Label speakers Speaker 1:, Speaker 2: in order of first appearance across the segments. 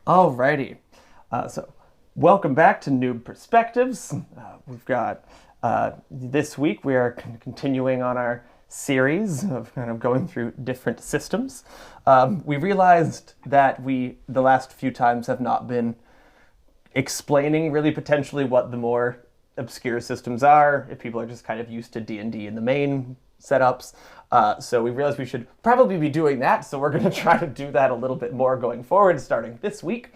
Speaker 1: Alrighty. So, welcome back to Newb Perspectives. We've got this week we are continuing on our series of kind of going through different systems. We realized that the last few times have not been explaining really potentially what the more obscure systems are, if people are just kind of used to D&D in the main setups. So we realized we should probably be doing that, so we're going to try to do that a little bit more going forward, starting this week.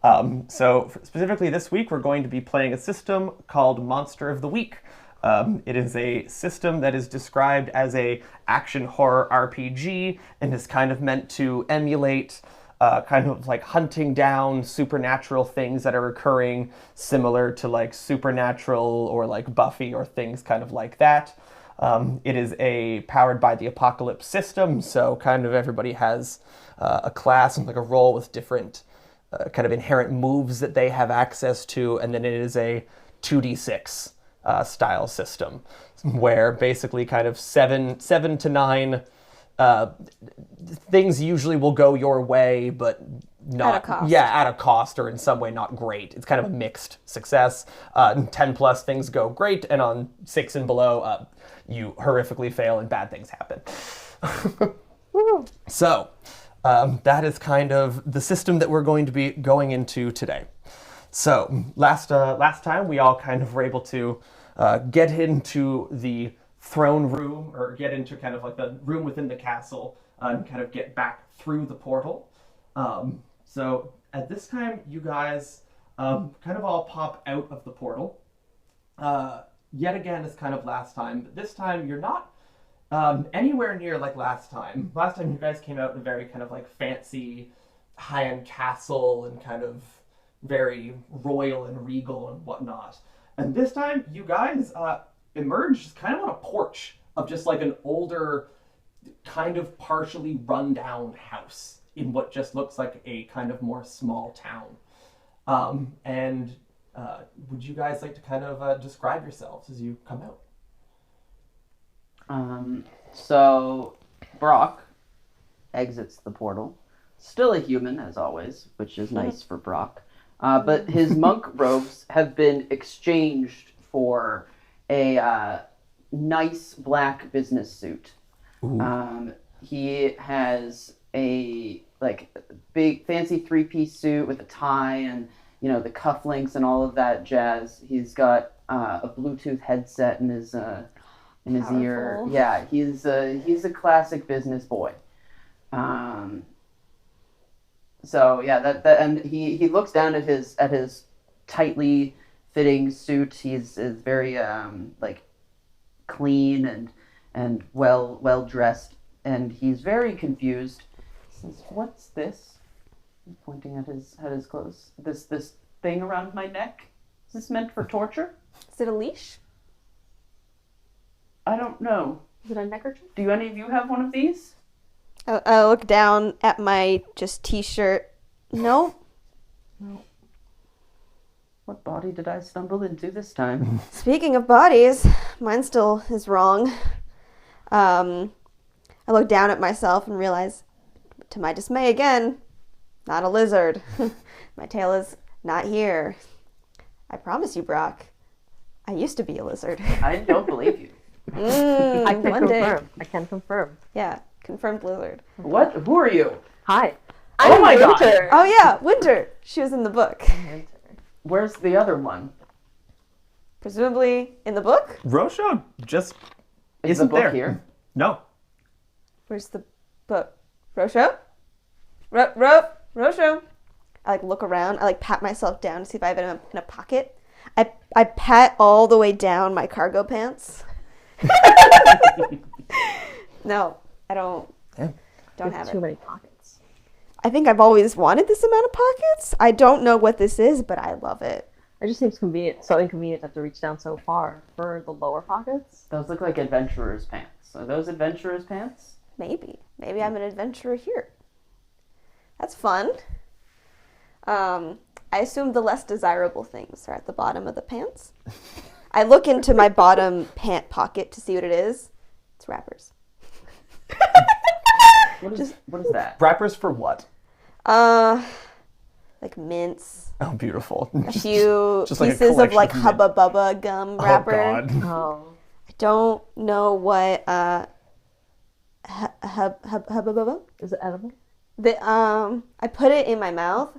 Speaker 1: So specifically this week, we're going to be playing a system called Monster of the Week. It is a system that is described as a action horror RPG and is kind of meant to emulate kind of like hunting down supernatural things that are occurring, similar to like Supernatural or like Buffy or things kind of like that. It is a powered by the Apocalypse system, so kind of everybody has a class and like a role with different kind of inherent moves that they have access to, and then it is a 2d6 style system, where basically kind of seven to nine things usually will go your way, but not
Speaker 2: at a cost.
Speaker 1: Yeah, at a cost, or in some way not great. It's kind of a mixed success. 10 plus things go great, and on 6 and below, you horrifically fail and bad things happen. So that is kind of the system that we're going to be going into today. So last time we all kind of were able to get into the throne room, or get into kind of like the room within the castle, and kind of get back through the portal. So at this time, you guys kind of all pop out of the portal. Yet again, as kind of last time, but this time you're not anywhere near like last time. Last time you guys came out in a very kind of like fancy, high-end castle and kind of very royal and regal and whatnot. And this time you guys emerged kind of on a porch of just like an older, kind of partially run-down house in what just looks like a kind of more small town. Would you guys like to kind of describe yourselves as you come out?
Speaker 3: So Brock exits the portal. Still a human, as always, which is nice for Brock. But his monk robes have been exchanged for a nice black business suit. He has a big fancy 3-piece suit with a tie and the cufflinks and all of that jazz. He's got a Bluetooth headset in his ear. Yeah, he's a classic business boy. So yeah, that and he looks down at his tightly fitting suit. He's very clean and well dressed, and he's very confused. He says, "What's this?" He's pointing at his clothes. This thing around my neck. Is this meant for torture?
Speaker 2: Is it a leash?
Speaker 3: I don't know.
Speaker 2: Is it a neckerchief?
Speaker 3: Do any of you have one of these?
Speaker 2: I look down at my just t-shirt. No.
Speaker 3: What body did I stumble into this time?
Speaker 2: Speaking of bodies, mine still is wrong. I look down at myself and realize, to my dismay again, not a lizard. My tail is not here. I promise you, Brock, I used to be a lizard.
Speaker 3: I don't believe you.
Speaker 4: I can
Speaker 2: one day.
Speaker 4: confirm. I can confirm.
Speaker 2: Yeah, confirmed lizard.
Speaker 3: What? Who are you?
Speaker 4: Hi.
Speaker 3: Oh my God.
Speaker 4: Winter.
Speaker 2: Oh yeah, Winter. She was in the book.
Speaker 3: Where's the other one?
Speaker 2: Presumably in the book?
Speaker 1: Rosho just
Speaker 3: Is
Speaker 1: isn't
Speaker 3: the book
Speaker 1: there.
Speaker 3: here?
Speaker 1: No.
Speaker 2: Where's the book? Rosho? Rosho? I look around. I pat myself down to see if I have it in a pocket. I pat all the way down my cargo pants. No, I don't.
Speaker 1: Yeah.
Speaker 2: Don't have
Speaker 4: Too
Speaker 2: it.
Speaker 4: many pockets.
Speaker 2: I think I've always wanted this amount of pockets. I don't know what this is, but I love it.
Speaker 4: It just seems convenient. So inconvenient to have to reach down so far for the lower pockets.
Speaker 3: Those look like adventurer's pants. Are those adventurer's pants?
Speaker 2: Maybe I'm an adventurer here. That's fun. I assume the less desirable things are at the bottom of the pants. I look into my bottom pant pocket to see what it is. It's wrappers.
Speaker 3: What is that?
Speaker 1: Wrappers for what?
Speaker 2: like mints,
Speaker 1: Oh, beautiful.
Speaker 2: a few
Speaker 1: just like a
Speaker 2: pieces of like
Speaker 1: collection of
Speaker 2: Hubba Bubba gum wrapper.
Speaker 1: Oh, God.
Speaker 4: Oh.
Speaker 2: I don't know what Hubba Bubba.
Speaker 4: Is it edible?
Speaker 2: I put it in my mouth.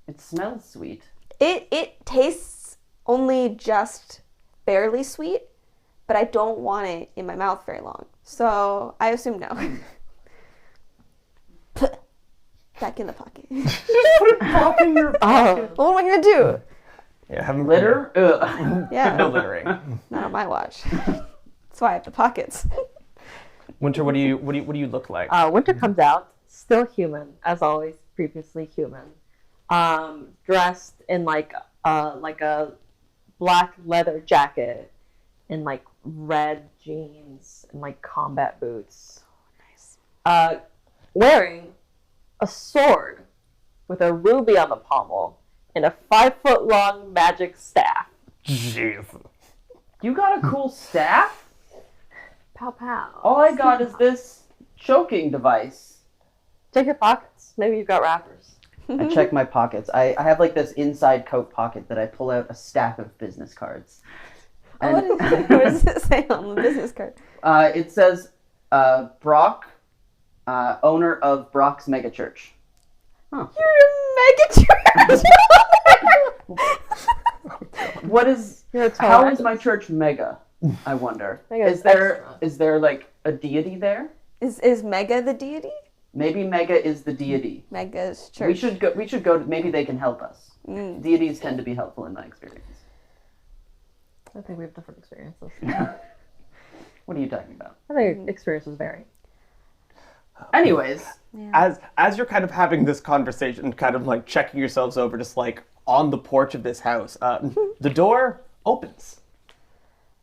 Speaker 3: It smells sweet.
Speaker 2: It tastes only just barely sweet, but I don't want it in my mouth very long. So I assume no. Back in the pocket.
Speaker 1: Pop in your
Speaker 2: What am I gonna do?
Speaker 1: Yeah, have
Speaker 3: Litter? Ugh.
Speaker 2: Yeah,
Speaker 1: No littering.
Speaker 2: not on my watch. That's why I have the pockets.
Speaker 1: Winter, what do you look like?
Speaker 4: Winter comes out, still human, as always, previously human. Dressed in like a black leather jacket and like red jeans and like combat boots.
Speaker 2: Nice.
Speaker 4: Wearing a sword with a ruby on the pommel and a 5-foot-long magic staff.
Speaker 1: Jeez.
Speaker 3: You got a cool staff?
Speaker 4: Pow pow.
Speaker 3: All I got is this choking device.
Speaker 4: Check your pockets. Maybe you've got wrappers.
Speaker 3: I check my pockets. I have like this inside coat pocket that I pull out a stack of business cards. And,
Speaker 2: What does it say on the business card?
Speaker 3: it says Brock, owner of Brock's Megachurch.
Speaker 2: You're a mega church.
Speaker 3: What is?
Speaker 4: You're a
Speaker 3: How
Speaker 4: Torrey.
Speaker 3: is my church mega? I wonder.
Speaker 4: Mega
Speaker 3: Is
Speaker 4: is
Speaker 3: there
Speaker 4: extra.
Speaker 3: like a deity there?
Speaker 2: Is Mega the deity?
Speaker 3: Maybe Mega is the deity.
Speaker 2: Mega's church.
Speaker 3: We should go. Maybe they can help us.
Speaker 2: Mm.
Speaker 3: Deities tend to be helpful in my experience.
Speaker 4: I think we have different experiences.
Speaker 3: What are you talking about?
Speaker 4: I think experiences vary.
Speaker 3: Anyways,
Speaker 2: Yeah.
Speaker 1: As you're kind of having this conversation, kind of like checking yourselves over, just like on the porch of this house, the door opens.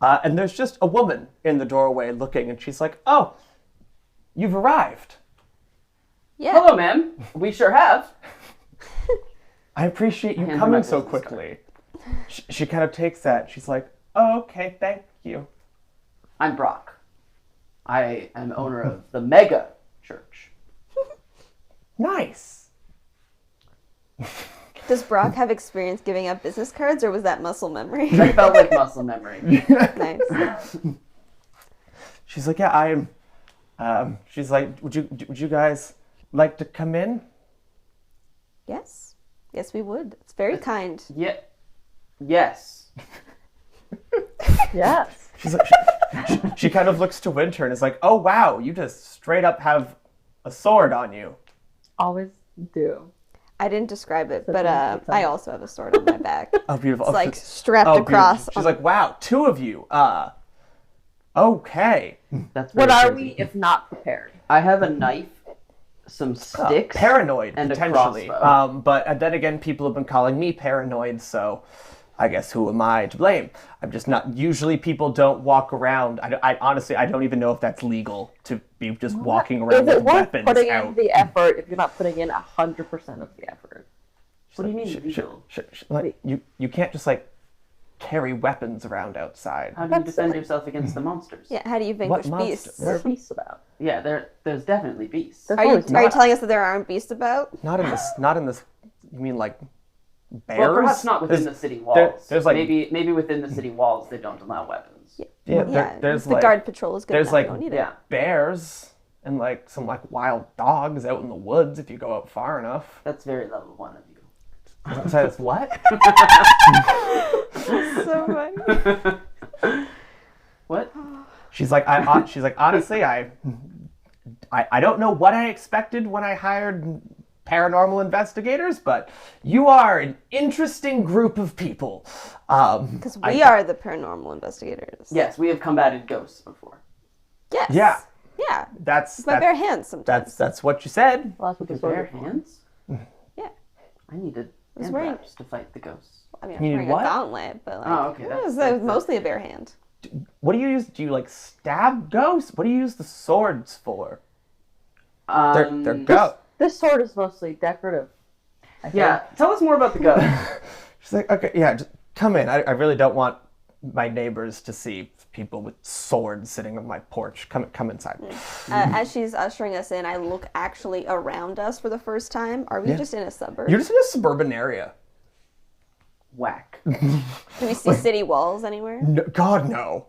Speaker 1: And there's just a woman in the doorway looking, and she's like, "Oh, you've arrived.
Speaker 2: Yeah.
Speaker 3: hello, ma'am. We sure have.
Speaker 1: I appreciate you
Speaker 3: Hand her
Speaker 1: coming
Speaker 3: my
Speaker 1: so
Speaker 3: business
Speaker 1: quickly." She kind of takes that. She's like, "Oh, okay, thank you."
Speaker 3: I'm Brock. I am owner of the Mega Church.
Speaker 1: Nice.
Speaker 2: Does Brock have experience giving out business cards, or was that muscle memory?
Speaker 3: That felt like muscle memory.
Speaker 2: Nice.
Speaker 1: She's like, "Yeah, she's like, would you guys like to come in?"
Speaker 2: Yes. Yes, we would. It's very kind.
Speaker 3: Yeah. Yes.
Speaker 4: Yes.
Speaker 1: She's like, she kind of looks to Winter and is like, "Oh wow, you just straight up have a sword on you."
Speaker 4: Always do.
Speaker 2: I didn't describe it,
Speaker 4: So
Speaker 2: but
Speaker 4: thank you.
Speaker 2: I also have a sword on my back.
Speaker 1: Oh, beautiful.
Speaker 2: It's
Speaker 1: Oh,
Speaker 2: like
Speaker 1: she's-
Speaker 2: strapped
Speaker 1: oh,
Speaker 2: across.
Speaker 1: beautiful. She's like, "Wow, two of you. Okay."
Speaker 3: That's
Speaker 4: What
Speaker 3: very
Speaker 4: are
Speaker 3: crazy.
Speaker 4: we if not prepared?
Speaker 3: I have a knife, some sticks,
Speaker 1: Paranoid,
Speaker 3: and a
Speaker 1: potentially.
Speaker 3: crossbow.
Speaker 1: But then again, people have been calling me paranoid, so I guess who am I to blame? I'm just not. Usually people don't walk around. I honestly, I don't even know if that's legal to be just walking around
Speaker 4: Is it
Speaker 1: with
Speaker 4: worth
Speaker 1: weapons
Speaker 4: putting
Speaker 1: out.
Speaker 4: in the effort if you're not putting in 100% of the effort?
Speaker 3: What do you mean legal?
Speaker 1: Like, you can't just like carry weapons around outside.
Speaker 3: How do you defend yourself against the monsters?
Speaker 2: Yeah, how do you vanquish
Speaker 1: monster?
Speaker 2: beasts?
Speaker 4: What are beasts about?
Speaker 3: Yeah, there's definitely beasts.
Speaker 4: There's
Speaker 2: Are you
Speaker 4: always
Speaker 2: are you
Speaker 1: not-
Speaker 2: telling us that there aren't beasts about?
Speaker 1: Not in this. Not in this. You mean like bears?
Speaker 3: Well, perhaps not within
Speaker 1: There's-
Speaker 3: the city walls.
Speaker 1: there's like
Speaker 3: maybe within the city walls they don't allow weapons.
Speaker 2: Yeah.
Speaker 1: yeah,
Speaker 2: Yeah.
Speaker 1: there's
Speaker 2: the
Speaker 1: like
Speaker 2: guard patrol is good
Speaker 1: there's
Speaker 2: enough.
Speaker 1: like
Speaker 2: you don't need
Speaker 3: Yeah.
Speaker 1: bears and like some like wild dogs out in the woods if you go out far enough.
Speaker 3: That's very level 1 of you.
Speaker 1: So it's what?
Speaker 2: it. So funny.
Speaker 3: What?
Speaker 1: She's like, honestly, I don't know what I expected when I hired paranormal investigators, but you are an interesting group of people.
Speaker 2: Because we are the paranormal investigators.
Speaker 3: Yes, we have combated ghosts before.
Speaker 2: Yes.
Speaker 1: Yeah.
Speaker 2: Yeah.
Speaker 1: That's
Speaker 2: With my bare hands sometimes.
Speaker 1: that's what you said.
Speaker 4: Well, that's what the
Speaker 3: With
Speaker 4: sword
Speaker 3: bare
Speaker 4: is for.
Speaker 3: hands?
Speaker 2: Yeah.
Speaker 3: I needed
Speaker 2: was
Speaker 3: hand
Speaker 2: wearing-
Speaker 3: wraps to fight the ghosts.
Speaker 2: I mean,
Speaker 1: You
Speaker 2: I'm
Speaker 1: need
Speaker 2: wearing
Speaker 1: what?
Speaker 2: a gauntlet, but like,
Speaker 3: Oh, okay,
Speaker 2: it
Speaker 3: that's-
Speaker 2: was
Speaker 3: that's-
Speaker 2: mostly a bare hand.
Speaker 1: What do you use? Do you like stab ghosts? What do you use the swords for? They're ghosts.
Speaker 4: This sword is mostly decorative. I think.
Speaker 3: Yeah, tell us more about the ghost.
Speaker 1: She's like, okay, yeah, just come in. I really don't want my neighbors to see people with swords sitting on my porch. Come inside.
Speaker 2: As she's ushering us in, I look actually around us for the first time. Are we just in a suburb?
Speaker 1: You're just in a suburban area.
Speaker 3: Whack.
Speaker 2: Do we see city walls anywhere?
Speaker 1: No, God, no.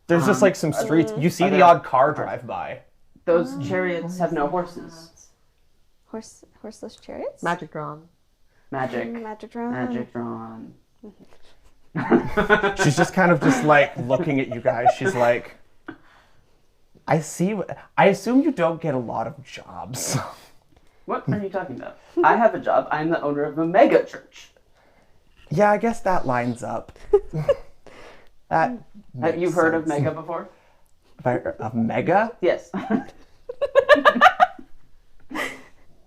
Speaker 1: There's just like some streets. You see the odd car drive by.
Speaker 3: Those chariots have no horses.
Speaker 2: Horseless chariots?
Speaker 4: Magic drawn.
Speaker 3: Magic.
Speaker 2: Magic drawn.
Speaker 3: Magic drawn.
Speaker 1: She's just kind of just like looking at you guys. She's like, I assume you don't get a lot of jobs.
Speaker 3: What are you talking about? I have a job. I'm the owner of a mega church.
Speaker 1: Yeah, I guess that lines up. That
Speaker 3: Have you heard of mega before?
Speaker 1: Of mega?
Speaker 3: Yes.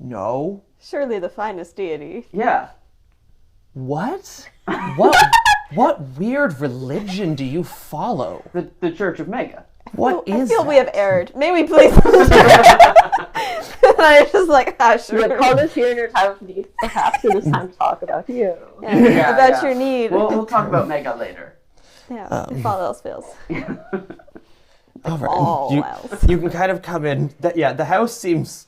Speaker 1: No.
Speaker 2: Surely the finest deity.
Speaker 3: Yeah.
Speaker 1: What? What weird religion do you follow?
Speaker 3: The Church of Mega.
Speaker 1: What is
Speaker 2: I feel
Speaker 1: that?
Speaker 2: we have erred. May we please? I was just like, sure.
Speaker 4: Like, call this here in your time of need. Perhaps it is time to talk about you.
Speaker 2: About your need.
Speaker 3: We'll talk about Mega later.
Speaker 2: Yeah, if all else fails.
Speaker 1: All right.
Speaker 2: All
Speaker 1: you,
Speaker 2: else.
Speaker 1: you can kind of come in. The house seems.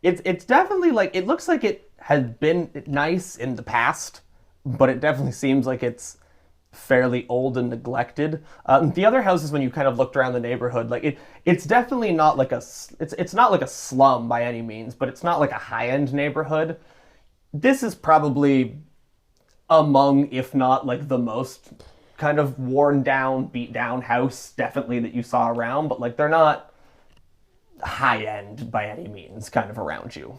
Speaker 1: It's definitely like it looks like it has been nice in the past, but it definitely seems like it's fairly old and neglected. The other houses, when you kind of looked around the neighborhood, like it's definitely not like it's not like a slum by any means, but it's not like a high-end neighborhood. This is probably among, if not like the most kind of worn down, beat down house definitely that you saw around, but like they're not high-end by any means kind of around you.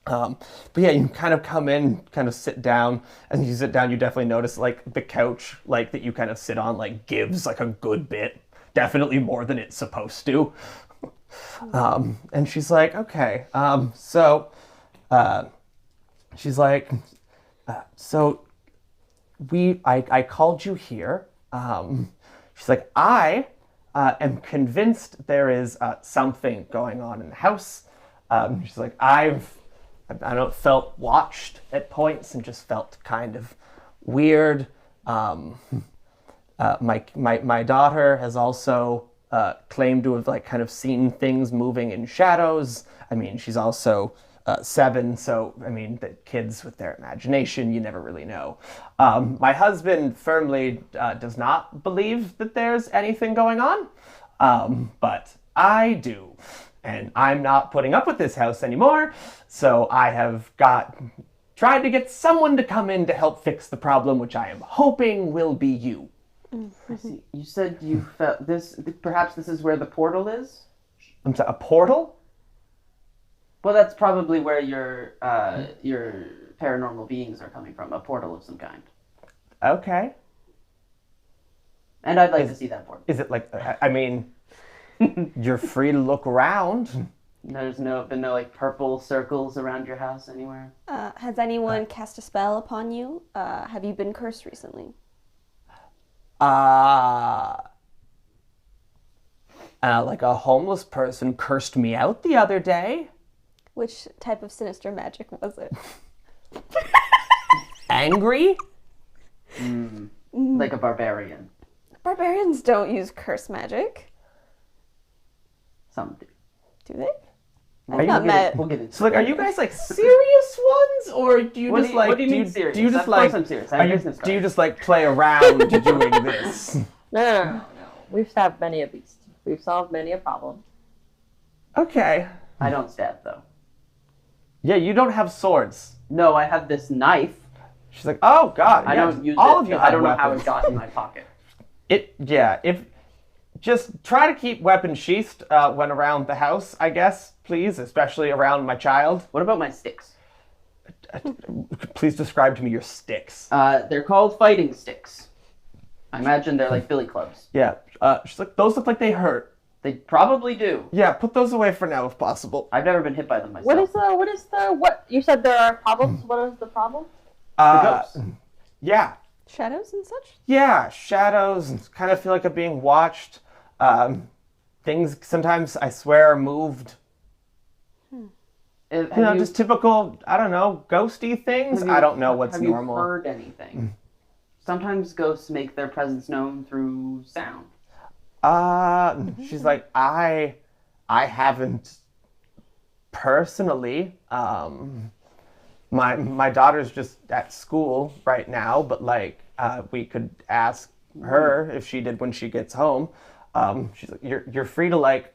Speaker 1: But yeah, you kind of come in, kind of sit down, and you sit down, you definitely notice like the couch like that you kind of sit on like gives like a good bit, definitely more than it's supposed to. And she's like, okay, she's like, so I called you here. She's like, I am convinced there is something going on in the house. She's like, I don't felt watched at points and just felt kind of weird. My daughter has also claimed to have like kind of seen things moving in shadows. I mean, she's also 7, so I mean, the kids with their imagination, you never really know. My husband firmly does not believe that there's anything going on, but I do. And I'm not putting up with this house anymore, so I have tried to get someone to come in to help fix the problem, which I am hoping will be you.
Speaker 3: I see. You said you felt this. Perhaps this is where the portal is.
Speaker 1: I'm sorry, a portal?
Speaker 3: Well, that's probably where your paranormal beings are coming from. A portal of some kind.
Speaker 1: Okay.
Speaker 3: And I'd like to see that portal.
Speaker 1: Is it like? I mean, you're free to look around.
Speaker 3: There's been no like purple circles around your house anywhere.
Speaker 2: Has anyone cast a spell upon you? Have you been cursed recently?
Speaker 1: Like a homeless person cursed me out the other day.
Speaker 2: Which type of sinister magic was it?
Speaker 1: Angry?
Speaker 3: Like a barbarian.
Speaker 2: Barbarians don't use curse magic,
Speaker 3: Some do.
Speaker 2: do they?
Speaker 1: Are
Speaker 2: I've
Speaker 1: you
Speaker 2: not met.
Speaker 3: We'll get into
Speaker 1: So like, are you guys like serious ones, or do you
Speaker 3: What
Speaker 1: just
Speaker 3: do you-
Speaker 1: like?
Speaker 3: what do you mean serious?
Speaker 1: Do you just
Speaker 3: Of course
Speaker 1: like?
Speaker 3: I'm serious. I have business
Speaker 1: Do you
Speaker 3: cards.
Speaker 1: just like play around doing this?
Speaker 4: No. We've stabbed many a beast. We've solved many a problem.
Speaker 1: Okay.
Speaker 3: I don't stab though.
Speaker 1: Yeah, you don't have swords.
Speaker 3: No, I have this knife.
Speaker 1: She's like, oh God.
Speaker 3: I
Speaker 1: yeah,
Speaker 3: don't use
Speaker 1: all
Speaker 3: it.
Speaker 1: of you.
Speaker 3: I
Speaker 1: have
Speaker 3: don't know how
Speaker 1: weapons.
Speaker 3: it got in my pocket.
Speaker 1: If just try to keep weapons sheathed when around the house, I guess, please, especially around my child.
Speaker 3: What about my sticks?
Speaker 1: Please describe to me your sticks.
Speaker 3: They're called fighting sticks. I imagine they're like billy clubs.
Speaker 1: Yeah. She's like, those look like they hurt.
Speaker 3: They probably do.
Speaker 1: Yeah, put those away for now if possible.
Speaker 3: I've never been hit by them myself.
Speaker 4: What you said there are problems? What is the problem?
Speaker 3: The ghosts.
Speaker 1: Yeah.
Speaker 2: Shadows and such?
Speaker 1: Yeah, shadows, kind of feel like I'm being watched. Things sometimes, I swear, are moved. Just typical, I don't know, ghosty things. I don't know what's normal.
Speaker 3: Have you heard anything? sometimes ghosts make their presence known through sound.
Speaker 1: She's like, I haven't personally. My daughter's just at school right now, but like, we could ask her if she did when she gets home. She's like, you're free to like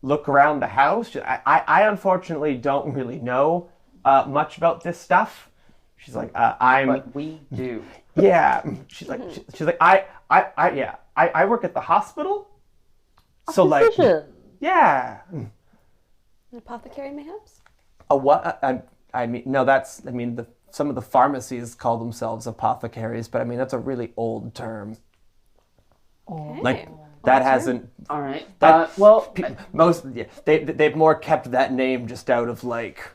Speaker 1: look around the house. I unfortunately don't really know much about this stuff. She's like,
Speaker 3: But we do.
Speaker 1: yeah. She's like, I work at the hospital. So like,
Speaker 4: Physician.
Speaker 1: yeah.
Speaker 2: An apothecary, mayhaps?
Speaker 1: A what? I mean, no, some of the pharmacies call themselves apothecaries, but I mean, that's a really old term.
Speaker 2: Okay.
Speaker 1: Like, that hasn't,
Speaker 3: All right.
Speaker 1: That-
Speaker 3: Well,
Speaker 1: they've more kept that name just out of like,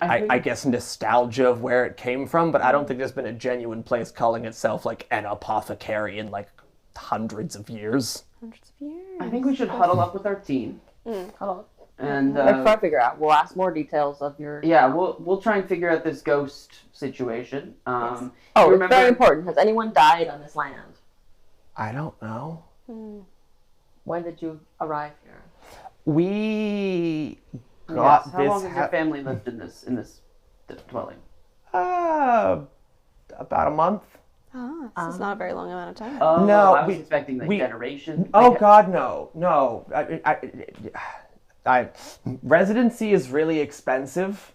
Speaker 1: I guess nostalgia of where it came from, but I don't think there's been a genuine place calling itself like an apothecary in like hundreds of years.
Speaker 2: Hundreds of years.
Speaker 3: I think we should huddle up with our team
Speaker 4: Hold on.
Speaker 3: and
Speaker 4: Let's try to figure out. We'll ask more details of your.
Speaker 3: yeah, we'll try and figure out this ghost situation.
Speaker 4: Oh,
Speaker 3: you
Speaker 4: it's very important. Has anyone died on this land?
Speaker 1: I don't know.
Speaker 4: When did you arrive here?
Speaker 1: We got
Speaker 3: Yes. How
Speaker 1: this.
Speaker 3: long has your family lived in this dwelling?
Speaker 1: About a month.
Speaker 2: This is not a very long amount of time.
Speaker 3: Oh,
Speaker 1: No,
Speaker 3: I was expecting like generations.
Speaker 1: Oh God, no. Residency is really expensive.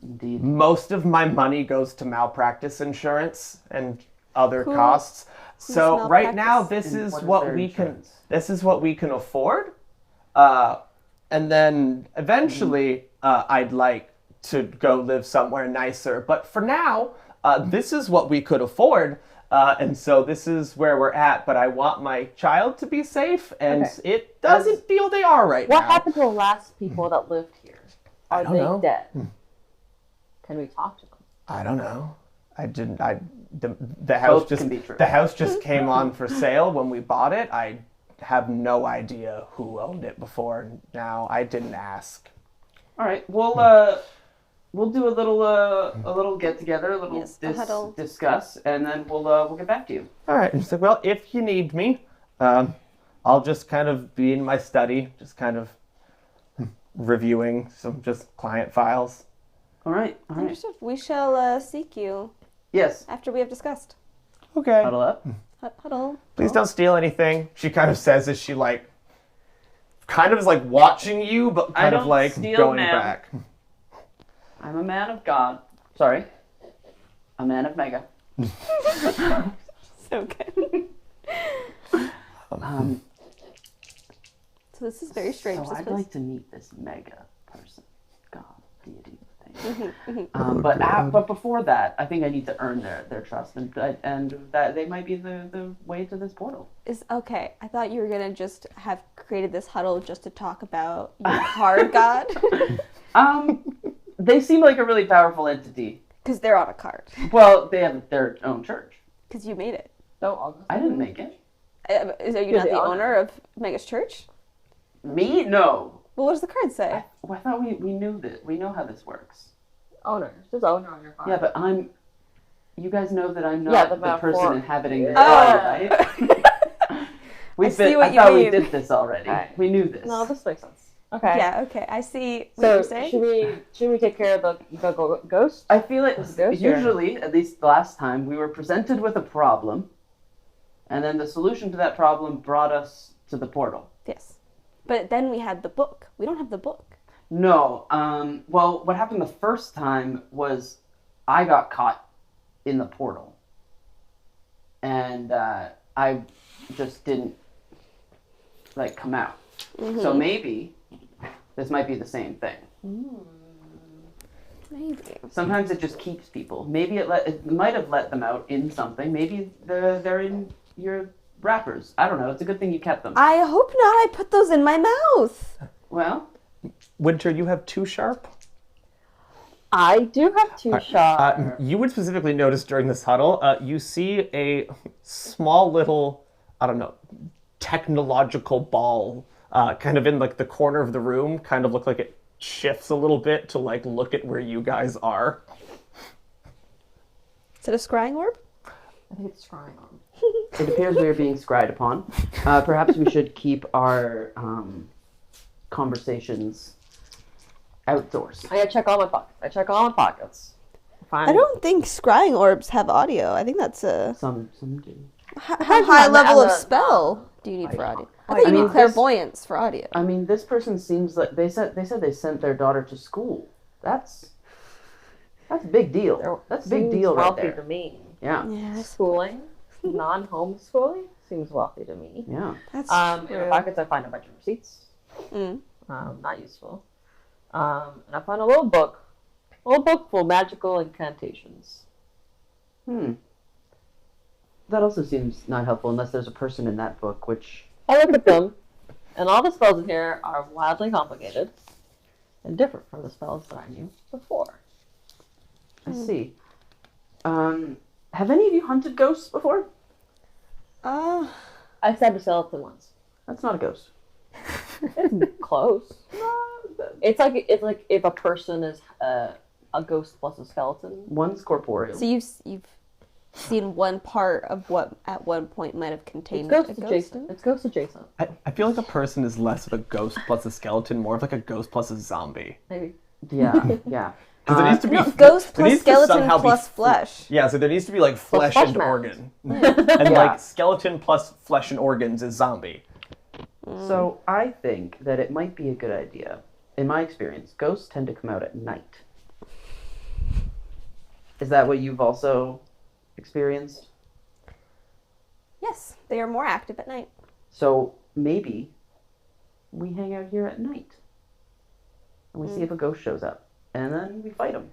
Speaker 3: Indeed.
Speaker 1: Most of my money goes to malpractice insurance and other
Speaker 2: Cool.
Speaker 1: costs. So
Speaker 2: Who's
Speaker 1: right now,
Speaker 2: malpractice?
Speaker 1: this
Speaker 3: And
Speaker 1: is
Speaker 3: what is
Speaker 1: what
Speaker 3: their
Speaker 1: we
Speaker 3: insurance?
Speaker 1: can. This is what we can afford. And then eventually, I'd like to go live somewhere nicer. But for now, this is what we could afford. And so this is where we're at. But I want my child to be safe, and
Speaker 4: Okay.
Speaker 1: it doesn't feel they are right
Speaker 4: What
Speaker 1: now.
Speaker 4: happened to the last people that lived here? Are
Speaker 1: don't
Speaker 4: they
Speaker 1: know.
Speaker 4: dead? Can we talk to them?
Speaker 1: I don't know. The house
Speaker 3: Both
Speaker 1: just
Speaker 3: can be true.
Speaker 1: the house just came on for sale when we bought it. I have no idea who owned it before now. I didn't ask.
Speaker 3: All right. We'll do a little get together, a little
Speaker 2: Yes, a huddle.
Speaker 3: discuss, and then we'll get back to you.
Speaker 1: All right. And so, well, if you need me, I'll just kind of be in my study, just kind of reviewing some just client files.
Speaker 3: All right. All right.
Speaker 2: Understood. We shall seek you
Speaker 3: Yes.
Speaker 2: after we have discussed.
Speaker 1: Okay.
Speaker 3: Huddle up.
Speaker 2: Huddle.
Speaker 1: Please don't steal anything. She kind of says as she like, kind of is like watching you, but
Speaker 3: I
Speaker 1: kind of
Speaker 3: don't
Speaker 1: like
Speaker 3: steal,
Speaker 1: going
Speaker 3: ma'am.
Speaker 1: back.
Speaker 3: I'm a man of God. Sorry. A man of Mega.
Speaker 2: So good. So this is very strange.
Speaker 3: So
Speaker 2: This
Speaker 3: I'd
Speaker 2: was-
Speaker 3: like to meet this Mega person, God, deity thing. But before that, I think I need to earn their trust, and that they might be the way to this portal.
Speaker 2: Is okay. I thought you were gonna just have created this huddle just to talk about your card god,
Speaker 3: They seem like a really powerful entity.
Speaker 2: because they're on a card.
Speaker 3: Well, they have their own church.
Speaker 2: Because you made it.
Speaker 4: No, I'll
Speaker 3: I didn't make it.
Speaker 2: Are you
Speaker 4: You're
Speaker 2: not
Speaker 4: the
Speaker 2: the
Speaker 4: owner.
Speaker 2: owner of Mega's church?
Speaker 3: Me? No.
Speaker 2: Well, what does the card say?
Speaker 3: I thought we knew that. We know how this works.
Speaker 4: owner. There's owner on your card.
Speaker 3: Yeah, but you guys know that I'm not
Speaker 4: Yeah, the
Speaker 3: the person
Speaker 4: metaphor.
Speaker 3: inhabiting your
Speaker 2: Oh.
Speaker 3: body, right?
Speaker 2: I see what
Speaker 3: I
Speaker 2: you
Speaker 3: thought we
Speaker 2: mean.
Speaker 3: did this already.
Speaker 4: Alright.
Speaker 3: We knew this.
Speaker 4: No, this makes sense. Okay.
Speaker 2: Yeah. Okay. I see what
Speaker 4: So
Speaker 2: you're saying.
Speaker 4: should we take care of the ghost?
Speaker 3: I feel like
Speaker 4: This goes here.
Speaker 3: usually, at least the last time, we were presented with a problem, and then the solution to that problem brought us to the portal.
Speaker 2: Yes. But then we had the book. We don't have the book.
Speaker 3: No. Well, what happened the first time was I got caught in the portal, and I just didn't like come out. So maybe this might be the same thing.
Speaker 2: Maybe.
Speaker 3: Sometimes it just keeps people. Maybe it might have let them out in something. Maybe they're in your wrappers. I don't know. It's a good thing you kept them.
Speaker 2: I hope not. I put those in my mouth.
Speaker 3: Well,
Speaker 1: Winter, you have 2 sharp.
Speaker 4: I do have two shots.
Speaker 1: You would specifically notice during this huddle, you see a small little, I don't know, technological ball kind of in like the corner of the room, kind of look like it shifts a little bit to like look at where you guys are.
Speaker 2: Is it a scrying orb?
Speaker 4: I think it's scrying on.
Speaker 3: It appears we are being scried upon. Perhaps we should keep our conversations outdoors.
Speaker 4: I gotta check all my pockets. Fine.
Speaker 2: I don't think scrying orbs have audio. I think that's a
Speaker 3: Some do.
Speaker 2: how high level of spell do you need for audio? I thought you need clairvoyance for audio.
Speaker 3: I mean, this person seems like they said they sent their daughter to school. That's a big deal. That's a big deal right
Speaker 4: wealthy
Speaker 3: there.
Speaker 4: to me.
Speaker 3: Yeah.
Speaker 2: Yes.
Speaker 4: Schooling, non-homeschooling seems wealthy to me.
Speaker 3: Yeah.
Speaker 2: That's
Speaker 4: In
Speaker 2: true.
Speaker 4: my pockets, I find a bunch of receipts.
Speaker 2: Mm.
Speaker 4: Not useful. And I find a little book full of magical incantations.
Speaker 3: That also seems not helpful unless there's a person in that book, which...
Speaker 4: I look at them, and all the spells in here are wildly complicated and different from the spells that I knew before.
Speaker 3: I see. Have any of you hunted ghosts before?
Speaker 2: Uh,
Speaker 4: I stabbed a skeleton once.
Speaker 3: That's not a ghost.
Speaker 4: It's close. It's like if a person is a ghost plus a skeleton.
Speaker 3: One's corporeal.
Speaker 2: so you've seen one part of what at one point might have contained
Speaker 4: It's ghost
Speaker 2: a ghost.
Speaker 4: adjacent. It's ghost adjacent.
Speaker 1: I feel like a person is less of a ghost plus a skeleton, more of like a ghost plus a zombie.
Speaker 4: Maybe.
Speaker 3: Yeah, yeah.
Speaker 1: Because there needs to be
Speaker 2: No, ghost
Speaker 1: there
Speaker 2: plus
Speaker 1: needs to
Speaker 2: skeleton
Speaker 1: somehow be
Speaker 2: plus flesh.
Speaker 1: Yeah, so there needs to be like flesh
Speaker 4: flesh
Speaker 1: and
Speaker 4: mounds.
Speaker 1: organ, and
Speaker 3: Yeah.
Speaker 1: like skeleton plus flesh and organs is zombie.
Speaker 3: So I think that it might be a good idea. In my experience, ghosts tend to come out at night. Is that what you've also experienced?
Speaker 2: Yes, they are more active at night.
Speaker 3: So maybe we hang out here at night. And we see if a ghost shows up. And then we fight them.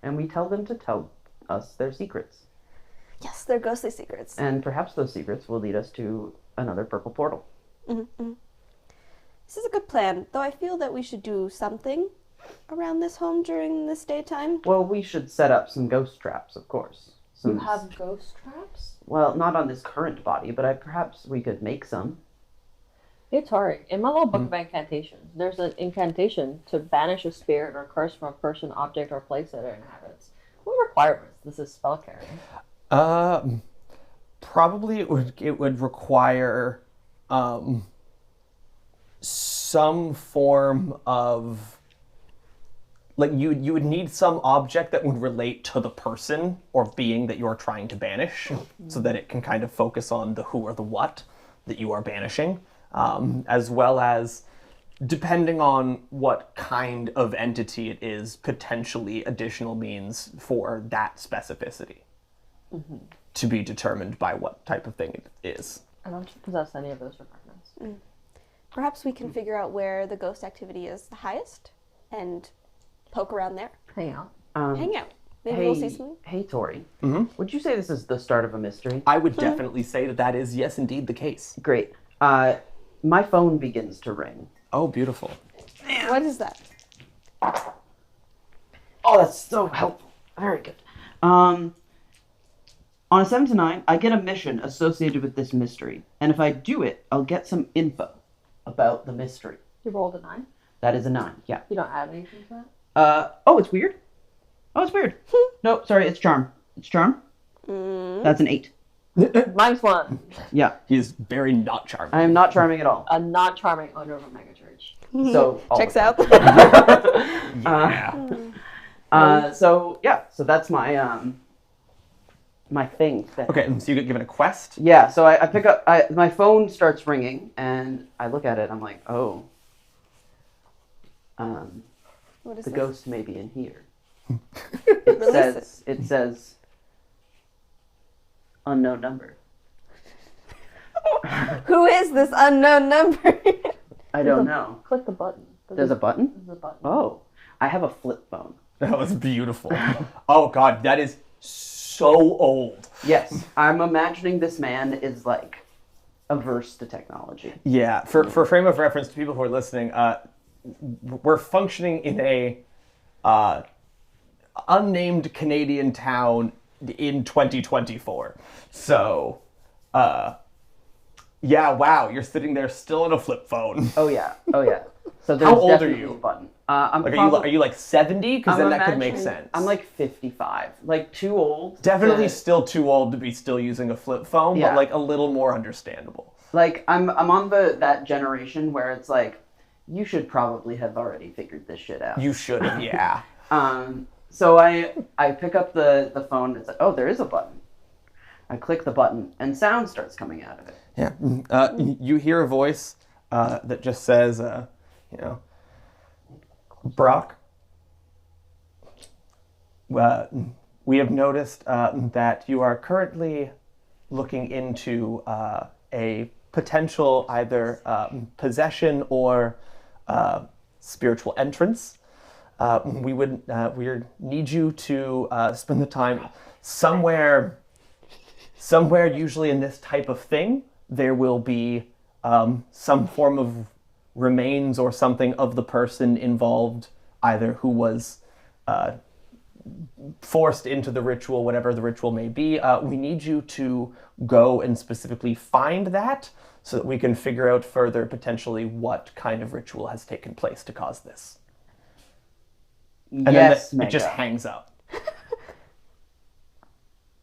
Speaker 3: And we tell them to tell us their secrets.
Speaker 2: Yes, they're ghostly secrets.
Speaker 3: And perhaps those secrets will lead us to another purple portal.
Speaker 2: Mm-hmm. This is a good plan, though I feel that we should do something around this home during this daytime.
Speaker 3: Well, we should set up some ghost traps, of course.
Speaker 4: You have ghost traps?
Speaker 3: Well, not on this current body, but perhaps we could make some.
Speaker 4: Hey, Torrey, in my little book of incantations, there's an incantation to banish a spirit or curse from a person, object, or place that it inhabits. What requirements does this spell carry?
Speaker 1: Probably it would require some form of like you would need some object that would relate to the person or being that you're trying to banish, so that it can kind of focus on the who or the what that you are banishing, as well as, depending on what kind of entity it is, potentially additional means for that specificity to be determined by what type of thing it is.
Speaker 4: I don't possess any of those requirements.
Speaker 2: Perhaps we can figure out where the ghost activity is the highest and poke around there.
Speaker 4: Hang out.
Speaker 2: Hang out. Maybe we'll see something.
Speaker 3: Hey, Torrey. Would you say this is the start of a mystery?
Speaker 1: I would definitely say that is, yes, indeed, the case.
Speaker 3: Great. My phone begins to ring.
Speaker 1: Oh, beautiful.
Speaker 2: What is that?
Speaker 3: Oh, that's so helpful. Very good. On a 7 to 9, I get a mission associated with this mystery. And if I do it, I'll get some info about the mystery.
Speaker 4: You rolled a 9?
Speaker 3: That is a 9, yeah.
Speaker 4: You don't add anything to that?
Speaker 3: Oh, it's weird. Oh, it's weird. No, sorry, it's charm. It's charm. That's an 8.
Speaker 4: -1.
Speaker 3: Yeah,
Speaker 1: He's very not charming.
Speaker 3: I am not charming at all.
Speaker 4: A not charming owner of a megachurch.
Speaker 3: So
Speaker 2: Checks out.
Speaker 1: Yeah.
Speaker 3: So that's my my thing.
Speaker 1: Okay, so you get given a quest.
Speaker 3: Yeah, so I pick up. My phone starts ringing, and I look at it. I'm like, oh,
Speaker 2: What is
Speaker 3: the
Speaker 2: this?
Speaker 3: ghost may be in here.
Speaker 2: Release
Speaker 3: It says unknown number.
Speaker 2: Who is this unknown number?
Speaker 3: I don't know.
Speaker 4: Click the button.
Speaker 3: There's a button?
Speaker 4: There's a button.
Speaker 3: Oh, I have a flip phone.
Speaker 1: That was beautiful. Oh God, that is so old.
Speaker 3: Yes, I'm imagining this man is like averse to technology.
Speaker 1: Yeah, for frame of reference to people who are listening, we're functioning in a unnamed Canadian town in 2024. So, yeah, wow, you're sitting there still on a flip phone.
Speaker 3: Oh yeah. So there's
Speaker 1: How old are
Speaker 3: definitely
Speaker 1: you?
Speaker 3: a button. I'm
Speaker 1: Are you like 70? Because then that could make
Speaker 3: imagining-
Speaker 1: sense.
Speaker 3: I'm like 55. Like, too old.
Speaker 1: Definitely
Speaker 3: to-
Speaker 1: still too old to be still using a flip phone,
Speaker 3: Yeah.
Speaker 1: but like a little more understandable.
Speaker 3: Like, I'm on that generation where it's like, you should probably have already figured this shit out.
Speaker 1: You should have, yeah.
Speaker 3: So I pick up the phone. It's like, oh, there is a button. I click the button, and sound starts coming out of it.
Speaker 1: Yeah. You hear a voice that just says, Brock, we have noticed that you are currently looking into a potential either possession or spiritual entrance. We need you to spend the time somewhere, usually in this type of thing. There will be some form of remains or something of the person involved, either who was forced into the ritual, whatever the ritual may be. We need you to go and specifically find that so that we can figure out further potentially what kind of ritual has taken place to cause this. And
Speaker 3: Yes,
Speaker 1: then
Speaker 3: Mega.
Speaker 1: it just hangs up.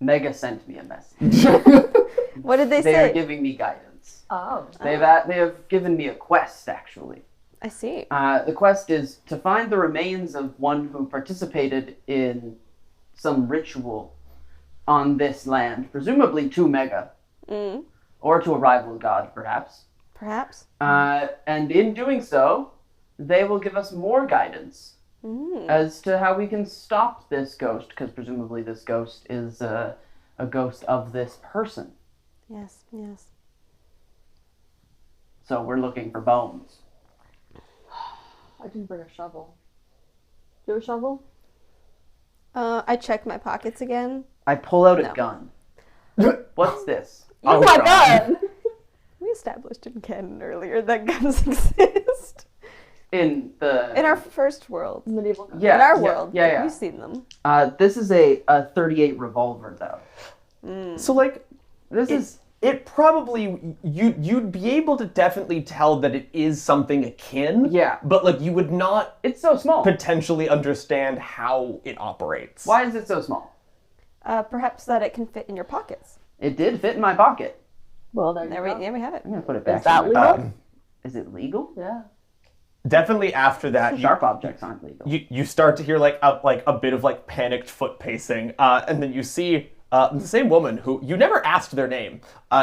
Speaker 3: Mega sent me a message.
Speaker 2: What did they
Speaker 3: They
Speaker 2: say?
Speaker 3: are giving me guidance.
Speaker 4: Oh.
Speaker 3: They have given me a quest, actually.
Speaker 2: I see.
Speaker 3: The quest is to find the remains of one who participated in some ritual on this land, presumably to Mega, or to a rival god, perhaps.
Speaker 2: Perhaps.
Speaker 3: And in doing so, they will give us more guidance as to how we can stop this ghost, because presumably this ghost is a ghost of this person.
Speaker 2: Yes, yes.
Speaker 3: So we're looking for bones.
Speaker 4: I didn't bring a shovel. Do you have a shovel?
Speaker 2: I check my pockets again.
Speaker 3: I pull out a
Speaker 2: No.
Speaker 3: gun. What's this?
Speaker 4: Oh my god!
Speaker 2: We established in canon earlier that guns exist.
Speaker 3: In
Speaker 2: our first world.
Speaker 4: Medieval gun.
Speaker 3: Yeah,
Speaker 2: In our
Speaker 3: yeah,
Speaker 2: world.
Speaker 3: yeah.
Speaker 2: We've seen them.
Speaker 3: This is a 38 revolver, though.
Speaker 1: So like,
Speaker 3: This is
Speaker 1: it probably you'd be able to definitely tell that it is something akin.
Speaker 3: Yeah.
Speaker 1: But like you would not
Speaker 3: it's so small.
Speaker 1: potentially understand how it operates.
Speaker 3: Why is it so small?
Speaker 2: Perhaps that it can fit in your pockets.
Speaker 3: It did fit in my pocket.
Speaker 4: Well, there
Speaker 2: There
Speaker 4: you go.
Speaker 2: we have it.
Speaker 3: I'm gonna put it back.
Speaker 4: Is that
Speaker 3: in my
Speaker 4: legal?
Speaker 3: pocket. Is it legal?
Speaker 4: Yeah.
Speaker 1: Definitely after that,
Speaker 3: Sharp objects aren't legal.
Speaker 1: you start to hear like a bit of like panicked foot pacing, and then you see the same woman who you never asked their name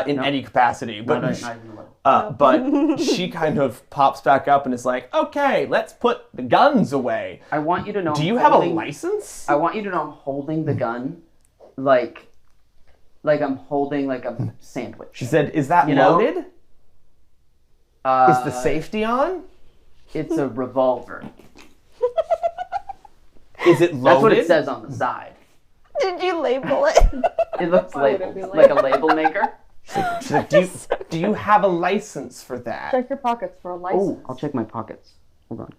Speaker 1: in any capacity, but
Speaker 3: not even a little.
Speaker 1: but she kind of pops back up and is like, "Okay, let's put the guns away."
Speaker 3: I want you to know.
Speaker 1: Do you have a license?
Speaker 3: I want you to know I'm holding the gun, like I'm holding like a sandwich.
Speaker 1: She said, "Is that
Speaker 3: You know?
Speaker 1: loaded? Is the safety on?
Speaker 3: It's a revolver.
Speaker 1: Is it loaded?"
Speaker 3: That's what it says on the side.
Speaker 2: Did you label it?
Speaker 3: It looks
Speaker 4: Why would it
Speaker 3: labeled
Speaker 4: be
Speaker 3: like a label maker.
Speaker 1: She's like, do you have a license for that?
Speaker 4: Check your pockets for a license.
Speaker 3: Oh, I'll check my pockets. Hold on.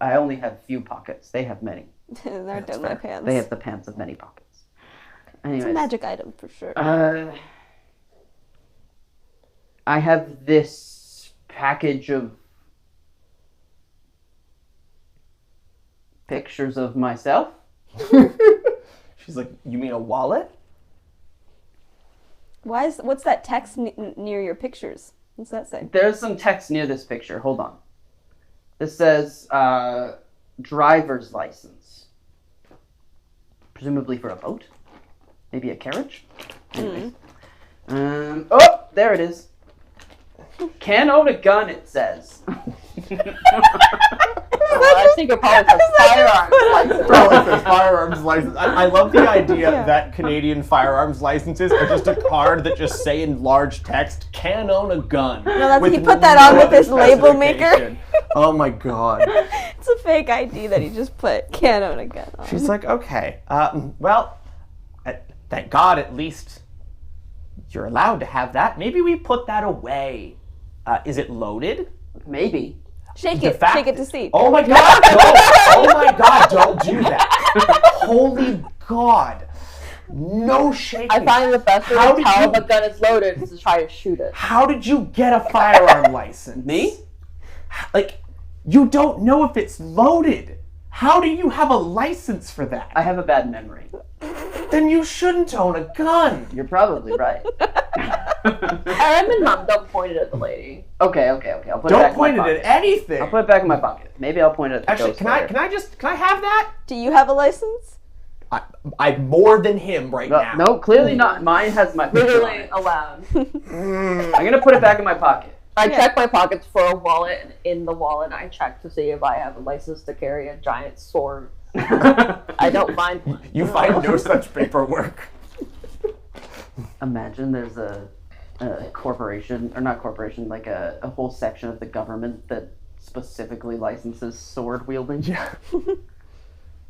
Speaker 3: I only have few pockets. They have many.
Speaker 2: They're down my pants.
Speaker 3: They have the pants of many pockets. Anyways,
Speaker 2: It's a magic item for sure.
Speaker 3: I have this package of pictures of myself.
Speaker 1: She's like, "You mean a wallet?"
Speaker 2: What's that text near your pictures? What's that say?
Speaker 3: There's some text near this picture. Hold on. This says driver's license. Presumably for a boat. Maybe a carriage. Anyways. Oh, there it is. Can own a gun, it says.
Speaker 4: I think it probably says firearms license.
Speaker 1: Probably says firearms license. I love the idea that Canadian firearms licenses are just a card that just say in large text, "Can own a gun." No,
Speaker 2: he put that on with his label maker.
Speaker 1: Oh my god.
Speaker 2: It's a fake ID that he just put "can own a gun" on.
Speaker 1: She's like, "Okay, well, thank God at least you're allowed to have that. Maybe we put that away. Is it loaded?"
Speaker 3: Maybe.
Speaker 2: Shake
Speaker 1: The
Speaker 2: it.
Speaker 1: fact
Speaker 2: Shake it to
Speaker 1: is-
Speaker 2: see.
Speaker 1: Oh my god, don't! Oh my god, don't do that. Holy god. No shaking.
Speaker 4: I find the best way
Speaker 1: How
Speaker 4: to
Speaker 1: did
Speaker 4: tell
Speaker 1: you-
Speaker 4: if a gun is loaded is to try to shoot it.
Speaker 1: How did you get a firearm license?
Speaker 3: Me?
Speaker 1: Like, You don't know if it's loaded. How do you have a license for that?
Speaker 3: I have a bad memory.
Speaker 1: Then you shouldn't own a gun.
Speaker 3: You're probably right.
Speaker 4: Aaron and Mom, don't point it at the lady.
Speaker 3: Okay. I'll put it back
Speaker 1: Don't
Speaker 3: in my
Speaker 1: point it
Speaker 3: pocket.
Speaker 1: at anything.
Speaker 3: I'll put it back in my pocket. Maybe I'll point it at the
Speaker 1: Actually,
Speaker 3: ghost
Speaker 1: can I
Speaker 3: later.
Speaker 1: can I have that?
Speaker 2: Do you have a license?
Speaker 1: I'm more than him right now.
Speaker 3: No, clearly not. Mine has my picture on
Speaker 4: Literally
Speaker 3: it.
Speaker 4: allowed.
Speaker 3: I'm gonna put it back in my pocket.
Speaker 4: I check my pockets for a wallet, and in the wallet, I check to see if I have a license to carry a giant sword. I don't find one.
Speaker 1: You find no such paperwork.
Speaker 3: Imagine there's a corporation, or not corporation, like a whole section of the government that specifically licenses sword wielding.
Speaker 1: Yeah.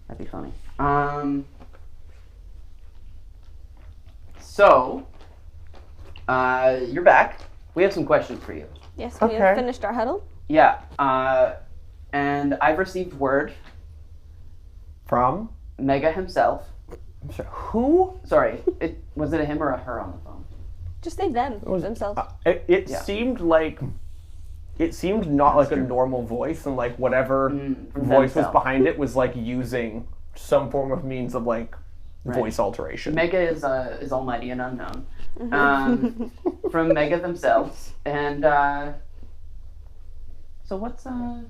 Speaker 3: That'd be funny. So, you're back. We have some questions for you.
Speaker 2: Yes, we
Speaker 1: Okay.
Speaker 2: have finished our huddle.
Speaker 3: Yeah. And I've received word,
Speaker 1: From?
Speaker 3: Mega himself.
Speaker 1: I'm sorry, who?
Speaker 3: Sorry, was it a him or a her on the phone?
Speaker 2: Just say them,
Speaker 1: Was-
Speaker 2: themselves.
Speaker 1: It
Speaker 3: Yeah.
Speaker 1: seemed like... It seemed not like a normal voice, and like whatever voice was
Speaker 3: themselves.
Speaker 1: behind it was like using some form of means of like voice alteration.
Speaker 3: Mega is almighty and unknown. From Mega themselves. And so what's the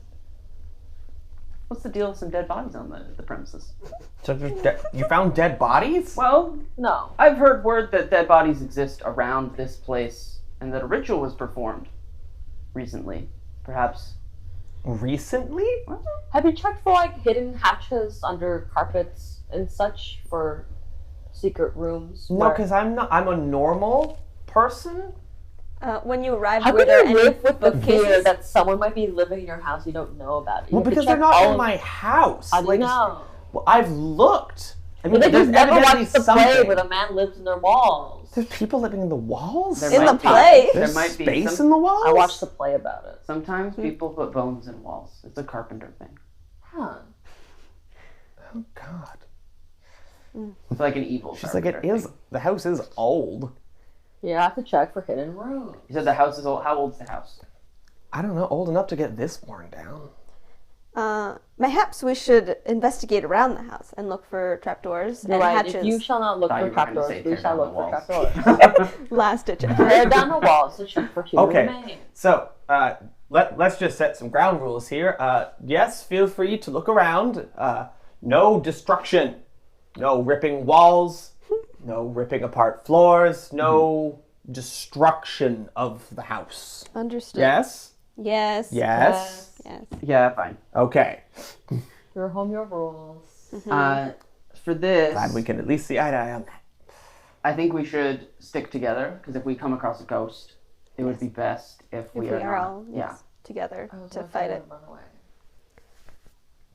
Speaker 3: deal with some dead bodies on the premises?
Speaker 1: So you found dead bodies?
Speaker 3: Well,
Speaker 4: No.
Speaker 3: I've heard word that dead bodies exist around this place and that a ritual was performed recently. Perhaps.
Speaker 1: Recently?
Speaker 4: Have you checked for like hidden hatches under carpets and such for secret rooms?
Speaker 1: No,
Speaker 4: where-
Speaker 1: because I'm a normal person.
Speaker 2: When you arrived,
Speaker 4: How
Speaker 2: were
Speaker 4: could
Speaker 2: there
Speaker 4: you
Speaker 2: any
Speaker 4: live with the fear
Speaker 2: bookcases?
Speaker 4: that someone might be living in your house you don't know about? You
Speaker 1: Well,
Speaker 4: could
Speaker 1: because they're
Speaker 4: check
Speaker 1: not
Speaker 4: all
Speaker 1: in
Speaker 4: of-
Speaker 1: my house.
Speaker 4: How do you know?
Speaker 1: Well, I've looked. I mean,
Speaker 4: But
Speaker 1: there's
Speaker 4: you've never
Speaker 1: evidently
Speaker 4: watched the play
Speaker 1: something.
Speaker 4: where the man lives in their walls.
Speaker 1: There's people living in the walls.
Speaker 3: There
Speaker 2: In
Speaker 3: might
Speaker 2: the
Speaker 3: be-
Speaker 2: play?
Speaker 3: There
Speaker 1: There's
Speaker 3: might be
Speaker 1: space
Speaker 3: some,
Speaker 1: in the walls.
Speaker 4: I watched the play about it.
Speaker 3: sometimes people put bones in walls. It's a carpenter thing.
Speaker 4: Huh.
Speaker 1: Oh God.
Speaker 3: It's like an evil
Speaker 1: She's like, it
Speaker 3: carpenter
Speaker 1: is.
Speaker 3: thing.
Speaker 1: The house is old.
Speaker 4: You have to check for hidden rooms.
Speaker 3: You said the house is old. How old's the house?
Speaker 1: I don't know, old enough to get this worn down.
Speaker 2: Mayhaps we should investigate around the house and look for trapdoors
Speaker 4: You're
Speaker 2: and
Speaker 4: right.
Speaker 2: hatches.
Speaker 4: If you shall not look
Speaker 3: Thought
Speaker 4: for
Speaker 3: you were gonna
Speaker 4: trapdoors,
Speaker 3: say
Speaker 4: we
Speaker 3: tear
Speaker 4: shall
Speaker 3: down the
Speaker 4: look for
Speaker 3: walls.
Speaker 4: trapdoors.
Speaker 2: Last ditch effort.
Speaker 4: Tear down the walls to check for human
Speaker 1: Okay.
Speaker 4: remains.
Speaker 1: So, let's just set some ground rules here. Yes, feel free to look around. No destruction. No ripping walls. No ripping apart floors. No destruction of the house.
Speaker 2: Understood.
Speaker 1: Yes?
Speaker 2: Yes.
Speaker 1: Yes?
Speaker 2: Yes.
Speaker 3: Yeah, fine.
Speaker 1: Okay.
Speaker 4: Your home, your rules.
Speaker 3: For this,
Speaker 1: Glad we can at least see eye to eye on that.
Speaker 3: I think we should stick together because if we come across a ghost, it would be best if
Speaker 2: If
Speaker 3: we
Speaker 2: we
Speaker 3: are
Speaker 2: are
Speaker 3: not.
Speaker 2: all
Speaker 3: Yeah,
Speaker 2: together
Speaker 4: I was
Speaker 2: to
Speaker 4: going
Speaker 2: fight it.
Speaker 4: Run away.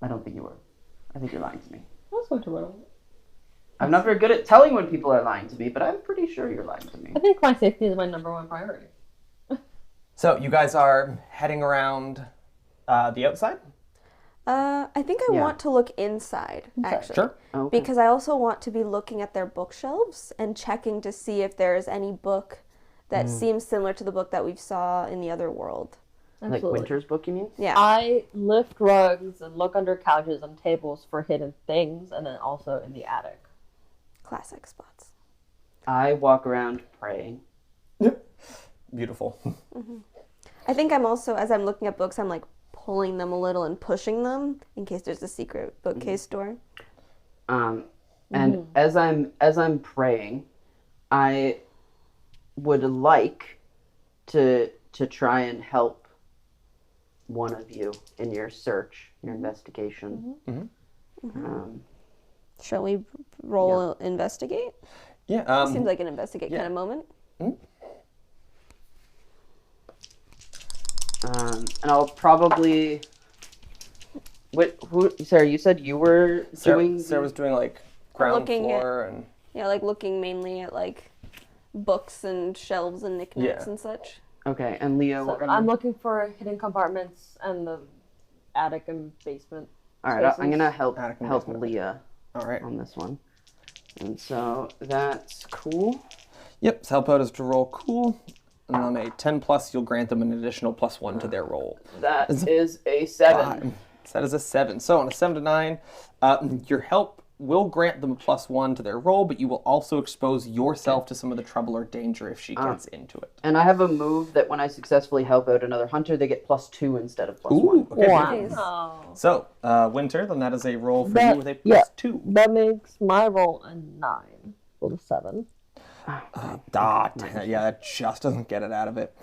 Speaker 3: I don't think you were. I think you're lying to me.
Speaker 4: I was going to run away.
Speaker 3: I'm not very good at telling when people are lying to me, but I'm pretty sure you're lying to me.
Speaker 4: I think my safety is my number one priority.
Speaker 1: So, you guys are heading around the outside?
Speaker 2: I think I
Speaker 3: Yeah.
Speaker 2: want to look inside, actually.
Speaker 1: Sure.
Speaker 3: Okay.
Speaker 2: Because I also want to be looking at their bookshelves and checking to see if there's any book that seems similar to the book that we saw in the other world.
Speaker 3: Like
Speaker 4: Absolutely.
Speaker 3: Winter's book, you mean?
Speaker 2: Yeah.
Speaker 4: I lift rugs and look under couches and tables for hidden things, and then also in the attic.
Speaker 2: Classic spots.
Speaker 3: I walk around praying.
Speaker 1: Beautiful.
Speaker 2: I think I'm also, as I'm looking at books, I'm like pulling them a little and pushing them in case there's a secret bookcase door.
Speaker 3: And as I'm praying, I would like to try and help one of you in your search, your investigation.
Speaker 2: Shall we roll investigate?
Speaker 1: Yeah.
Speaker 2: Seems like an investigate kind of moment.
Speaker 3: And I'll probably. Sarah, you said you were doing.
Speaker 1: Sarah was doing like ground
Speaker 2: looking
Speaker 1: floor and
Speaker 2: Yeah, like looking mainly at like books and shelves and knickknacks
Speaker 1: Yeah.
Speaker 2: and such.
Speaker 3: Okay, and Leah,
Speaker 4: So
Speaker 3: what
Speaker 4: I'm looking for hidden compartments and the attic and basement.
Speaker 3: All right, I'm
Speaker 4: spaces.
Speaker 3: gonna help
Speaker 1: Attic and
Speaker 3: help
Speaker 1: basement.
Speaker 3: Leah
Speaker 1: all right.
Speaker 3: on this one, and so that's cool.
Speaker 1: Yep. So help out is to roll cool. And on a 10 plus, you'll grant them an additional +1 to their roll.
Speaker 3: That is a 7.
Speaker 1: 5. So that is a 7. So on a 7 to 9, your help will grant them a +1 to their roll, but you will also expose yourself to some of the trouble or danger if she gets into it.
Speaker 3: And I have a move that when I successfully help out another hunter, they get +2 instead of +1.
Speaker 1: Ooh, okay.
Speaker 4: Wow.
Speaker 1: So, Winter, then that is a roll for you with a +2.
Speaker 4: That makes my roll a 9. Roll a 7.
Speaker 1: Yeah, that just doesn't get it out of it.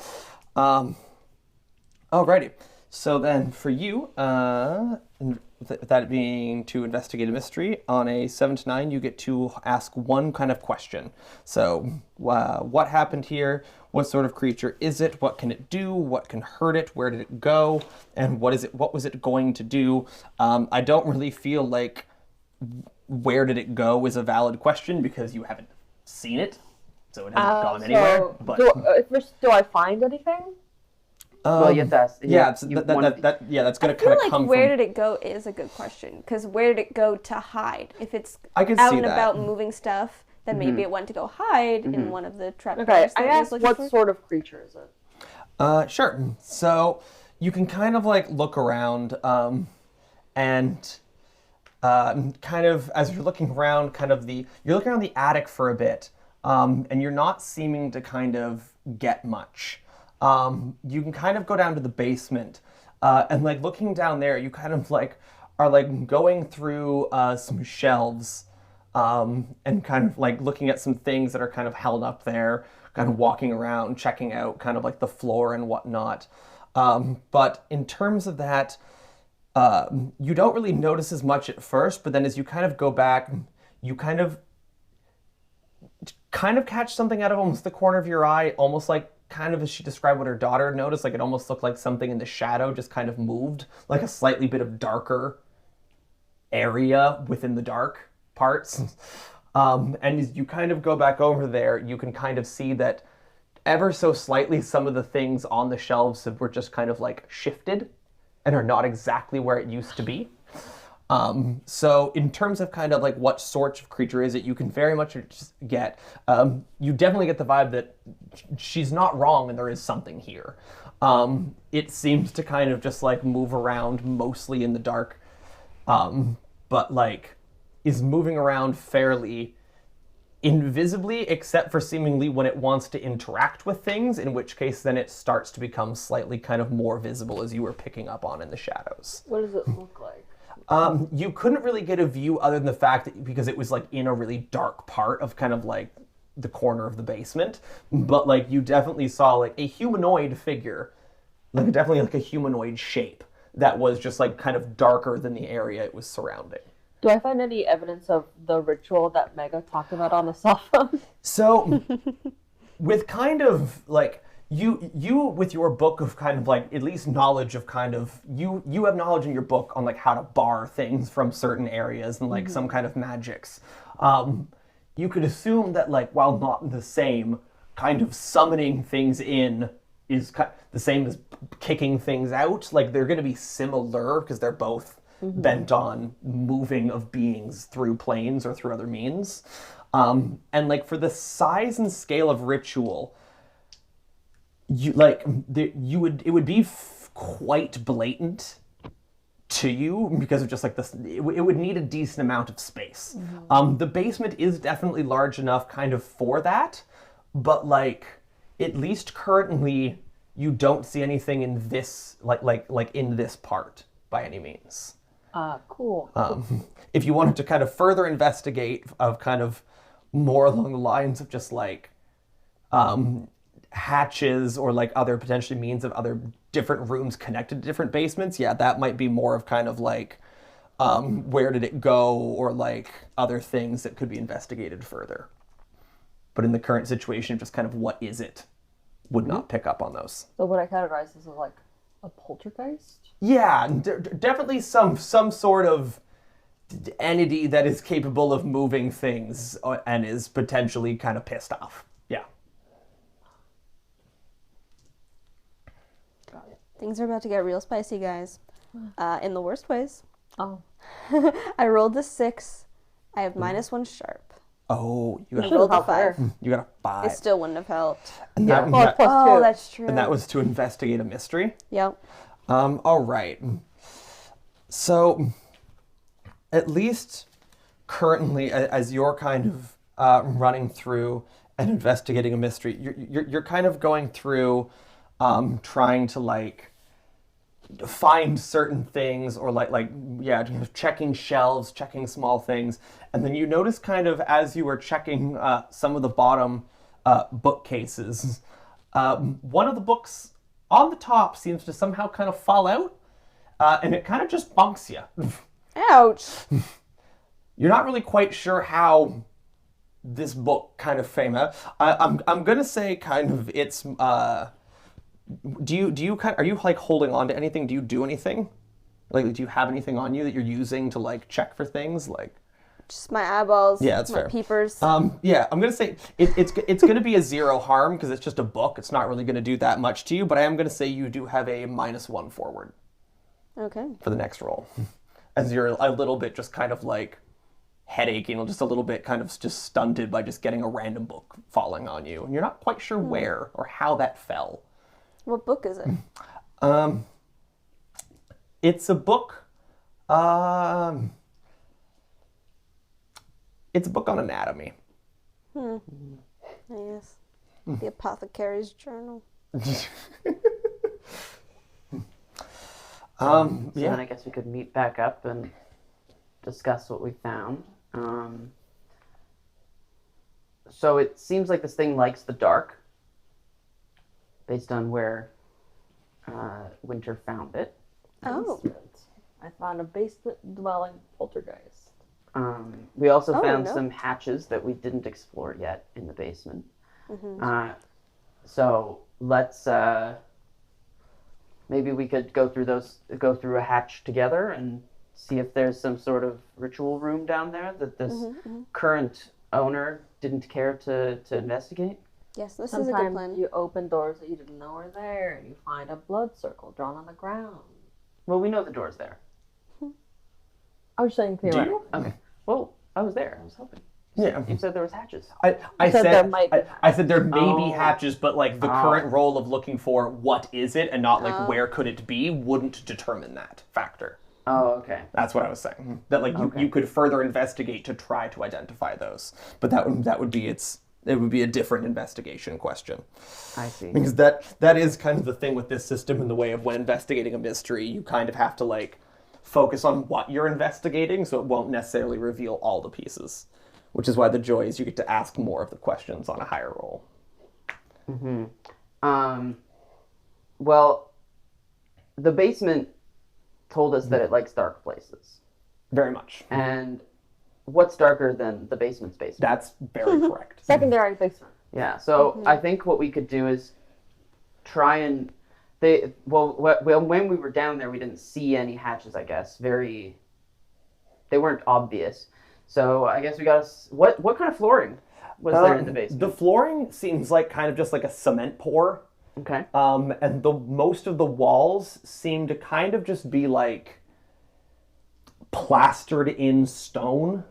Speaker 1: Alrighty. So then for you, that being to investigate a mystery, on a 7 to 9, you get to ask one kind of question. So, what happened here? What sort of creature is it? What can it do? What can hurt it? Where did it go? And what was it going to do? I don't really feel like where did it go is a valid question because you haven't seen it, so it hasn't gone anywhere. But
Speaker 4: do I find anything?
Speaker 3: Well, you have to ask.
Speaker 1: That's going to kind of come
Speaker 2: where
Speaker 1: from...
Speaker 2: did it go is a good question, because where did it go to hide? If it's
Speaker 1: I can
Speaker 2: out
Speaker 1: see
Speaker 2: and
Speaker 1: that.
Speaker 2: about moving stuff, then maybe it went to go hide in one of the trapdoors.
Speaker 4: Okay, I
Speaker 2: that it was
Speaker 4: asked
Speaker 2: looking
Speaker 4: what
Speaker 2: for.
Speaker 4: sort of creature is it?
Speaker 1: Sure. So you can kind of like look around and kind of as you're looking around, you're looking around the attic for a bit, and you're not seeming to kind of get much. You can kind of go down to the basement, and like looking down there, you kind of like are like going through some shelves, and kind of like looking at some things that are kind of held up there, kind of walking around, checking out kind of like the floor and whatnot. But in terms of that, you don't really notice as much at first, but then as you kind of go back, you kind of catch something out of almost the corner of your eye, almost like kind of as she described what her daughter noticed, like it almost looked like something in the shadow just kind of moved, like a slightly bit of darker area within the dark parts. And as you kind of go back over there, you can kind of see that ever so slightly some of the things on the shelves were just kind of like shifted and are not exactly where it used to be. So in terms of kind of like what sort of creature is it, you can very much get, you definitely get the vibe that she's not wrong and there is something here. It seems to kind of just like move around mostly in the dark, but like is moving around fairly invisibly, except for seemingly when it wants to interact with things, in which case then it starts to become slightly kind of more visible as you were picking up on in the shadows.
Speaker 4: What does it look like?
Speaker 1: You couldn't really get a view other than the fact that because it was like in a really dark part of kind of like the corner of the basement, but like you definitely saw like a humanoid figure, like definitely like a humanoid shape that was just like kind of darker than the area it was surrounding.
Speaker 4: Do I find any evidence of the ritual that Mega talked about on the cell phone?
Speaker 1: So with kind of like you with your book of kind of like at least knowledge of kind of you have knowledge in your book on like how to bar things from certain areas and like some kind of magics. You could assume that like while not the same, kind of summoning things in is the same as kicking things out. Like they're going to be similar because they're both bent on moving of beings through planes or through other means. And like for the size and scale of ritual, it would be quite blatant to you because of just like this. It would need a decent amount of space. The basement is definitely large enough kind of for that, but like at least currently you don't see anything in this like in this part by any means.
Speaker 4: Cool.
Speaker 1: If you wanted to kind of further investigate of kind of more along the lines of just like hatches or like other potentially means of other different rooms connected to different basements, yeah, that might be more of kind of like where did it go or like other things that could be investigated further. But in the current situation, just kind of what is it would not pick up on those.
Speaker 4: So would I categorize this as like a poltergeist?
Speaker 1: Yeah, definitely some sort of entity that is capable of moving things and is potentially kind of pissed off. Yeah.
Speaker 2: Things are about to get real spicy, guys. In the worst ways.
Speaker 4: Oh.
Speaker 2: I rolled a 6. I have -1 sharp.
Speaker 1: Oh, you
Speaker 2: I
Speaker 1: got
Speaker 2: rolled a
Speaker 4: help her.
Speaker 2: 5.
Speaker 1: you got a
Speaker 2: It
Speaker 1: 5.
Speaker 2: still wouldn't have helped.
Speaker 1: And
Speaker 3: Yeah.
Speaker 1: that,
Speaker 4: Well,
Speaker 1: that-
Speaker 4: plus
Speaker 2: Oh,
Speaker 4: 2.
Speaker 2: that's true.
Speaker 1: and that was to investigate a mystery.
Speaker 2: Yep.
Speaker 1: All right. So, at least currently, as you're kind of running through and investigating a mystery, you're kind of going through, trying to like find certain things, or checking shelves, checking small things, and then you notice kind of as you were checking some of the bottom bookcases, one of the books on the top seems to somehow kind of fall out, and it kind of just bunks you.
Speaker 2: Ouch.
Speaker 1: You're not really quite sure how this book kind of came out. I'm gonna say kind of it's. Do you are you like holding on to anything? Do you do anything? Like, do you have anything on you that you're using to like check for things? Like,
Speaker 2: Just my eyeballs.
Speaker 1: Yeah, that's
Speaker 2: my
Speaker 1: fair.
Speaker 2: peepers.
Speaker 1: yeah, I'm gonna say it's gonna be a 0 harm because it's just a book. It's not really gonna do that much to you. But I am gonna say you do have a -1 forward
Speaker 2: Okay.
Speaker 1: for the next roll, as you're a little bit just kind of like headaching, just a little bit kind of just stunted by just getting a random book falling on you, and you're not quite sure where or how that fell.
Speaker 2: What book is it?
Speaker 1: It's a book. It's a book on anatomy.
Speaker 2: Yes. The Apothecary's Journal.
Speaker 3: So
Speaker 1: Yeah.
Speaker 3: then I guess we could meet back up and discuss what we found. So it seems like this thing likes the dark, based on where Winter found it.
Speaker 2: Oh.
Speaker 4: I found a basement dwelling poltergeist.
Speaker 3: We also
Speaker 2: Oh,
Speaker 3: found
Speaker 2: no.
Speaker 3: some hatches that we didn't explore yet in the basement. So let's maybe we could go through a hatch together and see if there's some sort of ritual room down there that this current owner didn't care to investigate.
Speaker 2: Yes, this is a good
Speaker 4: Sometimes
Speaker 2: plan.
Speaker 4: you open doors that you didn't know were there, and you find a blood circle drawn on the ground.
Speaker 3: Well, we know the door's there.
Speaker 4: I was saying
Speaker 1: Do you?
Speaker 4: theoretically.
Speaker 3: Okay. Well, I was there. I was hoping.
Speaker 1: Yeah.
Speaker 3: You said there was hatches.
Speaker 1: I
Speaker 4: said
Speaker 1: said
Speaker 4: there might be
Speaker 1: I said there may be
Speaker 3: Oh.
Speaker 1: hatches, but like the current role of looking for what is it and not like
Speaker 2: Oh.
Speaker 1: where could it be wouldn't determine that factor.
Speaker 3: Oh, okay.
Speaker 1: That's what I was saying. That like
Speaker 3: Okay.
Speaker 1: you could further investigate to try to identify those, but that would be it would be a different investigation question.
Speaker 3: I see.
Speaker 1: Because that is kind of the thing with this system in the way of when investigating a mystery, you kind of have to like focus on what you're investigating, so it won't necessarily reveal all the pieces. Which is why the joy is you get to ask more of the questions on a higher roll.
Speaker 3: Well, the basement told us that it likes dark places.
Speaker 1: Very much.
Speaker 3: And what's darker than the basement's basement?
Speaker 1: That's very correct.
Speaker 4: Secondary basement.
Speaker 3: Yeah, so I think what we could do is try and when we were down there, we didn't see any hatches. I guess they weren't obvious. So I guess we got what kind of flooring was there in the basement?
Speaker 1: The flooring seems like kind of just like a cement pour.
Speaker 3: Okay.
Speaker 1: And most of the walls seem to kind of just be like plastered in stone.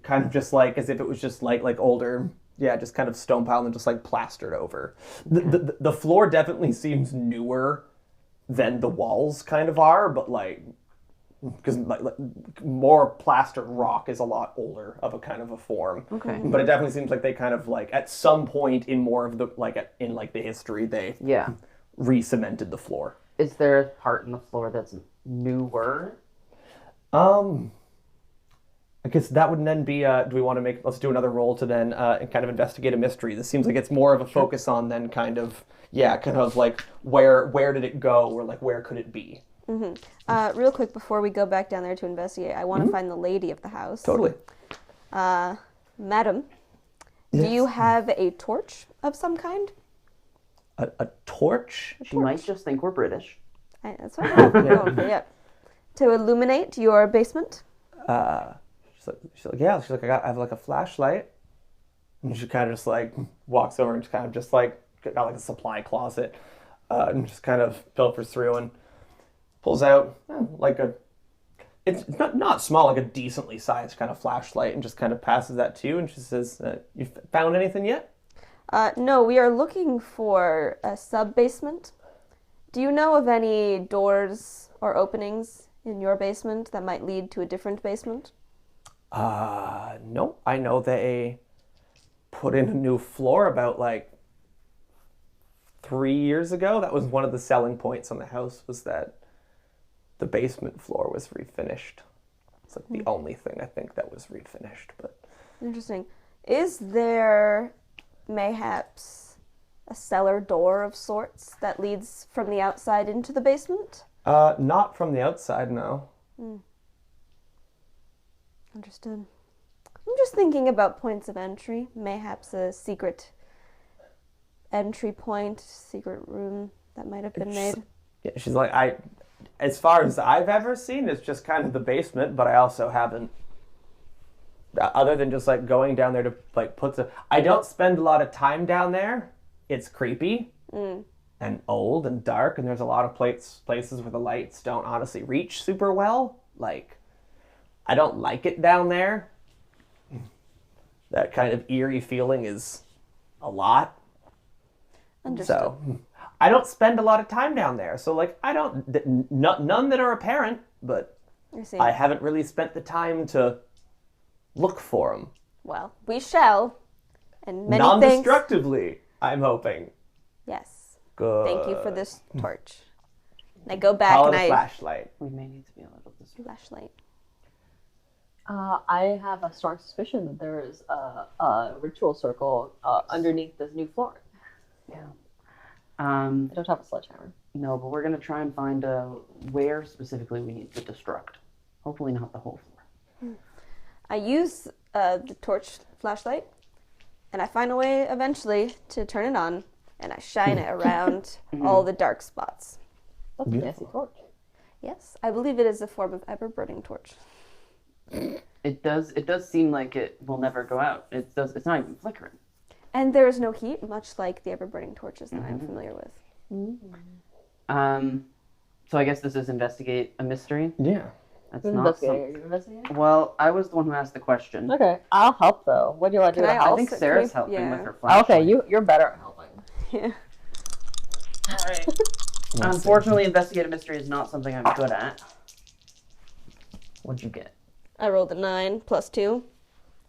Speaker 1: Kind of just like as if it was just like older, just kind of stone pile and just like plastered over. The floor definitely seems newer than the walls kind of are, but like because like more plastered rock is a lot older of a kind of a form.
Speaker 3: Okay.
Speaker 1: But it definitely seems like they kind of like at some point in more of the in the history they
Speaker 3: Yeah.
Speaker 1: re-cemented the floor.
Speaker 3: Is there a part in the floor that's newer?
Speaker 1: I guess that would then be, do we want to let's do another roll to then kind of investigate a mystery. This seems like it's more of a focus on then kind of like where did it go or like where could it be?
Speaker 2: Real quick before we go back down there to investigate, I want to find the lady of the house.
Speaker 1: Totally.
Speaker 2: Madam, do you have a torch of some kind?
Speaker 1: A torch?
Speaker 3: She might just think we're British.
Speaker 2: That's what I'm going for, yeah. To illuminate your basement?
Speaker 1: She's like, yeah. She's like, I have like a flashlight. And she kind of just like walks over and just kind of just like got like a supply closet and just kind of filters through and pulls out like it's not small, like a decently sized kind of flashlight, and just kind of passes that to you, and she says, "You found anything yet?"
Speaker 2: No, we are looking for a sub-basement. Do you know of any doors or openings in your basement that might lead to a different basement?
Speaker 1: No. I know they put in a new floor about like 3 years ago. That was one of the selling points on the house, was that the basement floor was refinished. It's like the only thing I think that was refinished, but
Speaker 2: Interesting. Is there mayhaps a cellar door of sorts that leads from the outside into the basement?
Speaker 1: not from the outside, no.
Speaker 2: Understood. I'm just thinking about points of entry. Mayhaps a secret entry point, secret room that might have been made.
Speaker 1: Yeah, she's like, as far as I've ever seen, it's just kind of the basement, but I also haven't, other than just like going down there to like I don't spend a lot of time down there. It's creepy and old and dark, and there's a lot of places where the lights don't honestly reach super well. Like, I don't like it down there. That kind of eerie feeling is a lot.
Speaker 2: Understood.
Speaker 1: So I don't spend a lot of time down there. So like, I don't, none that are apparent, but
Speaker 2: I see.
Speaker 1: I haven't really spent the time to look for them.
Speaker 2: Well, we shall. And many thanks.
Speaker 1: Non-destructively, I'm hoping.
Speaker 2: Yes.
Speaker 1: Good.
Speaker 2: Thank you for this torch. And I go back
Speaker 1: Call
Speaker 2: and
Speaker 1: it a
Speaker 2: I
Speaker 1: flashlight.
Speaker 3: We may need to be a little distracted.
Speaker 2: flashlight.
Speaker 4: I have a strong suspicion that there is a ritual circle underneath this new floor.
Speaker 3: Yeah.
Speaker 4: I don't have a sledgehammer.
Speaker 3: No, but we're gonna try and find where specifically we need to destruct. Hopefully not the whole floor.
Speaker 2: I use the torch flashlight, and I find a way eventually to turn it on, and I shine it around all the dark spots.
Speaker 4: That's a fancy torch.
Speaker 2: Yes, I believe it is a form of ever-burning torch.
Speaker 3: It does seem like it will never go out. It's not even flickering.
Speaker 2: And there is no heat, much like the ever-burning torches that I'm familiar with.
Speaker 3: So I guess this is investigate a mystery.
Speaker 1: Yeah.
Speaker 3: That's
Speaker 4: Who's
Speaker 3: not
Speaker 4: investigating? You investigating?
Speaker 3: Well, I was the one who asked the question.
Speaker 4: Okay, I'll help though. What do you want to do?
Speaker 2: Can
Speaker 4: to
Speaker 2: I
Speaker 4: help?
Speaker 3: I think
Speaker 2: Also,
Speaker 3: Sarah's
Speaker 2: can we-
Speaker 3: helping
Speaker 2: yeah.
Speaker 3: with her flashlight.
Speaker 4: Okay, you're better at helping.
Speaker 2: Yeah.
Speaker 3: All right. Unfortunately, investigate a mystery is not something I'm good at. What'd you get?
Speaker 2: I rolled a 9 plus 2,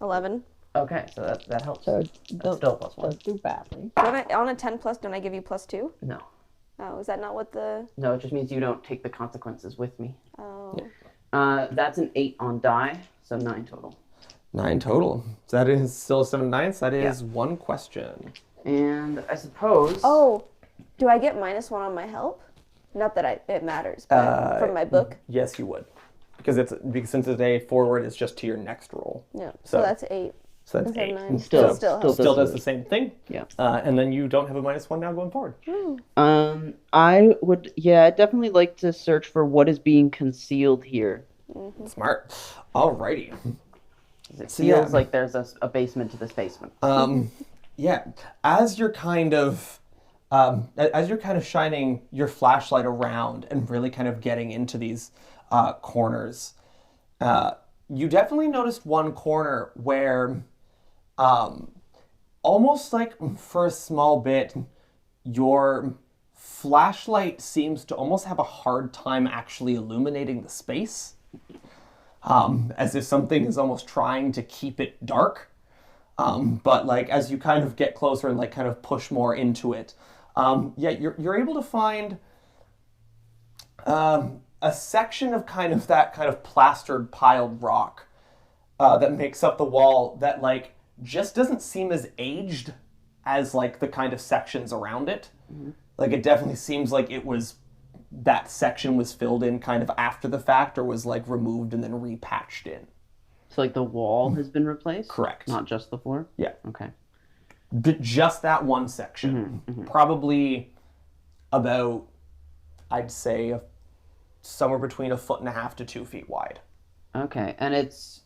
Speaker 2: 11.
Speaker 3: Okay, so that helps.
Speaker 4: So
Speaker 3: That's
Speaker 4: don't,
Speaker 3: still plus one.
Speaker 4: don't do badly.
Speaker 2: Don't I, on a 10 plus, don't I give you plus 2?
Speaker 3: No.
Speaker 2: Oh, is that not what the...
Speaker 3: No, it just means you don't take the consequences with me.
Speaker 2: Oh.
Speaker 3: That's an 8 on die, so 9 total.
Speaker 1: 9 total. So that is still 7 ninths. That is one question.
Speaker 3: And I suppose...
Speaker 2: Oh, do I get -1 on my help? Not that it matters, but from my book?
Speaker 1: Yes, you would. Because since it's a forward, it's just to your next roll.
Speaker 2: Yeah.
Speaker 1: So-
Speaker 2: So that's 8.
Speaker 1: So that's
Speaker 2: Instead
Speaker 1: 8.
Speaker 2: of 9.
Speaker 3: Still
Speaker 1: Still does the same thing.
Speaker 3: Yeah.
Speaker 1: And then you don't have a -1 now going forward.
Speaker 3: I would, I'd definitely like to search for what is being concealed here.
Speaker 1: Smart. Alrighty.
Speaker 3: It
Speaker 1: So,
Speaker 3: feels
Speaker 1: yeah.
Speaker 3: like there's a basement to this basement.
Speaker 1: Yeah. As you're kind of shining your flashlight around and really kind of getting into these corners, you definitely noticed one corner where, almost like for a small bit, your flashlight seems to almost have a hard time actually illuminating the space. As if something is almost trying to keep it dark. But like as you kind of get closer and like kind of push more into it, you're able to find a section of kind of that kind of plastered piled rock that makes up the wall that like just doesn't seem as aged as like the kind of sections around it. Like it definitely seems like that section was filled in kind of after the fact or was like removed and then repatched in.
Speaker 3: So like the wall has been replaced?
Speaker 1: Correct.
Speaker 3: Not just the floor?
Speaker 1: Yeah.
Speaker 3: Okay.
Speaker 1: But just that one section. Probably about, I'd say, somewhere between 1.5 to 2 feet wide.
Speaker 3: Okay. And it's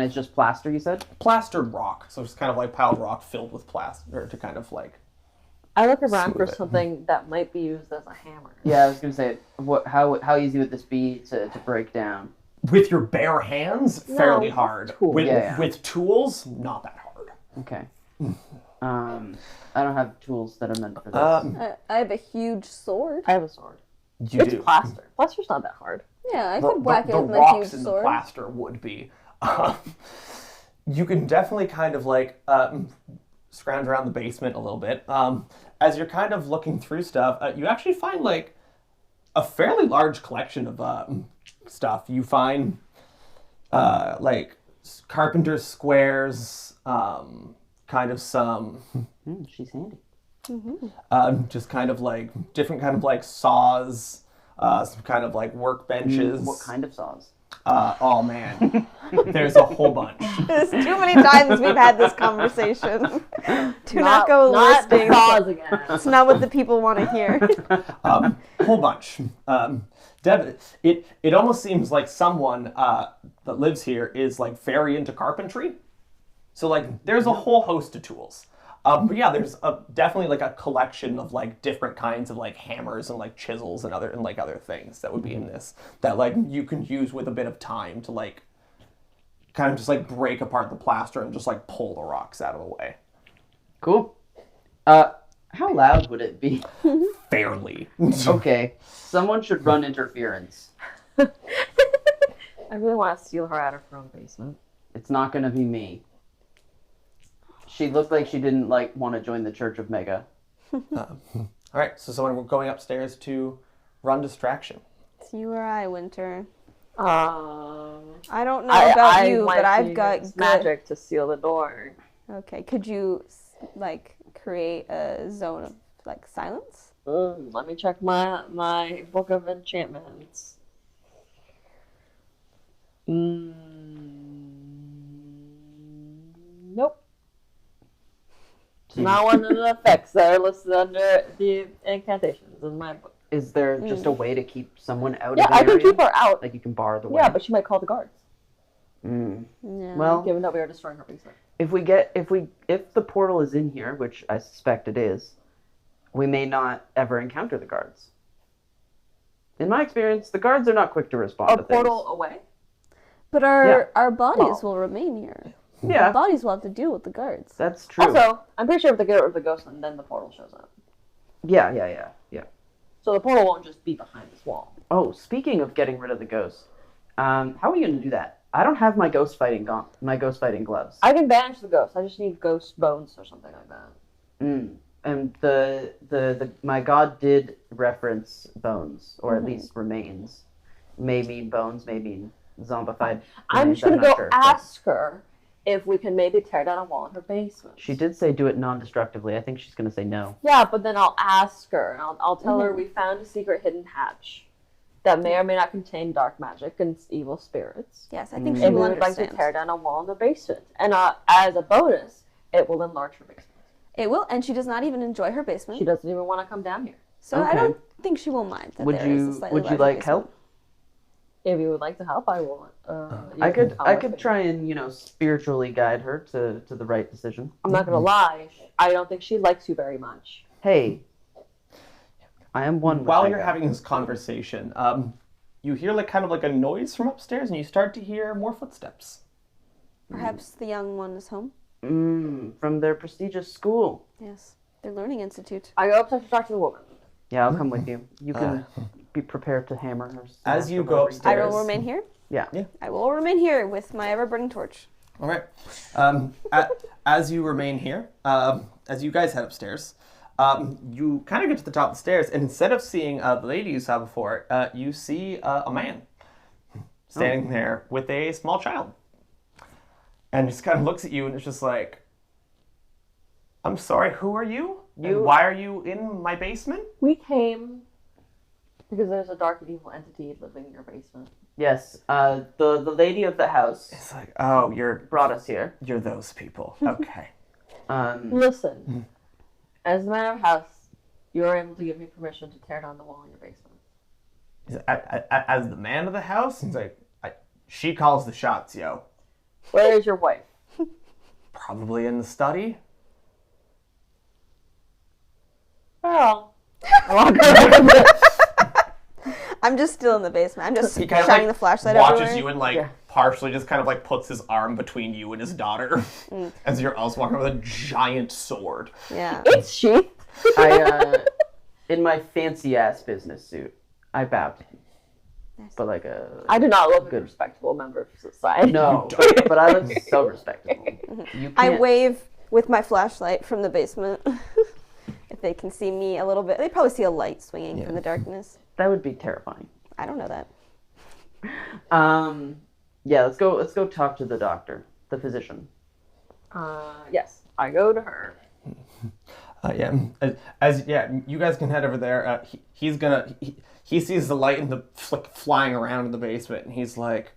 Speaker 3: just plaster, you said?
Speaker 1: Plastered rock. So it's kind of like piled rock filled with plaster to kind of like...
Speaker 4: I look around for
Speaker 1: Smooth it.
Speaker 4: something that might be used as a hammer.
Speaker 3: Yeah, I was gonna say, how easy would this be to break down?
Speaker 1: with your bare hands, fairly hard.
Speaker 4: tools.
Speaker 1: With tools, not that hard.
Speaker 3: Okay. I don't have tools that are meant for this.
Speaker 2: I have a huge sword.
Speaker 4: I have a sword.
Speaker 1: You
Speaker 4: It's
Speaker 1: do.
Speaker 4: plaster. Plaster's not that hard.
Speaker 2: Yeah, I could whack it
Speaker 1: the
Speaker 2: with my
Speaker 1: rocks
Speaker 2: huge
Speaker 1: in
Speaker 2: sword.
Speaker 1: the plaster would be. You can definitely kind of like scrounge around the basement a little bit. As you're kind of looking through stuff, you actually find like a fairly large collection of stuff. You find like carpenter's squares, kind of some
Speaker 3: She's handy.
Speaker 1: just kind of like different kind of like saws, some kind of like workbenches.
Speaker 3: What kind of saws?
Speaker 1: Oh man, there's a whole bunch.
Speaker 2: There's too many times we've had this conveation. Do not go
Speaker 4: not
Speaker 2: listing.
Speaker 4: pause again.
Speaker 2: It's not what the people want to hear.
Speaker 1: Whole bunch. It almost seems like someone that lives here is like very into carpentry. So like there's a whole host of tools. But yeah, there's definitely like a collection of like different kinds of like hammers and like chisels and other things that would be in this that like you can use with a bit of time to like kind of just like break apart the plaster and just like pull the rocks out of the way.
Speaker 3: Cool. How loud would it be?
Speaker 1: Fairly.
Speaker 3: Okay. Someone should run interference.
Speaker 4: I really want to steal her out of her own basement.
Speaker 3: It's not gonna be me. She looked like she didn't like want to join the Church of Mega.
Speaker 1: All right, so someone going upstairs to run distraction.
Speaker 2: It's you or I, Winter.
Speaker 4: I
Speaker 2: I don't know about you,
Speaker 4: might
Speaker 2: but I've
Speaker 4: use
Speaker 2: got good...
Speaker 4: magic to seal the door.
Speaker 2: Okay, could you like create a zone of like silence?
Speaker 4: Let me check my book of enchantments. Nope. Not one of the effects that are listed under the incantations in my book.
Speaker 3: Is there just a way to keep someone out
Speaker 4: Yeah,
Speaker 3: of the
Speaker 4: I can
Speaker 3: area?
Speaker 4: keep her out.
Speaker 3: Like you can bar the way?
Speaker 4: Yeah, but she might call the guards.
Speaker 2: Yeah.
Speaker 3: Well,
Speaker 4: Given that we are destroying her basement.
Speaker 3: if the portal is in here, which I suspect it is, we may not ever encounter the guards. In my experience, the guards are not quick to respond
Speaker 4: A
Speaker 3: to
Speaker 4: portal
Speaker 3: things.
Speaker 4: away?
Speaker 2: But our bodies will remain here.
Speaker 3: Yeah,
Speaker 2: Our bodies will have to deal with the guards.
Speaker 3: that's true.
Speaker 4: Also, I'm pretty sure if they get rid of the ghost, then the portal shows up.
Speaker 3: Yeah.
Speaker 4: So the portal won't just be behind this wall.
Speaker 3: Oh, speaking of getting rid of the ghosts, how are we going to do that? I don't have my ghost fighting gloves.
Speaker 4: I can banish the ghost. I just need ghost bones or something like that.
Speaker 3: And my god did reference bones, or at least remains. May mean bones, may mean zombified.
Speaker 4: I'm
Speaker 3: remains,
Speaker 4: just gonna
Speaker 3: not
Speaker 4: go
Speaker 3: sure, but
Speaker 4: ask her if we can maybe tear down a wall in her basement.
Speaker 3: She did say do it non-destructively. I think she's going to say no.
Speaker 4: Yeah, but then I'll ask her. And I'll tell her we found a secret hidden hatch that may or may not contain dark magic and evil spirits.
Speaker 2: Yes, I think she
Speaker 4: And
Speaker 2: will
Speaker 4: we would like
Speaker 2: understand.
Speaker 4: to tear down a wall in the basement. And as a bonus, it will enlarge her basement.
Speaker 2: It will, and she does not even enjoy her basement.
Speaker 4: She doesn't even want to come down here.
Speaker 2: So I
Speaker 3: Okay.
Speaker 2: don't think she will mind that
Speaker 3: Would
Speaker 2: there is a
Speaker 3: you
Speaker 2: slightly larger
Speaker 3: like
Speaker 2: basement.
Speaker 3: help?
Speaker 4: If you would like to help, I will.
Speaker 3: I could try and spiritually guide her to the right decision.
Speaker 4: I'm not gonna lie. I don't think she likes you very much.
Speaker 3: Hey, I am one. with
Speaker 1: While
Speaker 3: my
Speaker 1: you're
Speaker 3: God.
Speaker 1: having this conversation, you hear like kind of like a noise from upstairs, and you start to hear more footsteps.
Speaker 2: Perhaps the young one is home.
Speaker 3: From their prestigious school.
Speaker 2: Yes, their learning institute.
Speaker 4: I go upstairs to talk to the woman.
Speaker 3: Yeah, I'll come with you. You can be prepared to hammer her.
Speaker 1: As you
Speaker 3: smash
Speaker 1: go
Speaker 3: her,
Speaker 1: upstairs-
Speaker 2: I
Speaker 1: Stairs.
Speaker 2: will remain here.
Speaker 3: Yeah.
Speaker 2: I will remain here with my ever-burning torch.
Speaker 1: All right. As you remain here, as you guys head upstairs, you kind of get to the top of the stairs, and instead of seeing the lady you saw before, you see a man standing there with a small child, and just kind of looks at you, and it's just like, "I'm sorry, who are you? And why are you in my basement?"
Speaker 4: We came because there's a dark and evil entity living in your basement.
Speaker 3: Yes. The lady of the house
Speaker 1: It's like, "Oh, you're
Speaker 3: brought us here.
Speaker 1: those people." Okay.
Speaker 4: Listen, as the man of house, you are able to give me permission to tear down the wall in your basement.
Speaker 1: He's like, as the man of the house, he's like, "She calls the shots, yo.
Speaker 4: Where is your wife?
Speaker 1: Probably in the study."
Speaker 4: Well,
Speaker 2: I'm just still in the basement. I'm just
Speaker 1: He kind of
Speaker 2: shining
Speaker 1: like
Speaker 2: the flashlight
Speaker 1: watches
Speaker 2: everywhere.
Speaker 1: you and like
Speaker 3: Yeah.
Speaker 1: partially just kind of like puts his arm between you and his daughter as you're also walking with a giant sword.
Speaker 2: Yeah.
Speaker 4: It's sheathed.
Speaker 3: In my fancy ass business suit, I bowed to him.
Speaker 2: Nice.
Speaker 3: But like a
Speaker 4: I do not look like a
Speaker 3: Good.
Speaker 4: respectable member of society.
Speaker 3: no, but I look so respectable. You
Speaker 2: I
Speaker 3: can't-
Speaker 2: wave with my flashlight from the basement. If they can see me a little bit, they probably see a light swinging
Speaker 1: Yeah.
Speaker 2: from the darkness.
Speaker 3: That would be terrifying.
Speaker 2: I don't know that.
Speaker 3: Yeah, let's go talk to the doctor, the physician.
Speaker 4: Yes, I go to her.
Speaker 1: Yeah, as you guys can head over there. He sees the light and the flying around in the basement, and he's like,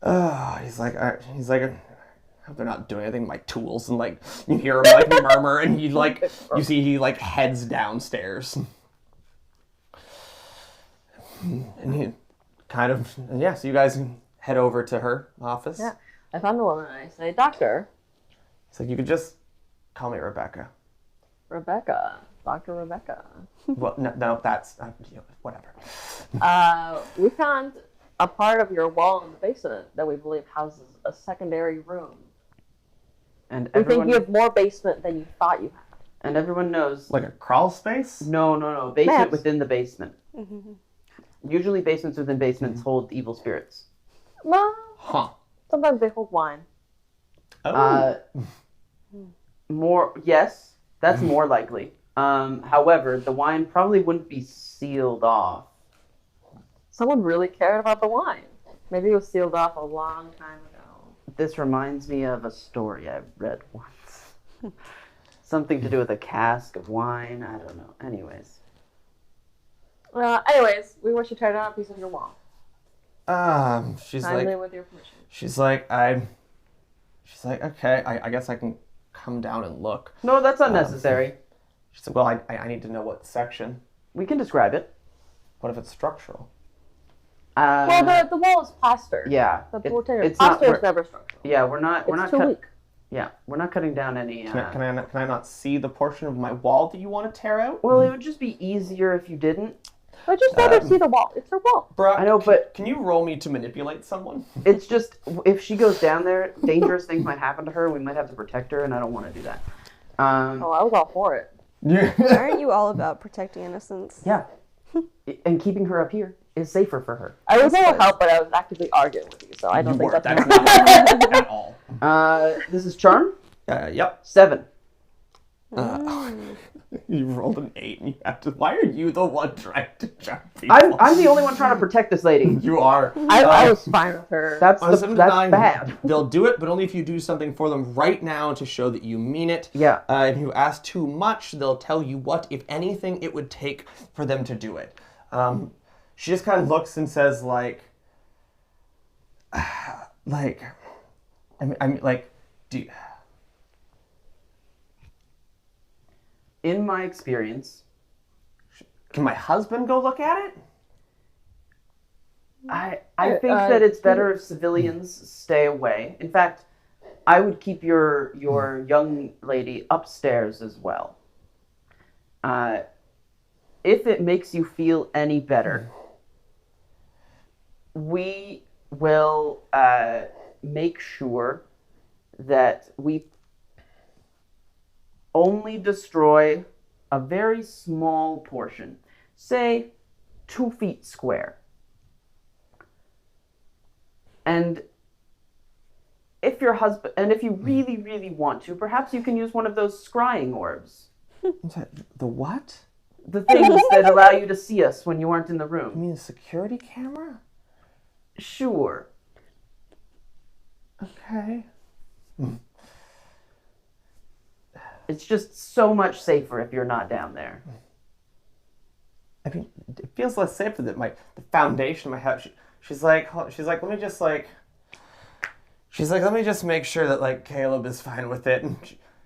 Speaker 1: I hope they're not doing anything with my tools. And like you hear him like murmur, and he like you see he like heads downstairs, and he kind of So you guys head over to her office.
Speaker 4: Yeah. I found the woman and I say, Doctor
Speaker 1: He's like, you could just call me Rebecca.
Speaker 4: Rebecca. Dr. Rebecca.
Speaker 1: Well, no, that's whatever.
Speaker 4: We found a part of your wall in the basement that we believe houses a secondary room.
Speaker 3: And
Speaker 4: We
Speaker 3: everyone,
Speaker 4: think you have more basement than you thought you had.
Speaker 3: and everyone knows.
Speaker 1: Like a crawl space?
Speaker 3: No. Basement
Speaker 4: Maps.
Speaker 3: within the basement. Usually, basements within basements hold evil spirits.
Speaker 4: Well,
Speaker 1: Huh.
Speaker 4: sometimes they hold wine.
Speaker 1: Oh.
Speaker 3: Yes, that's more likely. However, the wine probably wouldn't be sealed off.
Speaker 4: Someone really cared about the wine. Maybe it was sealed off a long time ago.
Speaker 3: This reminds me of a story I've read once. Something to do with a cask of wine. I don't know. Anyways.
Speaker 4: Anyways, we wish you tear down a piece of your wall.
Speaker 1: She's
Speaker 4: Kindly
Speaker 1: like,
Speaker 4: with your permission.
Speaker 1: she's like, okay, I guess I can come down and look.
Speaker 3: No, that's unnecessary.
Speaker 1: She said, well, I need to know what section.
Speaker 3: We can describe it.
Speaker 1: What if it's structural?
Speaker 4: Well, the wall is plaster.
Speaker 3: Yeah.
Speaker 4: The
Speaker 3: it's not.
Speaker 4: plaster is never structural.
Speaker 3: Yeah, we're not
Speaker 4: It's too weak.
Speaker 3: Yeah, we're not cutting down any.
Speaker 1: Can I not see the portion of my wall that you want to tear out?
Speaker 3: Well, it would just be easier if you didn't.
Speaker 4: But just let her see the wall. It's her wall.
Speaker 1: Bruh,
Speaker 3: I know, but
Speaker 1: can you roll me to manipulate someone?
Speaker 3: it's just if she goes down there, dangerous things might happen to her. We might have to protect her, and I don't want to do that.
Speaker 4: Oh, I was all for it.
Speaker 2: Aren't you all about protecting innocence?
Speaker 3: Yeah, and keeping her up here is safer for her.
Speaker 4: I was going to help, but I was actively arguing with you, so I don't think
Speaker 1: weren't.
Speaker 4: that's
Speaker 1: That's not at all.
Speaker 3: This is charm.
Speaker 1: Yep.
Speaker 3: 7.
Speaker 1: You rolled an 8 and you have to. Why are you the one trying to charm people?
Speaker 3: I'm the only one trying to protect this lady.
Speaker 1: You are.
Speaker 4: I was fine with her.
Speaker 3: That's
Speaker 1: On a 7 to
Speaker 3: that's
Speaker 1: 9,
Speaker 3: bad.
Speaker 1: They'll do it, but only if you do something for them right now to show that you mean it.
Speaker 3: Yeah.
Speaker 1: If you ask too much, they'll tell you what, if anything, it would take for them to do it. She just kind of looks and says,
Speaker 3: In my experience,
Speaker 1: can my husband go look at it?
Speaker 3: I think that it's better if civilians stay away. In fact, I would keep your young lady upstairs as well. If it makes you feel any better, we will make sure that we only destroy a very small portion, say 2 feet square. And if your husband, and if you really, really want to, perhaps you can use one of those scrying orbs.
Speaker 1: The what?
Speaker 3: The things that allow you to see us when you aren't in the
Speaker 1: You
Speaker 3: room.
Speaker 1: mean a security camera?
Speaker 3: Sure.
Speaker 1: Okay.
Speaker 3: It's just so much safer if you're not down there.
Speaker 1: I mean, it feels less safe that the foundation of my house. She's like, let me just make sure that Caleb is fine with it. And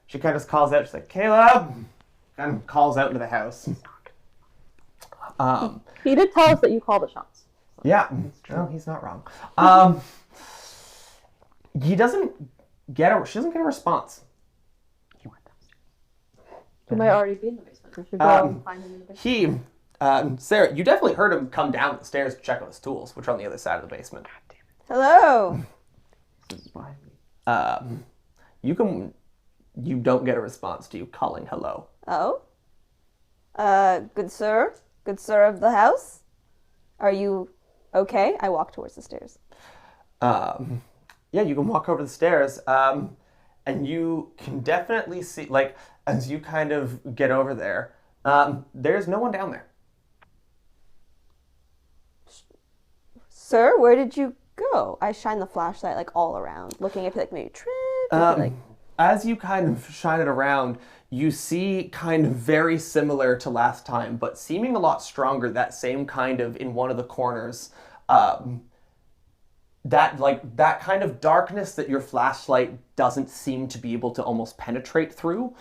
Speaker 1: she kind of calls out. She's like, Caleb, kind of calls out into the house.
Speaker 4: He did tell us that you call the shots.
Speaker 1: Yeah, no, he's not wrong. She doesn't get a response.
Speaker 4: He might already be in the basement. We should go and find him in the basement.
Speaker 1: He Sarah, you definitely heard him come down the stairs to check on his tools, which are on the other side of the basement.
Speaker 2: Hello.
Speaker 3: This is why.
Speaker 1: You don't get a response to you calling hello.
Speaker 2: Oh? Good sir of the house? Are you okay? I walk towards the stairs.
Speaker 1: Yeah, you can walk over the stairs, and you can definitely see, like, as you kind of get over there, there's no one down there.
Speaker 2: Sir, where did you go? I shine the flashlight like all around, looking if like maybe trip. Like
Speaker 1: As you kind of shine it around, you see kind of very similar to last time, but seeming a lot stronger, that same kind of in one of the corners, that kind of darkness that your flashlight doesn't seem to be able to almost penetrate through.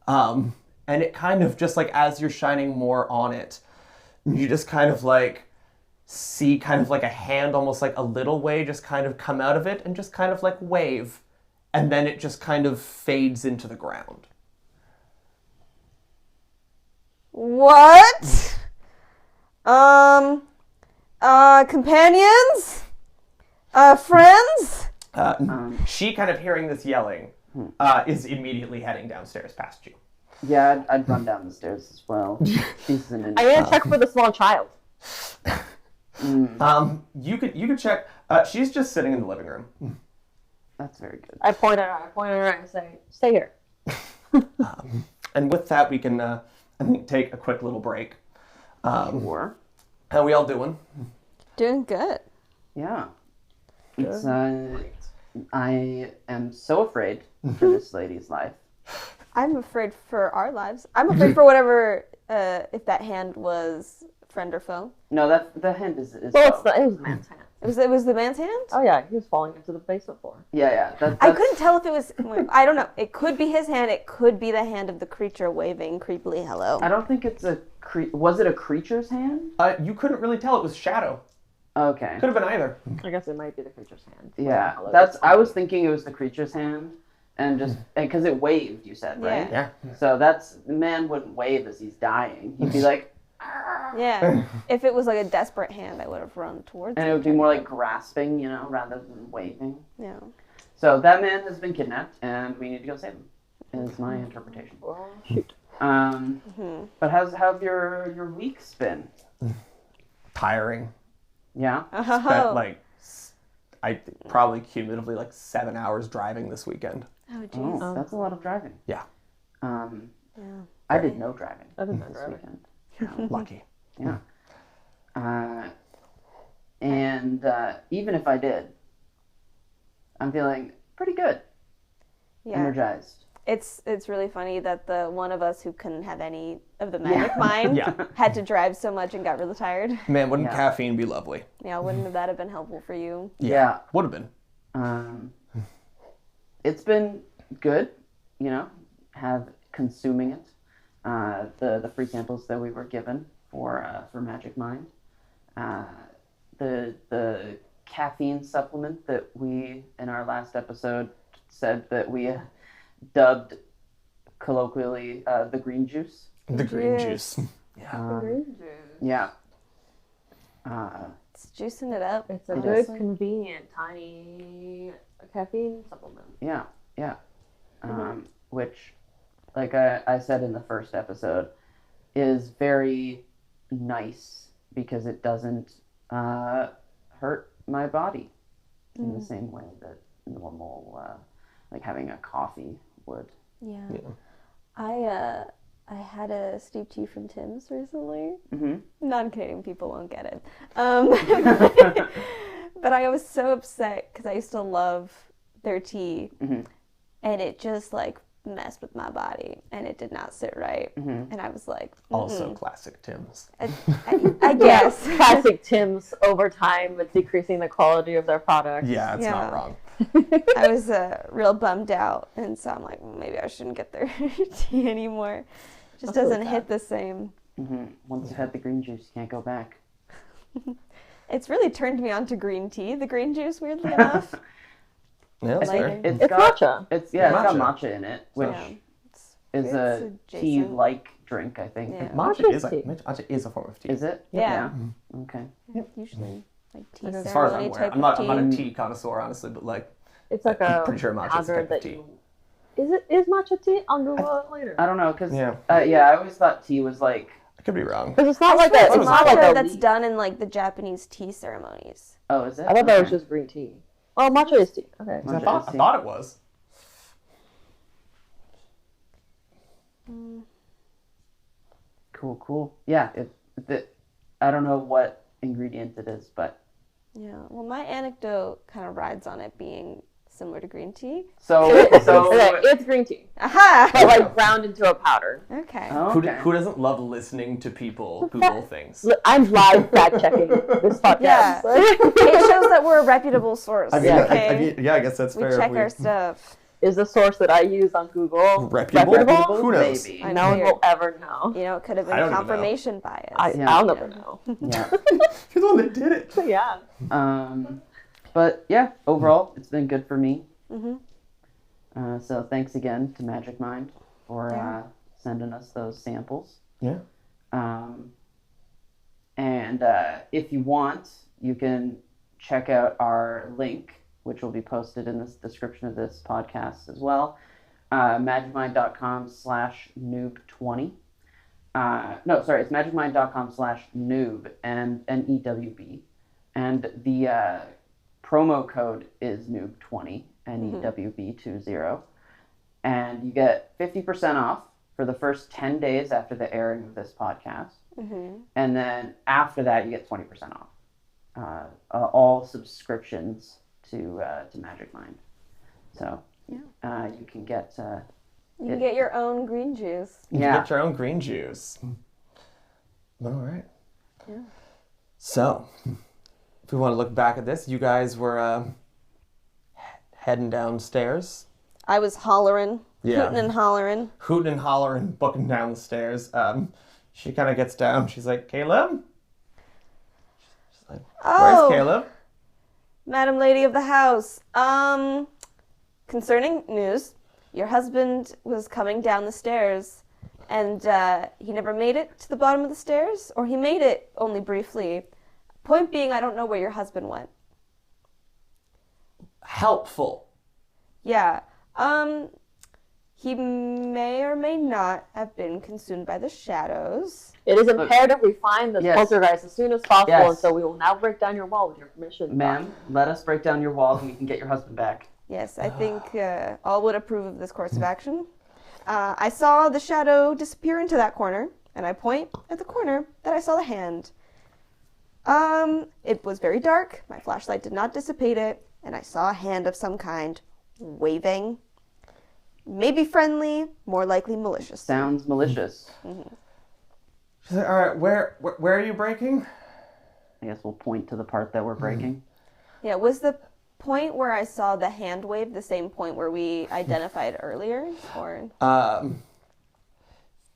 Speaker 1: And it kind of just like as you're shining more on it, you just kind of like see kind of like a hand almost like a little way just kind of come out of it and just kind of like wave. And then it just kind of fades into the ground.
Speaker 2: what? Companions? Friends?
Speaker 1: She kind of hearing this yelling is immediately heading downstairs past you.
Speaker 3: Yeah, I'd run down the stairs as well. She's an
Speaker 4: I'm gonna check for the small child.
Speaker 1: You could check. She's just sitting in the living room.
Speaker 3: That's very good.
Speaker 4: I point at her and say, "Stay here."
Speaker 1: And with that, we can I think take a quick little break.
Speaker 3: Sure.
Speaker 1: How we all doing?
Speaker 2: Doing good.
Speaker 3: Yeah. It's I am so afraid for this lady's life.
Speaker 2: I'm afraid for our lives. I'm afraid for whatever, if that hand was friend or foe.
Speaker 3: No, that the hand is
Speaker 4: Well,
Speaker 3: foe.
Speaker 4: it was the man's hand.
Speaker 2: It was the man's hand?
Speaker 4: Oh yeah, he was falling into the basement floor.
Speaker 3: Yeah.
Speaker 2: I couldn't tell if it was, I don't know. It could be his hand. It could be the hand of the creature waving creepily hello.
Speaker 3: I don't think it's was it a creature's hand?
Speaker 1: You couldn't really tell. It was shadow.
Speaker 3: Okay.
Speaker 1: Could have been either.
Speaker 4: I guess it might be the creature's hand.
Speaker 3: Yeah,
Speaker 4: Hello.
Speaker 3: I was thinking it was the creature's hand, and just because it waved, you said, right?
Speaker 1: Yeah.
Speaker 3: So the man wouldn't wave as he's dying. He'd be like,
Speaker 2: Yeah. If it was like a desperate hand, I would have run towards
Speaker 3: and it would be more like grasping, rather than waving.
Speaker 2: Yeah.
Speaker 3: So that man has been kidnapped, and we need to go save him. Is my interpretation.
Speaker 4: Well, shoot.
Speaker 3: But how have your weeks been?
Speaker 1: Tiring.
Speaker 3: Yeah.
Speaker 1: Spent like I probably cumulatively like 7 hours driving this weekend.
Speaker 2: Oh, jeez.
Speaker 3: Oh, that's a lot of driving.
Speaker 1: Yeah.
Speaker 2: Yeah.
Speaker 3: I did no driving.
Speaker 4: I did no
Speaker 3: this
Speaker 4: driving.
Speaker 3: weekend.
Speaker 1: Lucky.
Speaker 3: Yeah. And even if I did, I'm feeling pretty good.
Speaker 2: Yeah.
Speaker 3: Energized.
Speaker 2: It's really funny that the one of us who couldn't have any of the magic mind
Speaker 1: Yeah.
Speaker 2: had to drive so much and got really tired.
Speaker 1: Man, wouldn't
Speaker 3: Yeah.
Speaker 1: caffeine be lovely?
Speaker 2: Yeah, wouldn't that have been helpful for you?
Speaker 3: Yeah.
Speaker 1: Would have been.
Speaker 3: It's been good, have consuming it. The free samples that we were given for Magic Mind. The caffeine supplement that we in our last episode said that we dubbed colloquially the green juice.
Speaker 1: The green
Speaker 2: Juice.
Speaker 1: juice. Yeah.
Speaker 3: Yeah.
Speaker 2: It's juicing it up.
Speaker 4: It's a
Speaker 3: It
Speaker 4: good,
Speaker 3: is.
Speaker 4: convenient, tiny caffeine supplement.
Speaker 3: Yeah. Which, like I said in the first episode, is very nice because it doesn't hurt my body in the same way that normal, like having a coffee would.
Speaker 2: Yeah. I had a steep tea from Tim's recently.
Speaker 3: Mm-hmm.
Speaker 2: Non-Canadian people won't get it. But I was so upset because I used to love their tea, and it just like messed with my body, and it did not sit right. And I was like,
Speaker 1: Also classic Tim's.
Speaker 2: I guess.
Speaker 4: Classic Tim's over time with decreasing the quality of their products.
Speaker 1: Yeah, it's
Speaker 2: Yeah.
Speaker 1: not wrong.
Speaker 2: I was real bummed out, and so I'm like, maybe I shouldn't get their tea anymore. It just
Speaker 4: That's really
Speaker 2: doesn't hit the same.
Speaker 3: Once you've had the green juice, you can't go back.
Speaker 2: It's really turned me on to green tea, the green juice, weirdly enough.
Speaker 1: Yeah, that's
Speaker 2: Like-
Speaker 1: fair.
Speaker 4: It's matcha.
Speaker 3: It's got
Speaker 1: Matcha.
Speaker 3: matcha in it, which
Speaker 2: Yeah.
Speaker 3: is
Speaker 2: It's
Speaker 3: a
Speaker 2: adjacent.
Speaker 3: tea-like drink, I think.
Speaker 2: Yeah.
Speaker 1: Matcha is a form of tea.
Speaker 3: Is it?
Speaker 2: Yeah.
Speaker 3: Okay.
Speaker 2: Usually, like tea
Speaker 1: As far as I'm
Speaker 2: ceremony
Speaker 1: aware,
Speaker 2: type
Speaker 1: I'm not
Speaker 2: of tea.
Speaker 1: a tea connoisseur, honestly, but like
Speaker 4: It's like
Speaker 1: I'm
Speaker 4: a
Speaker 1: pretty sure matcha's a
Speaker 4: powder
Speaker 1: type of
Speaker 4: that
Speaker 1: tea.
Speaker 4: Is matcha tea? I'll Google it later.
Speaker 3: I don't know, because
Speaker 1: Yeah.
Speaker 3: I always thought tea was like.
Speaker 1: I could be wrong.
Speaker 4: Because it's not
Speaker 2: I
Speaker 4: like
Speaker 2: swear
Speaker 4: a.
Speaker 2: it's
Speaker 4: It's not like
Speaker 2: matcha
Speaker 4: a.
Speaker 2: that's done in like the Japanese tea ceremonies.
Speaker 3: Oh, is it?
Speaker 4: I thought that was
Speaker 3: Okay.
Speaker 4: just green tea. Oh, matcha is tea. Okay.
Speaker 1: I thought it was.
Speaker 3: Cool. Yeah, I don't know what ingredient it is, but
Speaker 2: Yeah. Well, my anecdote kind of rides on it being similar to green tea.
Speaker 3: so
Speaker 4: Okay, it's green tea,
Speaker 2: Aha!
Speaker 4: but like ground into a powder.
Speaker 2: Okay.
Speaker 1: Who doesn't love listening to people Google things?
Speaker 4: Look, I'm live fact checking this podcast.
Speaker 2: Yeah. It shows that we're a reputable source.
Speaker 1: I mean,
Speaker 2: okay.
Speaker 1: I guess that's
Speaker 2: we
Speaker 1: fair.
Speaker 2: check our stuff.
Speaker 4: Is the source that I use on Google
Speaker 1: Reputable? Who knows?
Speaker 3: Maybe.
Speaker 2: I
Speaker 4: No one
Speaker 2: know.
Speaker 4: will ever know.
Speaker 2: You know, it could have
Speaker 1: I don't
Speaker 2: been
Speaker 1: even know.
Speaker 2: confirmation bias.
Speaker 4: I'll never know.
Speaker 3: Yeah.
Speaker 1: You're the one that did it.
Speaker 4: Yeah.
Speaker 3: But yeah, overall, it's been good for me.
Speaker 2: Mm-hmm.
Speaker 3: So thanks again to Magic Mind for
Speaker 2: Yeah.
Speaker 3: sending us those samples.
Speaker 1: Yeah.
Speaker 3: And if you want, you can check out our link, which will be posted in this description of this podcast as well. magicmind.com/noob20. No, sorry, it's magicmind.com/noob and NEWB. And the promo code is noob20, NEWB20. And you get 50% off for the first 10 days after the airing of this podcast.
Speaker 2: Mm-hmm.
Speaker 3: And then after that, you get 20% off. All subscriptions to Magic Mind. So you can get
Speaker 2: You can get your own green juice.
Speaker 1: You can get your own green juice. All right.
Speaker 2: Yeah.
Speaker 1: So, if we want to look back at this, you guys were heading downstairs.
Speaker 2: I was hollering,
Speaker 1: Yeah.
Speaker 2: hooting and hollering.
Speaker 1: Hooting and hollering, booking down the stairs. She kind of gets down. She's like, Caleb? She's like, where's
Speaker 2: Oh,
Speaker 1: Caleb?
Speaker 2: Madam Lady of the House. Concerning news, your husband was coming down the stairs, and he never made it to the bottom of the stairs, or he made it only briefly. Point being, I don't know where your husband went.
Speaker 1: Helpful.
Speaker 2: Yeah. He may or may not have been consumed by the shadows.
Speaker 4: It is imperative we find the
Speaker 3: Yes.
Speaker 4: poltergeist as soon as possible,
Speaker 3: Yes.
Speaker 4: and so we will now break down your wall with your permission.
Speaker 3: Ma'am, let us break down your walls and we can get your husband back.
Speaker 2: Yes, I think all would approve of this course of action. I saw the shadow disappear into that corner, and I point at the corner that I saw the hand. It was very dark. My flashlight did not dissipate it, and I saw a hand of some kind waving. Maybe friendly, more likely malicious.
Speaker 3: Sounds malicious.
Speaker 1: She's like, all right, where are you breaking?
Speaker 3: I guess we'll point to the part that we're breaking.
Speaker 2: Yeah, was the point where I saw the hand wave the same point where we identified earlier? Or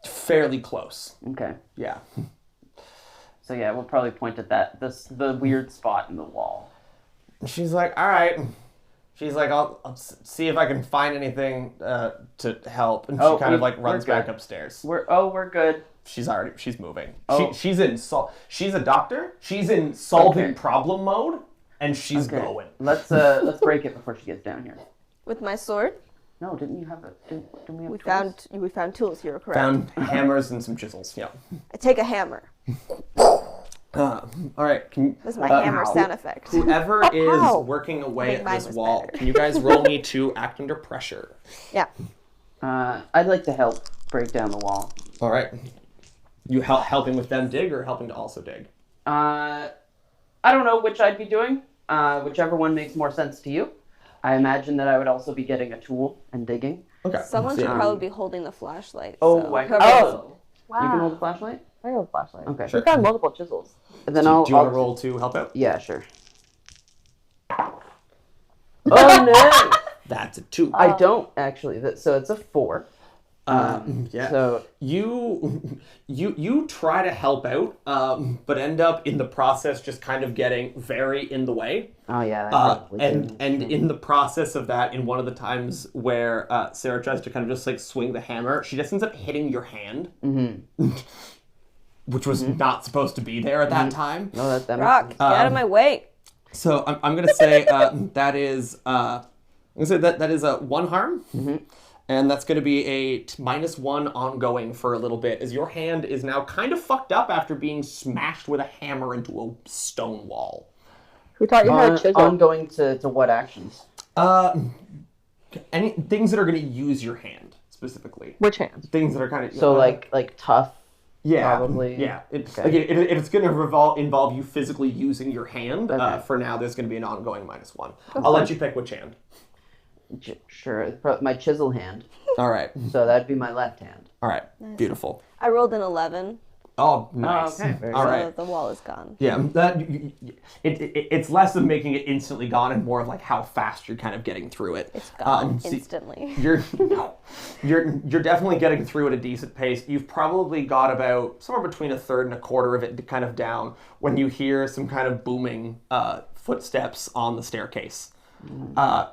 Speaker 1: Fairly close.
Speaker 3: Okay.
Speaker 1: Yeah.
Speaker 3: So yeah, we'll probably point at the weird spot in the wall.
Speaker 1: She's like, all right. She's like, I'll see if I can find anything to help. And she kind of like runs back upstairs.
Speaker 3: We're good.
Speaker 1: She's moving.
Speaker 3: Oh.
Speaker 1: She's a doctor. She's in solving problem mode, and she's going.
Speaker 3: Let's break it before she gets down here.
Speaker 2: with my sword?
Speaker 3: No, didn't you have didn't we have tools?
Speaker 2: We found tools. You're correct.
Speaker 1: Found hammers and some chisels. Yeah.
Speaker 2: I take a hammer.
Speaker 1: All right.
Speaker 2: This is my hammer sound effect.
Speaker 1: Whoever is working away
Speaker 2: think
Speaker 1: at
Speaker 2: mine
Speaker 1: this
Speaker 2: was
Speaker 1: wall,
Speaker 2: better.
Speaker 1: can you guys roll me to act under pressure?
Speaker 2: Yeah.
Speaker 3: I'd like to help break down the wall.
Speaker 1: All right. You helping with them dig or helping to also dig?
Speaker 3: I don't know which I'd be doing. Whichever one makes more sense to you. I imagine that I would also be getting a tool and digging.
Speaker 1: Okay.
Speaker 2: Someone should
Speaker 1: So-
Speaker 2: probably be holding the flashlight.
Speaker 3: Oh,
Speaker 2: so
Speaker 3: I-
Speaker 2: whoever-
Speaker 3: oh.
Speaker 4: Wow.
Speaker 3: You can hold the flashlight?
Speaker 4: I have a flashlight.
Speaker 3: Okay.
Speaker 4: We found multiple chisels.
Speaker 3: And then
Speaker 1: Do
Speaker 3: I'll
Speaker 1: you want to roll to help out?
Speaker 3: Yeah, sure. Oh no!
Speaker 1: That's a 2.
Speaker 3: I don't actually. So it's a 4.
Speaker 1: Yeah.
Speaker 3: So
Speaker 1: You try to help out, but end up in the process just kind of getting very in the way.
Speaker 3: oh yeah, that probably
Speaker 1: And
Speaker 3: didn't-
Speaker 1: in the process of that, in one of the times where Sarah tries to kind of just like swing the hammer, she just ends up hitting your hand, which was not supposed to be there at that time.
Speaker 3: no, that
Speaker 2: Brock,
Speaker 3: makes
Speaker 2: get out of my way.
Speaker 1: So I'm gonna say that is that is a 1 harm, and that's gonna be a -1 ongoing for a little bit, as your hand is now kind of fucked up after being smashed with a hammer into a stone wall.
Speaker 4: Who taught you how to chisel?
Speaker 3: ongoing to what actions?
Speaker 1: Any things that are gonna use your hand specifically.
Speaker 4: Which hand?
Speaker 1: Things that are kind of
Speaker 3: So like tough.
Speaker 1: yeah,
Speaker 3: probably.
Speaker 1: yeah. It's
Speaker 3: Okay.
Speaker 1: again, if it's going to involve you physically using your hand.
Speaker 3: Okay.
Speaker 1: For now, there's going to be an ongoing -1. I'll let you pick which hand.
Speaker 3: Sure, it's my chisel hand.
Speaker 1: All right,
Speaker 3: So that'd be my left hand.
Speaker 1: all right, beautiful.
Speaker 2: I rolled an 11,
Speaker 1: Oh, nice.
Speaker 3: okay, very
Speaker 1: All
Speaker 3: good.
Speaker 1: right.
Speaker 2: so the wall is gone.
Speaker 1: Yeah, it's less of making it instantly gone and more of like how fast you're kind of getting through it.
Speaker 2: It's gone
Speaker 1: See,
Speaker 2: instantly.
Speaker 1: you're definitely getting through at a decent pace. You've probably got about somewhere between a third and a quarter of it kind of down when you hear some kind of booming footsteps on the staircase.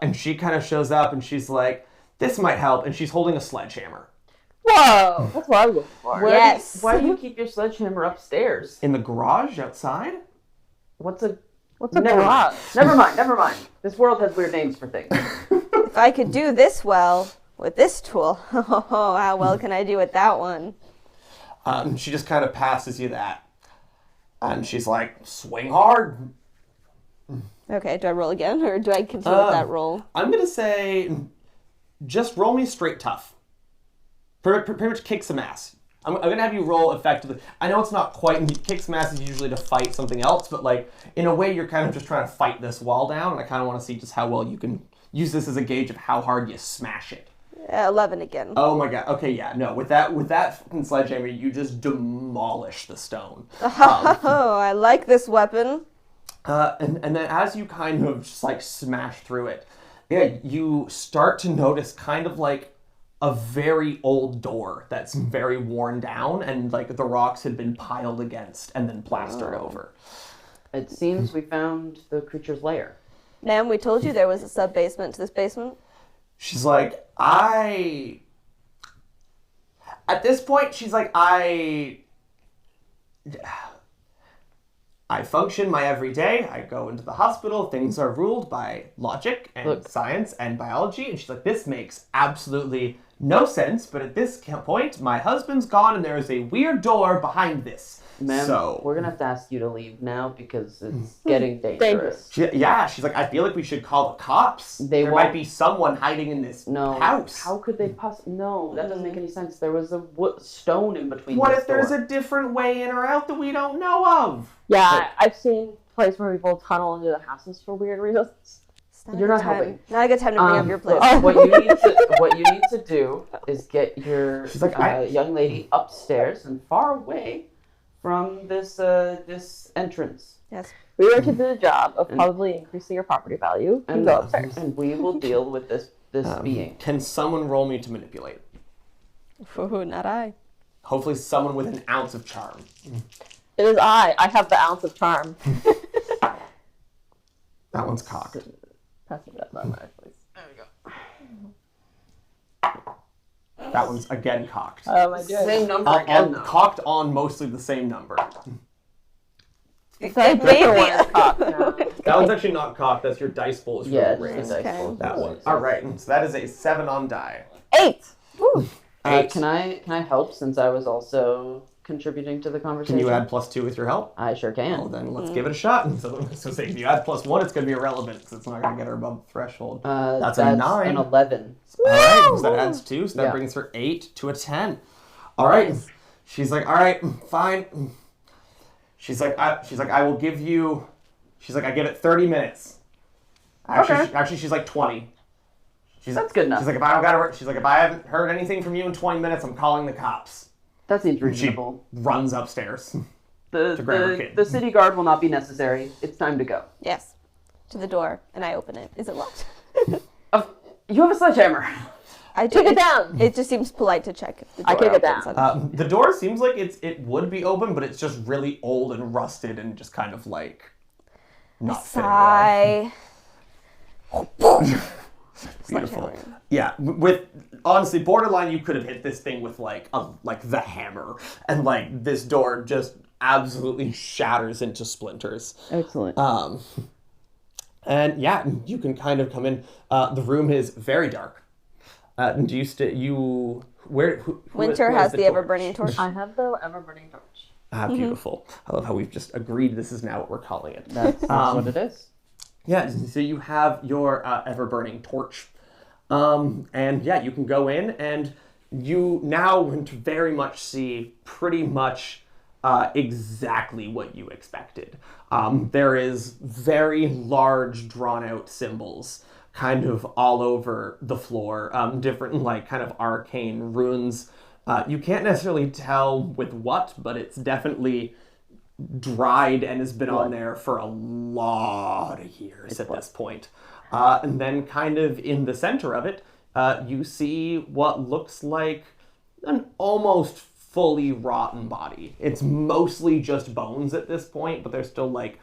Speaker 1: And she kind of shows up and she's like, "This might help," and she's holding a sledgehammer.
Speaker 4: Whoa! That's what I was looking for.
Speaker 2: Yes.
Speaker 3: Why do you keep your sledgehammer upstairs?
Speaker 1: In the garage outside?
Speaker 3: What's a
Speaker 4: Never mind.
Speaker 3: Never mind. This world has weird names for things.
Speaker 2: If I could do this well with this tool, oh, how well can I do with that one?
Speaker 1: She just kind of passes you that. And she's like, "Swing hard."
Speaker 2: Okay, do I roll again, or do I continue with that roll?
Speaker 1: I'm going to say, just roll me straight tough. Pretty much kick some ass. I'm going to have you roll effectively. I know it's not quite, kick some ass is usually to fight something else, but like, in a way, you're kind of just trying to fight this wall down, and I kind of want to see just how well you can use this as a gauge of how hard you smash it.
Speaker 2: 11 again.
Speaker 1: Oh my god, okay, yeah, no, with that fucking sledgehammer, you just demolish the stone.
Speaker 2: Oh, I like this weapon.
Speaker 1: And then as you kind of just like smash through it, yeah, you start to notice kind of like a very old door that's very worn down and like the rocks had been piled against and then plastered over.
Speaker 3: It seems we found the creature's lair.
Speaker 2: Ma'am, we told you there was a sub-basement to this basement.
Speaker 1: She's like, at this point, she's like, I function my everyday. I go into the hospital. Things are ruled by logic and science and biology. And she's like, this makes absolutely no sense. But at this point, my husband's gone and there is a weird door behind this.
Speaker 3: Ma'am,
Speaker 1: So
Speaker 3: we're going to have to ask you to leave now because it's getting dangerous.
Speaker 1: she's like, I feel like we should call the cops. There might be someone hiding in this house.
Speaker 3: How could they possibly? No, that doesn't make any sense. There was a stone in between.
Speaker 1: What
Speaker 3: this
Speaker 1: if there's
Speaker 3: door.
Speaker 1: a different way in or out that we don't know of?
Speaker 4: Yeah, I've seen places where people tunnel into the houses for weird reasons.
Speaker 3: You're not helping.
Speaker 2: Not a good time to bring up your place.
Speaker 3: What you need to do is get your young lady upstairs and far away from this entrance.
Speaker 2: Yes.
Speaker 4: We were to do the job of probably increasing your property value and go upstairs.
Speaker 3: And we will deal with this being.
Speaker 1: Can someone roll me to manipulate?
Speaker 2: Ooh, not I.
Speaker 1: Hopefully someone with an ounce of charm.
Speaker 4: It is I. I have the ounce of charm.
Speaker 1: That one's cocked.
Speaker 4: Pass me that button, please.
Speaker 3: There we go.
Speaker 1: That one's again cocked.
Speaker 4: Oh my god.
Speaker 3: Same number again, though.
Speaker 1: Cocked on mostly the same number.
Speaker 2: Maybe.
Speaker 4: one is cocked now.
Speaker 1: That one's actually not cocked. That's your dice pool is
Speaker 3: Yeah,
Speaker 1: really
Speaker 3: it's
Speaker 1: raised.
Speaker 3: a dice
Speaker 2: Okay.
Speaker 3: roll.
Speaker 1: That one. All right. So that is a 7 on die.
Speaker 4: 8! Woo.
Speaker 3: Can I help since I was also contributing to the conversation?
Speaker 1: Can you add +2 with your help?
Speaker 3: I sure can.
Speaker 1: Well, then let's give it a shot. So say if you add +1, it's going to be irrelevant because it's not going to get her above the threshold. That's a 9.
Speaker 3: An 11.
Speaker 1: All right, so that adds 2, so that
Speaker 3: Yeah.
Speaker 1: brings her 8 to a 10. All right, she's like, all right, fine. She's like, I will give you. She's like, I give it 30 minutes. Actually, she's like 20.
Speaker 3: That's good enough.
Speaker 1: She's like, if I don't got she's like, if I haven't heard anything from you in 20 minutes, I'm calling the cops.
Speaker 3: That seems
Speaker 1: She
Speaker 3: reasonable.
Speaker 1: runs upstairs. to grab her kid.
Speaker 3: The city guard will not be necessary. It's time to go.
Speaker 2: Yes. To the door, and I open it. Is it locked?
Speaker 3: You have a sledgehammer.
Speaker 2: I
Speaker 4: Kick it down.
Speaker 2: It just seems polite to check if the door
Speaker 4: I kick it
Speaker 2: opens.
Speaker 4: down.
Speaker 1: The door seems like it would be open, but it's just really old and rusted and just kind of like not fitting well.
Speaker 2: Sigh.
Speaker 1: Beautiful. Yeah, with honestly, borderline, you could have hit this thing with like the hammer, and like this door just absolutely shatters into splinters.
Speaker 3: Excellent.
Speaker 1: And yeah, you can kind of come in. The room is very dark. Do you
Speaker 2: Winter has the ever-burning torch.
Speaker 4: I have the ever-burning torch.
Speaker 1: Beautiful. I love how we've just agreed this is now what we're calling it.
Speaker 3: That's what it is.
Speaker 1: Yeah, so you have your ever-burning torch. And yeah, you can go in and you now very much see pretty much exactly what you expected. There is very large drawn-out symbols kind of all over the floor, different like kind of arcane runes. You can't necessarily tell with what, but it's definitely dried and has been on there for a lot of years at this point. And then kind of in the center of it, you see what looks like an almost fully rotten body. It's mostly just bones at this point, but there's still like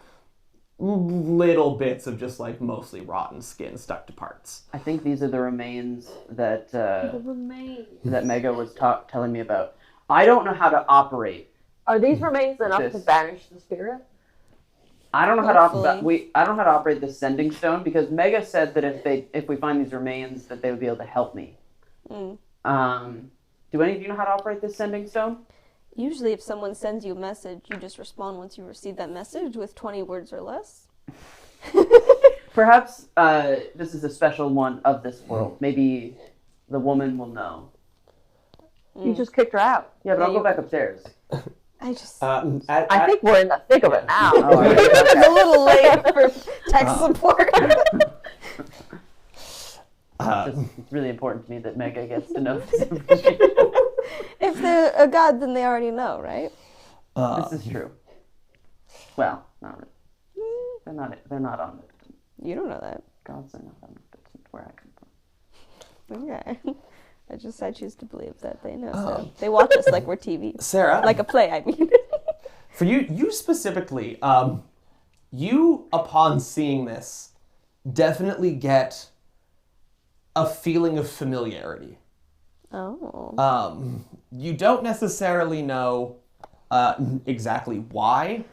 Speaker 1: little bits of just like mostly rotten skin stuck to parts.
Speaker 3: I think these are the remains that that Mega was telling me about. I don't know how to operate.
Speaker 4: Are these remains enough to banish the spirit?
Speaker 3: I don't know how to operate. I don't know how to operate the sending stone because Mega said that if we find these remains, that they would be able to help me. Do any of you know how to operate this sending stone?
Speaker 2: Usually if someone sends you a message, you just respond once you receive that message with 20 words or less.
Speaker 3: Perhaps this is a special one of this world. Maybe the woman will know.
Speaker 4: You just kicked her out.
Speaker 3: Yeah, but I'll go back upstairs.
Speaker 2: I just...
Speaker 4: I think we're in the thick of it now.
Speaker 3: Oh, okay.
Speaker 2: It's a little late for tech support.
Speaker 3: It's really important to me that Mega gets to know this information.
Speaker 2: If they're a god, then they already know, right?
Speaker 3: This is true. Well, not really. They're not omnipotent.
Speaker 2: You don't know that.
Speaker 3: Gods are not omnipotent where I come from.
Speaker 2: Okay. I choose to believe that they know. So they watch us like we're TV.
Speaker 1: Sarah,
Speaker 2: Like a play, I mean.
Speaker 1: for you specifically, you upon seeing this definitely get a feeling of familiarity.
Speaker 2: Oh.
Speaker 1: You don't necessarily know exactly why.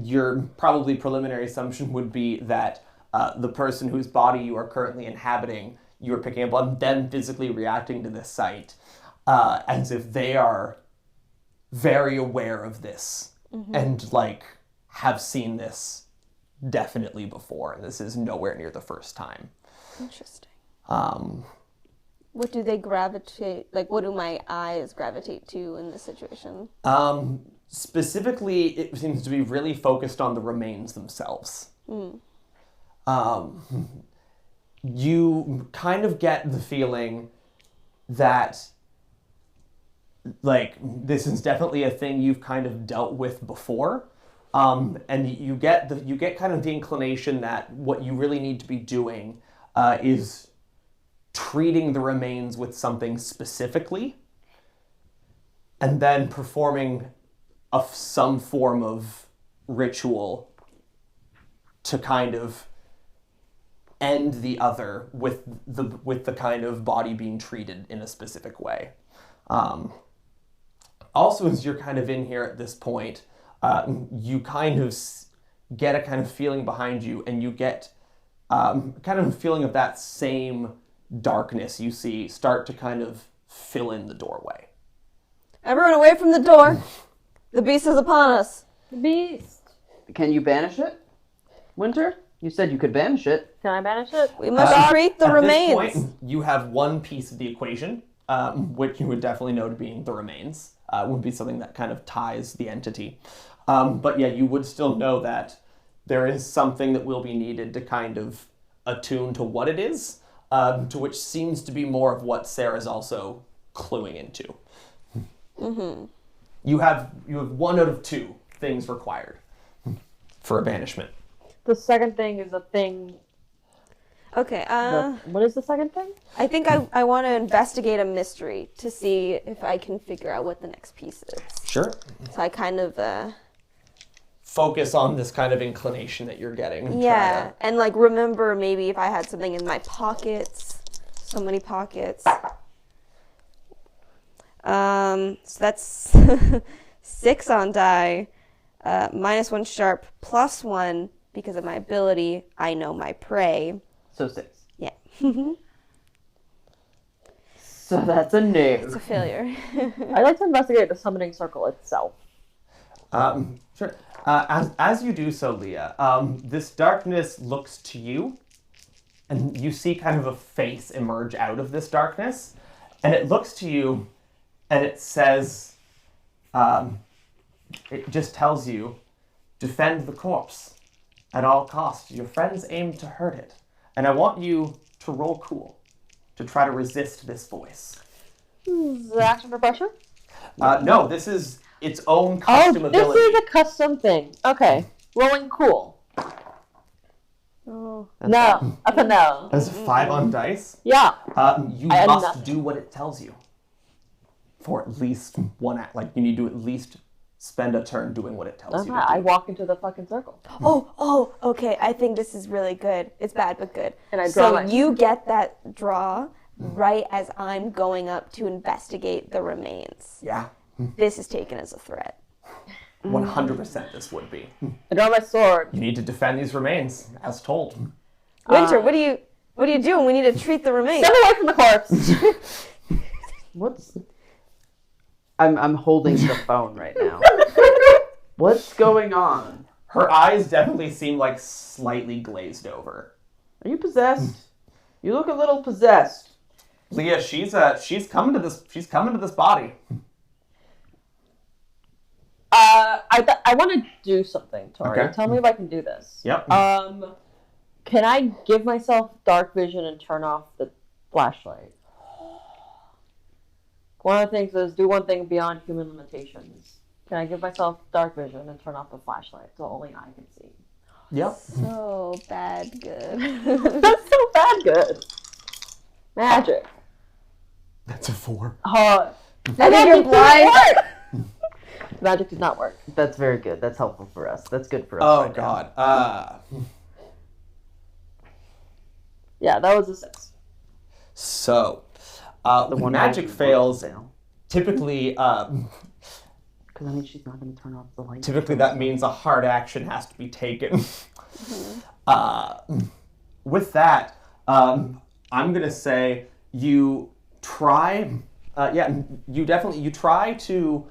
Speaker 1: Your probably preliminary assumption would be that the person whose body you are currently inhabiting, you are picking up on them physically reacting to this sight as if they are very aware of this and like have seen this definitely before, and this is nowhere near the first time.
Speaker 2: Interesting. What do they gravitate, like what do my eyes gravitate to in this situation?
Speaker 1: Specifically, it seems to be really focused on the remains themselves. You kind of get the feeling that like this is definitely a thing you've kind of dealt with before. And you get kind of the inclination that what you really need to be doing is treating the remains with something specifically, and then performing some form of ritual to kind of end the other with the kind of body being treated in a specific way. Also, as you're kind of in here at this point, you kind of get a kind of feeling behind you, and you get kind of a feeling of that same darkness you see start to kind of fill in the doorway.
Speaker 2: Everyone away from the door. The beast is upon us.
Speaker 4: The beast.
Speaker 3: Can you banish it, Winter? You said you could banish it.
Speaker 4: Can I banish it?
Speaker 2: We must treat the remains.
Speaker 1: At this point, you have one piece of the equation, which you would definitely know to being the remains. Would be something that kind of ties the entity. But yeah, you would still know that there is something that will be needed to kind of attune to what it is, to which seems to be more of what Sarah's also cluing into.
Speaker 2: Mm-hmm.
Speaker 1: You have 1 out of 2 things required for a banishment.
Speaker 4: The second thing is a thing.
Speaker 2: Okay.
Speaker 4: What is the second thing?
Speaker 2: I think I want to investigate a mystery to see if I can figure out what the next piece is.
Speaker 1: Sure.
Speaker 2: So I kind of
Speaker 1: Focus on this kind of inclination that you're getting. and
Speaker 2: yeah,
Speaker 1: try
Speaker 2: and like remember maybe if I had something in my pockets. So many pockets. So that's 6 on die, -1 sharp, +1 because of my ability. I know my prey.
Speaker 3: So 6.
Speaker 2: Yeah.
Speaker 3: So that's a no.
Speaker 2: It's a failure.
Speaker 4: I'd like to investigate the summoning circle itself.
Speaker 1: Sure. As you do so, Leah, this darkness looks to you, and you see kind of a face emerge out of this darkness, and it looks to you, and it says, it just tells you, defend the corpse at all costs. Your friends aim to hurt it, and I want you to roll cool, to try to resist this voice.
Speaker 4: Is it action for pressure?
Speaker 1: No, this is its own custom ability.
Speaker 4: This is a custom thing. Okay. Rolling cool.
Speaker 2: Oh.
Speaker 4: No. Up a no.
Speaker 1: That's a 5 on dice.
Speaker 4: Yeah.
Speaker 1: You
Speaker 4: I had
Speaker 1: must
Speaker 4: nothing.
Speaker 1: do what it tells you. For at least one act. Like, you need to at least spend a turn doing what it tells
Speaker 4: Okay.
Speaker 1: you to do.
Speaker 4: I walk into the fucking circle.
Speaker 2: Oh, okay. I think this is really good. It's bad, but good.
Speaker 4: And I draw
Speaker 2: so
Speaker 4: my-
Speaker 2: you get that draw right as I'm going up to investigate the remains.
Speaker 1: Yeah.
Speaker 2: This is taken as a threat.
Speaker 1: 100% this would be.
Speaker 4: I draw my sword.
Speaker 1: You need to defend these remains, as told.
Speaker 2: Winter, what are you doing? We need to treat the remains.
Speaker 4: Step away from the corpse.
Speaker 3: What's... I'm holding the phone right now. What's going on?
Speaker 1: Her eyes definitely seem like slightly glazed over.
Speaker 3: Are you possessed? You look a little possessed.
Speaker 1: Leah, she's coming to this body.
Speaker 4: I want to do something, Torrey.
Speaker 1: Okay.
Speaker 4: Tell me if I can do this.
Speaker 1: Yep.
Speaker 4: Can I give myself dark vision and turn off the flashlight? One of the things is do one thing beyond human limitations. Can I give myself dark vision and turn off the flashlight so only I can see?
Speaker 1: Yep.
Speaker 2: So bad good.
Speaker 4: That's so bad good. Magic.
Speaker 1: That's a 4.
Speaker 2: I think
Speaker 4: Magic
Speaker 2: you're
Speaker 4: didn't
Speaker 2: blind.
Speaker 4: work. Magic did not work.
Speaker 3: That's very good. That's helpful for us. That's good for us.
Speaker 1: Oh,
Speaker 3: right now.
Speaker 1: God.
Speaker 4: Yeah, that was a 6.
Speaker 1: So,
Speaker 3: The one
Speaker 1: magic
Speaker 3: I-
Speaker 1: fails.
Speaker 3: fail.
Speaker 1: Typically,
Speaker 3: Because I mean, she's not going to turn off the light.
Speaker 1: typically that means a hard action has to be taken. With that, I'm gonna say you try. You try to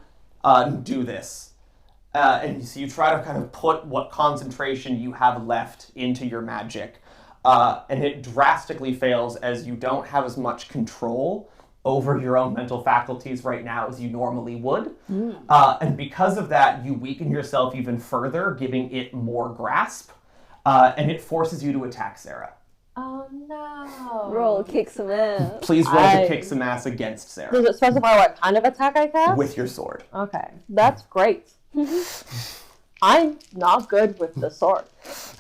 Speaker 1: do this, and so you try to kind of put what concentration you have left into your magic, and it drastically fails as you don't have as much control over your own mental faculties right now as you normally would. And because of that, you weaken yourself even further, giving it more grasp, and it forces you to attack Sarah.
Speaker 4: Oh no.
Speaker 2: Roll, kick some ass.
Speaker 1: Please roll to kick some ass against
Speaker 4: Does
Speaker 1: Sarah
Speaker 4: it specify what kind of attack I cast?
Speaker 1: with your sword.
Speaker 4: Okay, that's great. I'm not good with the sword.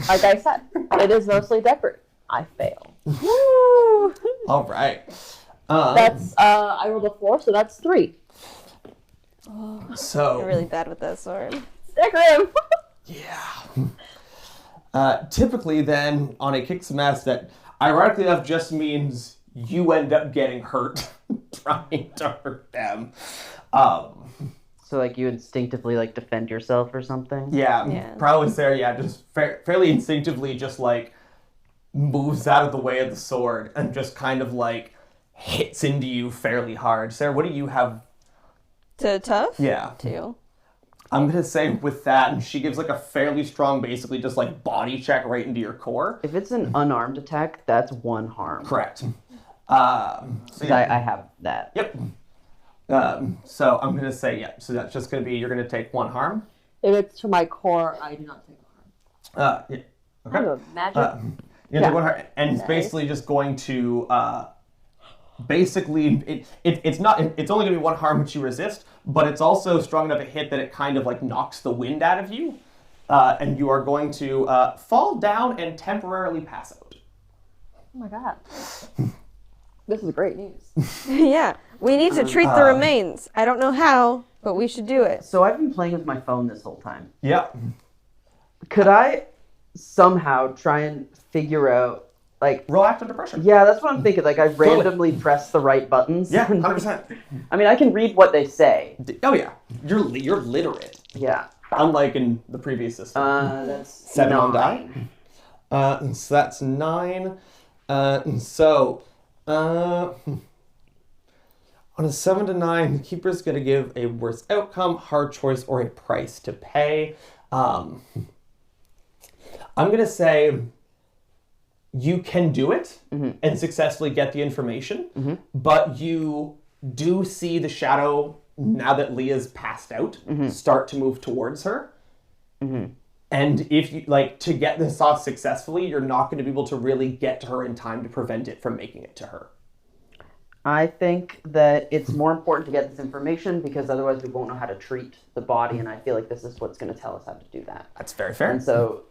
Speaker 4: Like I said, it is mostly decorative. I fail.
Speaker 2: Woo!
Speaker 1: All right.
Speaker 4: That's I rolled a 4, so that's 3.
Speaker 1: So
Speaker 2: You're really bad with that sword.
Speaker 4: Decorative.
Speaker 1: yeah. Typically, then on a kick some ass, that ironically enough just means you end up getting hurt trying to hurt them.
Speaker 3: So, like, you instinctively, like, defend yourself or something?
Speaker 1: Yeah. Probably Sarah. Yeah, just fairly instinctively, just like moves out of the way of the sword and just kind of like hits into you fairly hard. Sarah, what do you have?
Speaker 2: To tough?
Speaker 1: Yeah.
Speaker 2: 2.
Speaker 1: I'm going to say with that, and she gives like a fairly strong, basically just like body check right into your core.
Speaker 3: If it's an unarmed attack, that's 1 harm.
Speaker 1: Correct. So
Speaker 3: Because I have that.
Speaker 1: Yep. So I'm going to say, yeah. So that's just going to be, you're going to take 1 harm.
Speaker 4: If it's to my core, I do not take harm.
Speaker 1: Yeah.
Speaker 4: I have
Speaker 1: Okay.
Speaker 4: a magic.
Speaker 1: You're gonna take 1 harm, and it's
Speaker 2: Nice.
Speaker 1: basically just going to, basically, it's only going to be 1 harm which you resist, but it's also strong enough a hit that it kind of like knocks the wind out of you, and you are going to fall down and temporarily pass out.
Speaker 4: Oh my god. This is great news.
Speaker 2: Yeah, we need to treat the remains. I don't know how, but we should do it.
Speaker 3: So I've been playing with my phone this whole time.
Speaker 1: Yeah.
Speaker 3: Could I somehow try and figure out, like...
Speaker 1: Roll act under pressure.
Speaker 3: Yeah, that's what I'm thinking. Like, I randomly press the right buttons.
Speaker 1: Yeah, 100%.
Speaker 3: I mean, I can read what they say.
Speaker 1: Oh, yeah. You're literate.
Speaker 3: Yeah.
Speaker 1: Unlike in the previous system.
Speaker 3: That's
Speaker 1: 7 on
Speaker 3: 9.
Speaker 1: die. So that's 9. On a 7 to 9, the keeper's going to give a worse outcome, hard choice, or a price to pay. I'm going to say you can do it and successfully get the information, but you do see the shadow, now that Leah's passed out, start to move towards her. And if you, like, to get this off successfully, you're not going to be able to really get to her in time to prevent it from making it to her.
Speaker 3: I think that it's more important to get this information because otherwise we won't know how to treat the body, and I feel like this is what's going to tell us how to do that.
Speaker 1: That's very fair.
Speaker 3: And so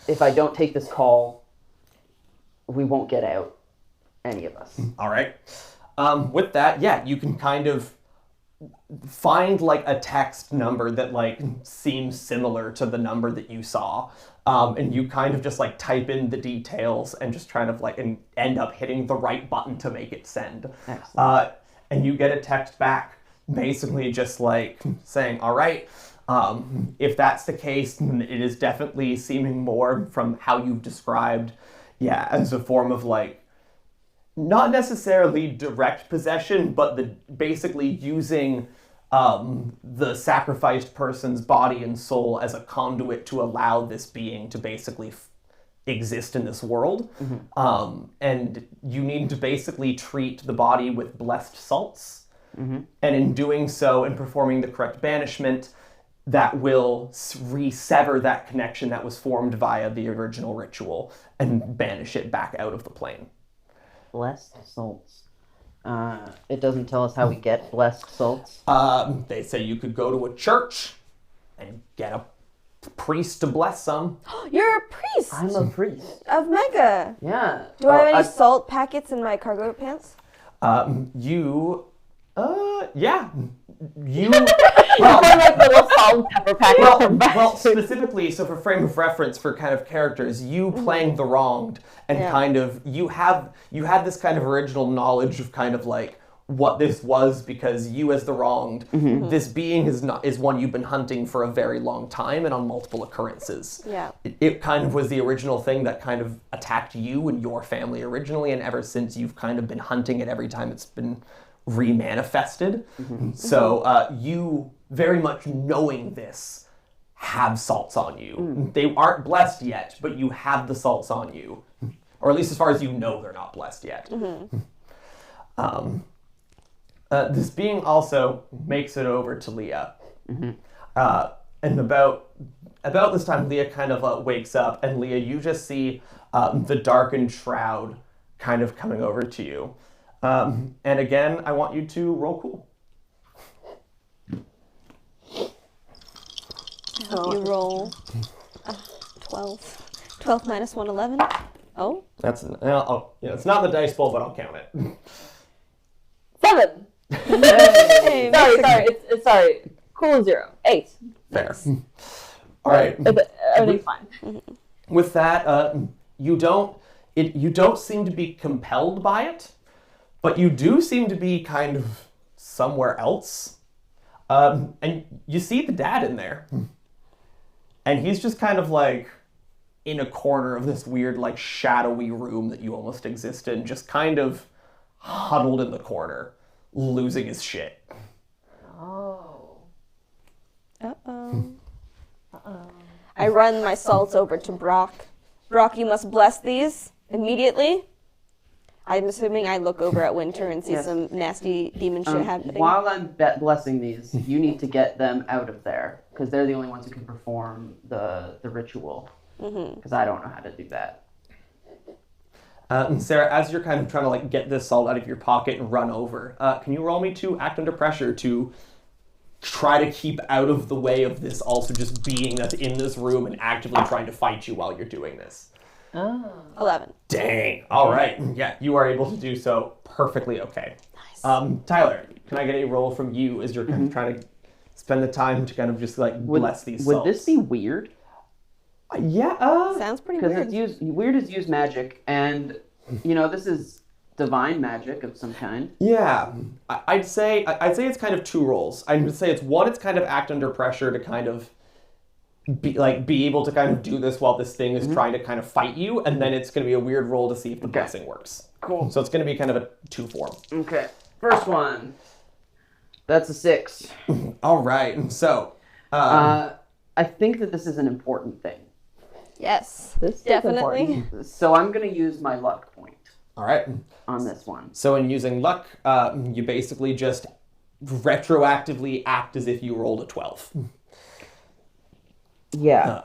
Speaker 3: if I don't take this call, we won't get out, any of us.
Speaker 1: All right. With that, yeah, you can kind of find like a text number that like seems similar to the number that you saw. And you kind of just like type in the details and just try to like and end up hitting the right button to make it send.
Speaker 3: Excellent.
Speaker 1: And you get a text back basically just like saying, all right, if that's the case, then it is definitely seeming more from how you've described, yeah, as a form of like, not necessarily direct possession, but basically using the sacrificed person's body and soul as a conduit to allow this being to basically exist in this world. And you need to basically treat the body with blessed salts. And in doing so and performing the correct banishment, that will re-sever that connection that was formed via the original ritual and banish it back out of the plane.
Speaker 3: Blessed salts. It doesn't tell us how we get blessed salts.
Speaker 1: They say you could go to a church and get a priest to bless some.
Speaker 2: You're a priest
Speaker 3: I'm a priest.
Speaker 2: of Mecca.
Speaker 3: Yeah.
Speaker 2: Do I have any salt packets in my cargo pants?
Speaker 1: Yeah. You,
Speaker 4: Well, like little salt and pepper packets from
Speaker 1: well, specifically, so for frame of reference for kind of characters, you playing the wronged and kind of, you had this kind of original knowledge of kind of like what this was because you as the wronged, this being is one you've been hunting for a very long time and on multiple occurrences.
Speaker 2: Yeah.
Speaker 1: It kind of was the original thing that kind of attacked you and your family originally, and ever since you've kind of been hunting it every time it's been remanifested. So you, very much knowing this, have salts on you. They aren't blessed yet, but you have the salts on you. Or at least as far as you know, they're not blessed yet. This being also makes it over to Leah. And about this time, Leah kind of wakes up, and Leah, you just see the darkened shroud kind of coming over to you. And again, I want you to roll cool.
Speaker 2: I hope you roll 12. 12 minus 1, 11. Oh?
Speaker 1: It's not in the dice bowl, but I'll count it.
Speaker 4: 7.
Speaker 2: Hey,
Speaker 4: Sorry. Cool 0. 8.
Speaker 1: Fair. All right.
Speaker 4: Everything's fine.
Speaker 1: With that, you don't seem to be compelled by it, but you do seem to be kind of somewhere else. And you see the dad in there. And he's just kind of like in a corner of this weird, like, shadowy room that you almost exist in, just kind of huddled in the corner, losing his shit.
Speaker 4: Oh.
Speaker 2: Uh-oh. I run my salts over to Brock. Brock, you must bless these immediately. I'm assuming I look over at Winter and see some nasty demon shit happening.
Speaker 3: While I'm blessing these, you need to get them out of there, because they're the only ones who can perform the ritual. Because I don't know how to do that.
Speaker 1: And Sarah, as you're kind of trying to like get this salt out of your pocket and run over, can you roll me to act under pressure to try to keep out of the way of this also just being that's in this room and actively trying to fight you while you're doing this?
Speaker 4: Oh.
Speaker 2: 11.
Speaker 1: Dang. All right. Yeah, you are able to do so perfectly okay.
Speaker 2: Nice.
Speaker 1: Tyler, can I get a roll from you as you're kind of trying to spend the time to kind of just like bless these
Speaker 3: Would
Speaker 1: salts?
Speaker 3: this be weird?
Speaker 1: Yeah.
Speaker 2: Sounds pretty
Speaker 3: Because
Speaker 2: weird.
Speaker 3: it's weird is use magic, and this is divine magic of some kind.
Speaker 1: Yeah. I'd say it's kind of two rolls. I'd say it's one. It's kind of act under pressure to kind of be able to kind of do this while this thing is trying to kind of fight you, and then it's going to be a weird roll to see if the blessing works.
Speaker 3: Cool.
Speaker 1: So it's going to be kind of a two form.
Speaker 3: Okay. First one. That's a 6.
Speaker 1: All right. So.
Speaker 3: I think that this is an important thing.
Speaker 2: Yes.
Speaker 4: This is
Speaker 2: Definitely.
Speaker 4: important.
Speaker 3: So I'm going to use my luck point
Speaker 1: All right.
Speaker 3: on this one.
Speaker 1: So in using luck, you basically just retroactively act as if you rolled a 12.
Speaker 3: Yeah.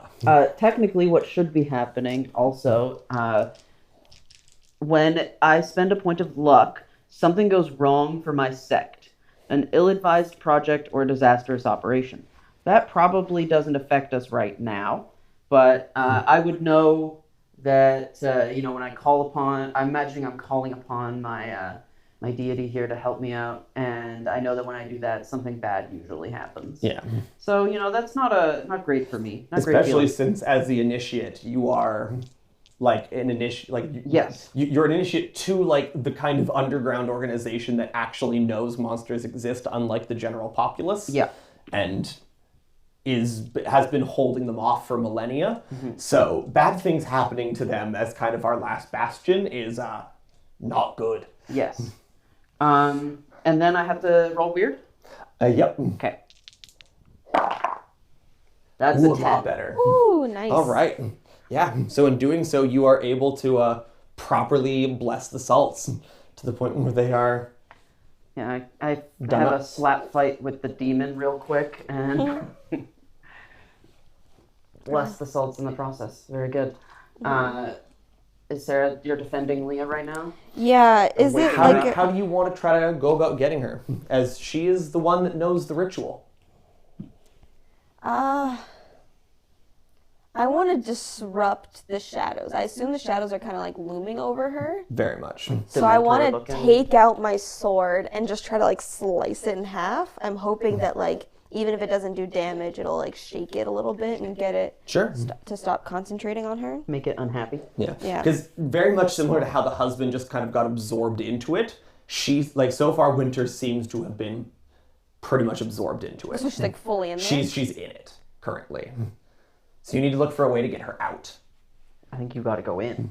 Speaker 3: Technically, what should be happening also, when I spend a point of luck, something goes wrong for my sect, an ill-advised project or disastrous operation. That probably doesn't affect us right now, but I would know that, when I call upon, I'm imagining I'm calling upon my deity here to help me out, and I know that when I do that, something bad usually happens.
Speaker 1: Yeah.
Speaker 3: So, that's not great for me. Not great
Speaker 1: Especially
Speaker 3: feeling.
Speaker 1: since as the initiate, you are like an initiate, like
Speaker 3: Yes.
Speaker 1: you're an initiate to like the kind of underground organization that actually knows monsters exist, unlike the general populace.
Speaker 3: Yeah.
Speaker 1: And has been holding them off for millennia. So bad things happening to them as kind of our last bastion is not good.
Speaker 3: Yes. And then I have to roll weird?
Speaker 1: Yep.
Speaker 3: Okay. That's
Speaker 1: Ooh,
Speaker 3: a
Speaker 1: a
Speaker 3: 10.
Speaker 1: lot better.
Speaker 2: Ooh, nice.
Speaker 1: All right. Yeah. So in doing so, you are able to properly bless the salts to the point where they are.
Speaker 3: Yeah, I
Speaker 1: Done
Speaker 3: have
Speaker 1: up.
Speaker 3: a slap fight with the demon real quick and bless the salts in the process. Very good. Is Sarah, you're defending Leah right now?
Speaker 2: Yeah, is it
Speaker 1: How,
Speaker 2: like...
Speaker 1: how do you want to try to go about getting her? As she is the one that knows the ritual.
Speaker 2: I want to disrupt the shadows. I assume the shadows are kind of like looming over her.
Speaker 1: Very much.
Speaker 2: So I want
Speaker 3: Dementor
Speaker 2: to
Speaker 3: looking.
Speaker 2: take out my sword and just try to like slice it in half. I'm hoping that like even if it doesn't do damage, it'll like shake it a little bit and get it
Speaker 1: Sure.
Speaker 2: to stop concentrating on her.
Speaker 3: Make it unhappy?
Speaker 1: Yeah.
Speaker 2: Yeah.
Speaker 1: Because very much similar to how the husband just kind of got absorbed into it, she's like so far Winter seems to have been pretty much absorbed into it.
Speaker 2: So she's like fully in there.
Speaker 1: She's in it currently. So you need to look for a way to get her out.
Speaker 3: I think you got to go in.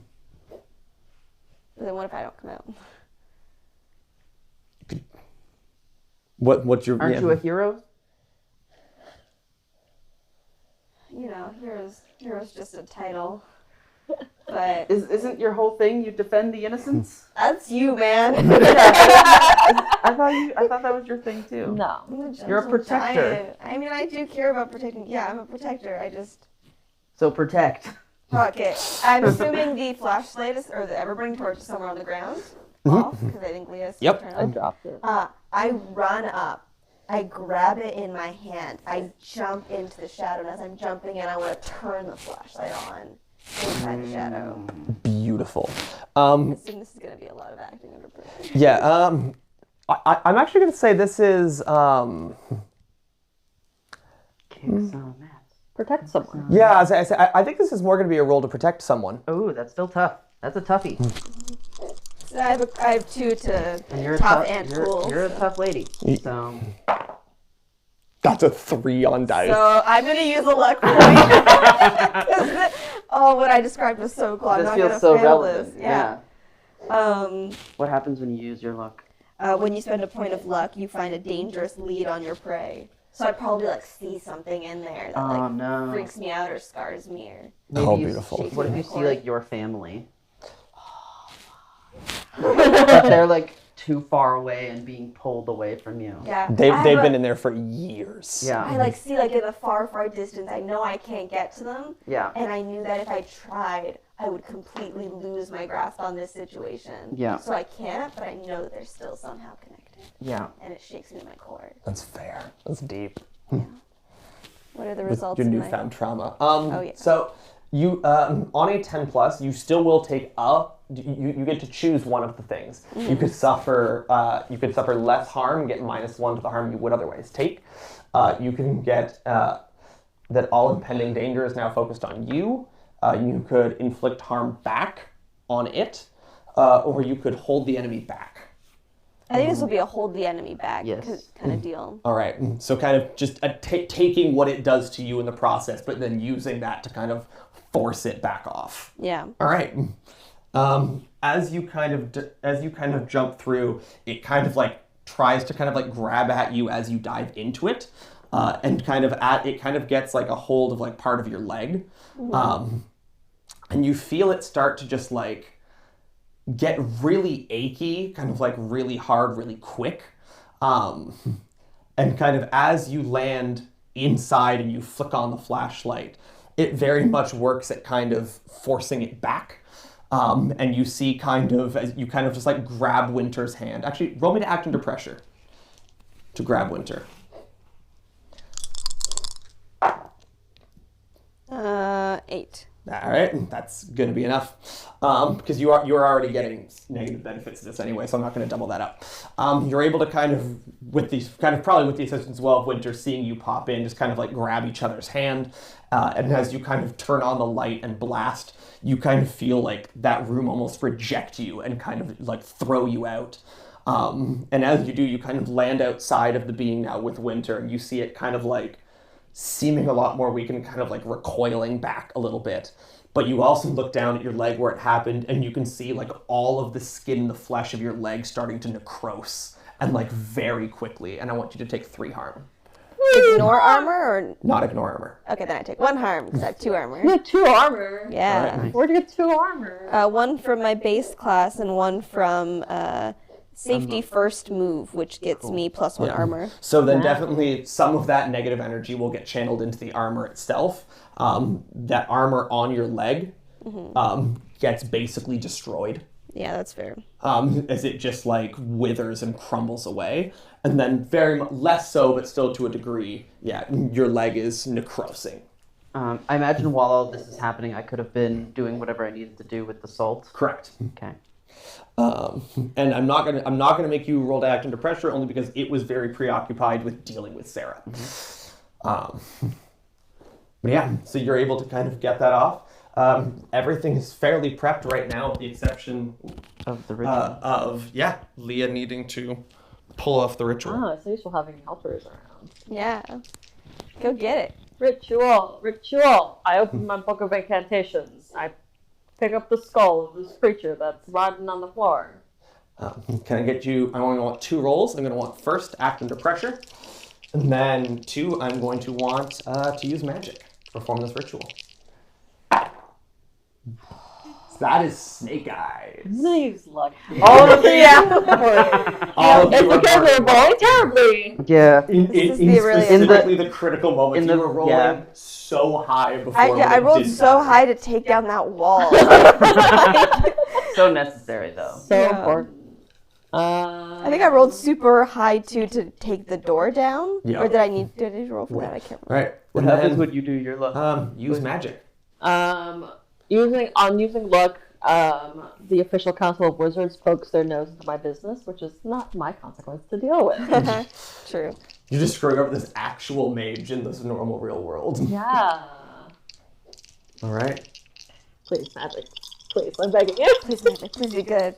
Speaker 2: Then what if I don't come out?
Speaker 1: What's your
Speaker 3: Aren't you a hero?
Speaker 2: You know, hero's just a title. But
Speaker 3: Isn't your whole thing you defend the innocents?
Speaker 2: that's you, man.
Speaker 3: I thought that was your thing too.
Speaker 4: No.
Speaker 3: You're a protector.
Speaker 2: I mean, I do care about protecting. Yeah, I'm a protector. I just.
Speaker 3: So protect.
Speaker 2: Okay. I'm assuming the flashlight is, or the Everburning torch is somewhere on the ground. Off, because I think Leah's
Speaker 1: Yep.
Speaker 2: turned
Speaker 4: I
Speaker 2: on.
Speaker 4: dropped it.
Speaker 2: I run up. I grab it in my hand. I jump into the shadow, and as I'm jumping in, I want to turn the flashlight on inside the shadow.
Speaker 1: Beautiful.
Speaker 2: I assume this is going to be a lot of acting under pressure.
Speaker 1: Yeah. I'm actually going to say this is.
Speaker 3: Kick some ass.
Speaker 4: Protect someone.
Speaker 1: Yeah, I think this is more going to be a role to protect someone.
Speaker 3: Oh, that's still tough. That's a toughie.
Speaker 2: So I have two to
Speaker 3: And you're
Speaker 2: tough
Speaker 3: a
Speaker 2: and
Speaker 3: you're,
Speaker 2: tools.
Speaker 3: you're a tough lady. So
Speaker 1: That's a 3 on dice.
Speaker 2: So I'm going to use a luck point. What I described was so cool. I'm
Speaker 3: this
Speaker 2: not going to
Speaker 3: feels so
Speaker 2: fail
Speaker 3: relevant.
Speaker 2: this. Yeah.
Speaker 3: What happens when you use your luck?
Speaker 2: When you spend a point of luck, you find a dangerous lead on your prey. So I'd probably like see something in there that like
Speaker 3: no.
Speaker 2: freaks me out or scars me or.
Speaker 3: Maybe
Speaker 1: Oh,
Speaker 3: you
Speaker 1: beautiful.
Speaker 3: What if you see like your family? But they're like too far away and being pulled away from you.
Speaker 2: Yeah.
Speaker 1: They've been in there for years.
Speaker 3: Yeah.
Speaker 2: I like see like in the far distance. I know I can't get to them.
Speaker 3: Yeah.
Speaker 2: And I knew that if I tried, I would completely lose my grasp on this situation.
Speaker 3: Yeah.
Speaker 2: So I can't, but I know that they're still somehow connected.
Speaker 3: Yeah.
Speaker 2: And it shakes me to my core.
Speaker 1: That's fair. That's deep.
Speaker 2: What are the
Speaker 1: With
Speaker 2: results
Speaker 1: your
Speaker 2: in
Speaker 1: newfound trauma.
Speaker 2: Oh, yeah.
Speaker 1: So You on a 10 plus, you still will take you get to choose one of the things. You could suffer less harm, get -1 to the harm you would otherwise take. You can get that all impending danger is now focused on you. You could inflict harm back on it, or you could hold the enemy back.
Speaker 2: I think this will be a hold the enemy back
Speaker 3: Yes.
Speaker 2: kind of deal.
Speaker 1: All right, so kind of just taking what it does to you in the process, but then using that to kind of force it back off.
Speaker 2: Yeah.
Speaker 1: All right. As you kind of jump through, it kind of like tries to kind of like grab at you as you dive into it, and it kind of gets like a hold of like part of your leg, and you feel it start to just like get really achy, kind of like really hard, really quick, and kind of as you land inside and you flick on the flashlight, it very much works at kind of forcing it back. And you see as you kind of just like grab Winter's hand. Actually, roll me to act under pressure to grab Winter.
Speaker 2: 8.
Speaker 1: All right, that's going to be enough, because you're already getting negative benefits of this anyway, so I'm not going to double that up. You're able to probably with the assistance as well of Winter, seeing you pop in, just kind of like grab each other's hand, and as you kind of turn on the light and blast, you kind of feel like that room almost reject you and kind of like throw you out. And as you do, you kind of land outside of the being now with Winter, and you see it kind of like seeming a lot more weak and kind of like recoiling back a little bit. But you also look down at your leg where it happened, and you can see like all of the skin, the flesh of your leg starting to necrose, and like very quickly. And I want you to take 3 harm.
Speaker 2: Ignore armor or...
Speaker 1: Not ignore armor.
Speaker 2: Okay, then I take 1 harm because I have 2 armor.
Speaker 4: You have 2 armor.
Speaker 2: Yeah.
Speaker 1: All right.
Speaker 4: Where'd you get 2 armor?
Speaker 2: 1 from my base class and 1 from safety first move, which gets me +1 armor.
Speaker 1: So then definitely some of that negative energy will get channeled into the armor itself. That armor on your leg gets basically destroyed.
Speaker 2: Yeah, that's fair.
Speaker 1: As it just like withers and crumbles away. And then very much less so, but still to a degree, your leg is necrosing.
Speaker 3: I imagine while all this is happening, I could have been doing whatever I needed to do with the salt.
Speaker 1: Correct.
Speaker 3: Okay.
Speaker 1: And I'm not gonna make you roll to act under pressure, only because it was very preoccupied with dealing with Sarah. But yeah, so you're able to kind of get that off. Everything is fairly prepped right now, with the exception
Speaker 3: Of the ritual.
Speaker 1: Leah needing to pull off the ritual.
Speaker 4: Oh, so useful having helpers around.
Speaker 2: Yeah. Go get it.
Speaker 4: Ritual. I open my book of incantations. I pick up the skull of this creature that's rotting on the floor.
Speaker 1: Can I get you? I'm going to want 2 rolls. I'm going to want first act under pressure, and then 2. I'm going to want to use magic to perform this ritual. So that is Snake Eyes.
Speaker 4: I'm gonna use luck.
Speaker 3: All of
Speaker 1: All of
Speaker 4: It's
Speaker 1: you are
Speaker 4: because we're rolling terribly.
Speaker 3: Yeah.
Speaker 1: Specifically the critical moments. You were rolling
Speaker 3: yeah.
Speaker 1: so high before.
Speaker 2: I rolled so high to take down that wall.
Speaker 3: So necessary, though.
Speaker 4: So
Speaker 2: Yeah.
Speaker 4: important.
Speaker 2: I think I rolled super high too to take the door down.
Speaker 1: Yeah.
Speaker 2: Or did I need to roll for that? I can't remember.
Speaker 1: Right.
Speaker 3: What
Speaker 1: And
Speaker 3: happens
Speaker 1: then,
Speaker 3: when you do your luck?
Speaker 1: use magic.
Speaker 4: Using luck, the official council of wizards pokes their nose into my business, which is not my consequence to deal with.
Speaker 2: True.
Speaker 1: You're just screwing over this actual mage in this normal real world.
Speaker 4: Yeah.
Speaker 1: All right.
Speaker 4: Please, magic. Please, I'm begging you.
Speaker 2: Please, magic. Please be good.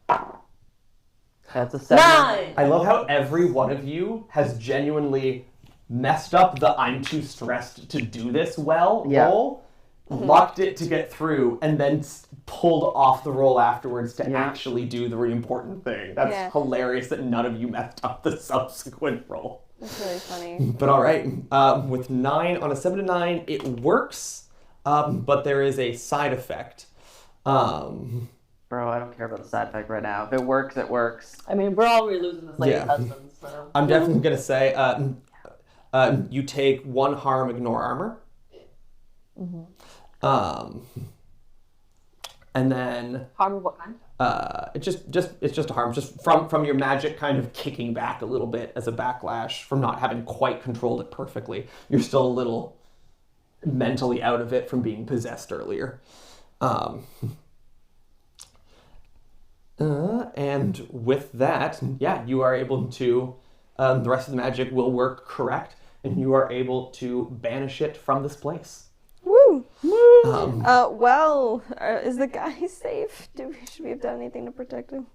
Speaker 3: That's a 7.
Speaker 4: 9.
Speaker 1: I love how every one of you has genuinely messed up the "I'm too stressed to do this well" roll, lucked it to get through, and then pulled off the roll afterwards to actually do the really important thing. That's hilarious that none of you messed up the subsequent roll.
Speaker 2: That's really funny.
Speaker 1: But all right, with 9 on a 7 to 9, it works, but there is a side effect.
Speaker 3: Bro, I don't care about the side effect right now. If it works, it works.
Speaker 4: I mean, we're already losing this lady's husband, so.
Speaker 1: I'm definitely gonna say you take 1 harm, ignore armor. And then
Speaker 4: Harm of what kind?
Speaker 1: it's just a harm, just from your magic kind of kicking back a little bit as a backlash from not having quite controlled it perfectly. You're still a little mentally out of it from being possessed earlier. And with that, yeah, you are able to, the rest of the magic will work correct, and you are able to banish it from this place.
Speaker 2: Woo!
Speaker 1: Um,
Speaker 2: Is the guy safe? Should we have done anything to protect him?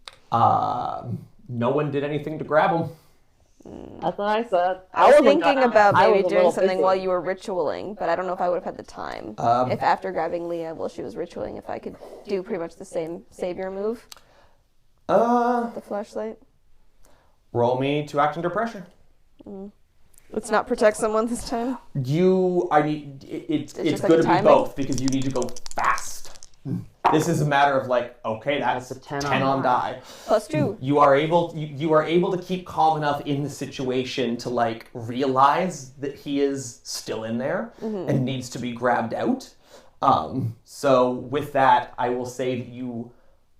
Speaker 1: no one did anything to grab him.
Speaker 4: That's what I said.
Speaker 2: I was
Speaker 4: would've
Speaker 2: thinking
Speaker 4: got-
Speaker 2: about
Speaker 4: I
Speaker 2: maybe
Speaker 4: was a
Speaker 2: doing
Speaker 4: little
Speaker 2: something
Speaker 4: busy.
Speaker 2: while you were ritualing, but I don't know if I would have had the time. If after grabbing Leah while she was ritualing, if I could do pretty much the same savior move, the flashlight.
Speaker 1: Roll me to act under pressure.
Speaker 2: Let's not protect someone this time.
Speaker 1: It's
Speaker 2: just like
Speaker 1: going to be
Speaker 2: timing?
Speaker 1: both because you need to go fast. This is a matter of like, okay, that's
Speaker 3: It's a
Speaker 1: a
Speaker 3: 10
Speaker 1: 10 on
Speaker 3: on
Speaker 1: die.
Speaker 2: +2.
Speaker 1: You are able to keep calm enough in the situation to like realize that he is still in there and needs to be grabbed out. So with that, I will say that you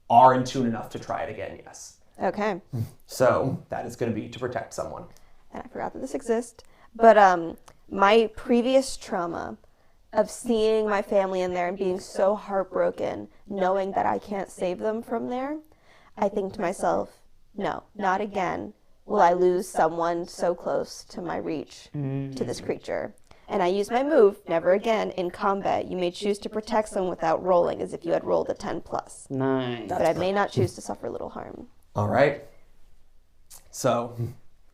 Speaker 1: are in tune enough to try it again. Yes.
Speaker 2: Okay.
Speaker 1: So that is going to be to protect someone.
Speaker 2: And I forgot that this exists. But my previous trauma of seeing my family in there and being so heartbroken, knowing that I can't save them from there, I think to myself, no, not again will I lose someone so close to my reach to this creature. And I use my move, never again, in combat. You may choose to protect someone without rolling, as if you had rolled a 10+.
Speaker 3: Nice.
Speaker 2: But I may not choose to suffer little harm.
Speaker 1: All right. So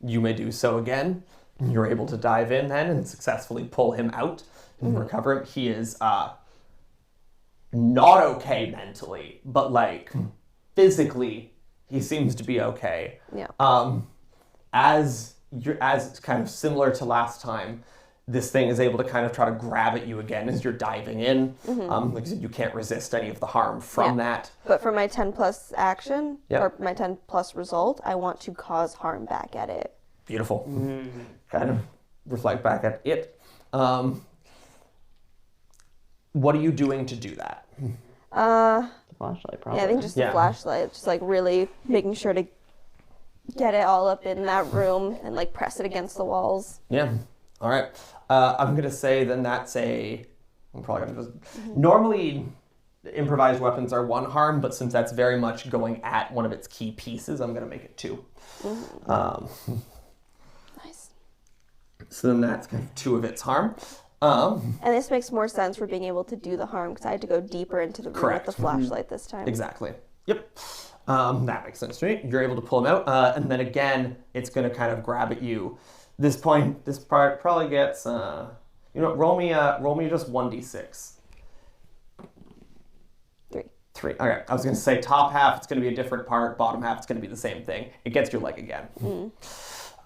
Speaker 1: you may do so again. You're able to dive in then and successfully pull him out and recover him. He is not okay mentally, but like physically, he seems to be okay.
Speaker 2: Yeah.
Speaker 1: As it's kind of similar to last time, this thing is able to kind of try to grab at you again as you're diving in. Like I said, you can't resist any of the harm from that.
Speaker 2: But for my 10+ action,
Speaker 1: Yep.
Speaker 2: or my 10+ result, I want to cause harm back at it.
Speaker 1: Beautiful. Kind of reflect back at it. What are you doing to do that?
Speaker 3: Flashlight, probably.
Speaker 2: Yeah, I think just the
Speaker 1: Yeah.
Speaker 2: flashlight, just like really making sure to get it all up in that room and like press it against the walls.
Speaker 1: Yeah. All right. I'm gonna say then that's a. I'm probably gonna just. Normally, improvised weapons are 1 harm, but since that's very much going at one of its key pieces, I'm gonna make it 2.
Speaker 2: Nice.
Speaker 1: So then that's kind of 2 of its harm.
Speaker 2: And this makes more sense for being able to do the harm because I had to go deeper into the room
Speaker 1: Correct.
Speaker 2: with the flashlight this time.
Speaker 1: Exactly. Yep. That makes sense to me. You're able to pull him out, and then again, it's going to kind of grab at you. This part probably gets. Roll me just 1d6.
Speaker 2: 3.
Speaker 1: 3. Okay. I was going to say top half. It's going to be a different part. Bottom half. It's going to be the same thing. It gets your leg again.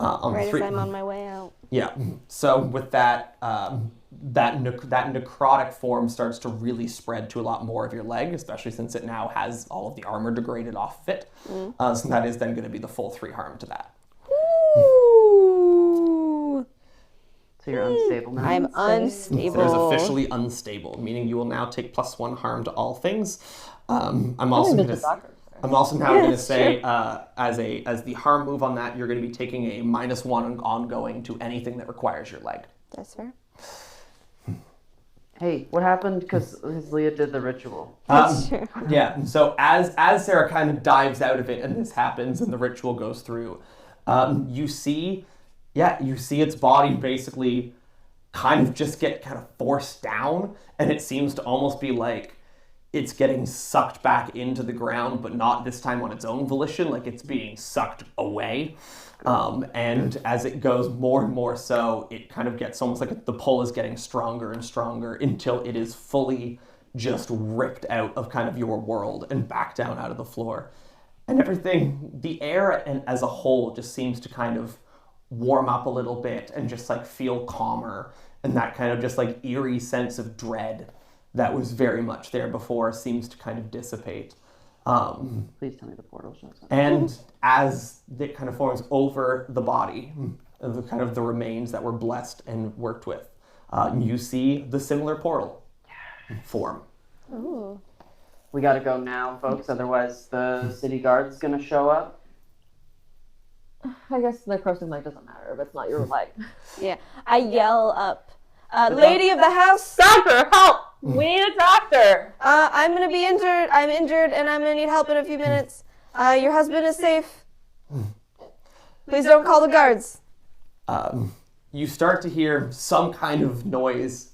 Speaker 1: On
Speaker 2: Right
Speaker 1: 3.
Speaker 2: as I'm on my way out.
Speaker 1: Yeah. So with that, that necrotic form starts to really spread to a lot more of your leg, especially since it now has all of the armor degraded off of it. So that is then going to be the full 3 harm to that.
Speaker 2: Ooh.
Speaker 3: So you're unstable now.
Speaker 2: I'm unstable.
Speaker 1: There's officially unstable, meaning you will now take +1 harm to all things. I'm also going to say, as the harm move on that, you're going to be taking a -1 ongoing to anything that requires your leg.
Speaker 2: That's fair.
Speaker 3: Hey, what happened because Leah did the ritual?
Speaker 2: That's true.
Speaker 1: Yeah. So as Sarah kind of dives out of it, and this happens, and the ritual goes through, you see its body basically kind of just get kind of forced down, and it seems to almost be like it's getting sucked back into the ground, but not this time on its own volition, like it's being sucked away. And as it goes more and more so, it kind of gets almost like the pull is getting stronger and stronger until it is fully just ripped out of kind of your world and back down out of the floor. And everything, the air and as a whole just seems to kind of warm up a little bit and just like feel calmer, and that kind of just like eerie sense of dread that was very much there before seems to kind of dissipate.
Speaker 3: Please tell me the portal shows up.
Speaker 1: And as it kind of forms over the body, of kind of the remains that were blessed and worked with, you see the similar portal form.
Speaker 2: Ooh.
Speaker 3: We gotta go now, folks, otherwise the city guard's gonna show up.
Speaker 4: I guess the crossing leg doesn't matter, but it's not your leg.
Speaker 2: Yeah. I yell up. Lady of the house.
Speaker 4: Doctor, help! We need a doctor.
Speaker 2: I'm gonna be injured. I'm injured, and I'm gonna need help in a few minutes. Your husband is safe. Please don't call the guards.
Speaker 1: You start to hear some kind of noise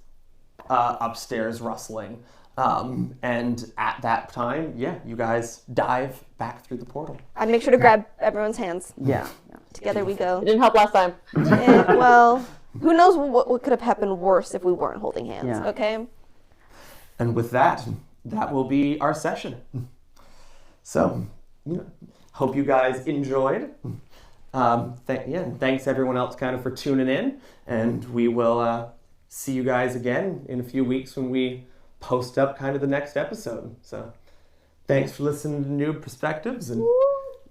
Speaker 1: upstairs rustling. And at that time, you guys dive back through the portal.
Speaker 2: I make sure to grab everyone's hands.
Speaker 3: Yeah.
Speaker 2: Together we go.
Speaker 4: It didn't help last time.
Speaker 2: Well, who knows what could have happened worse if we weren't holding hands,
Speaker 3: Yeah.
Speaker 2: okay?
Speaker 1: And with that will be our session. So, hope you guys enjoyed. Thanks everyone else kind of for tuning in. And we will see you guys again in a few weeks when we post up kind of the next episode. So, thanks for listening to Newb Perspectives, and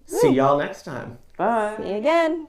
Speaker 1: see y'all next time.
Speaker 3: Bye.
Speaker 2: See you again.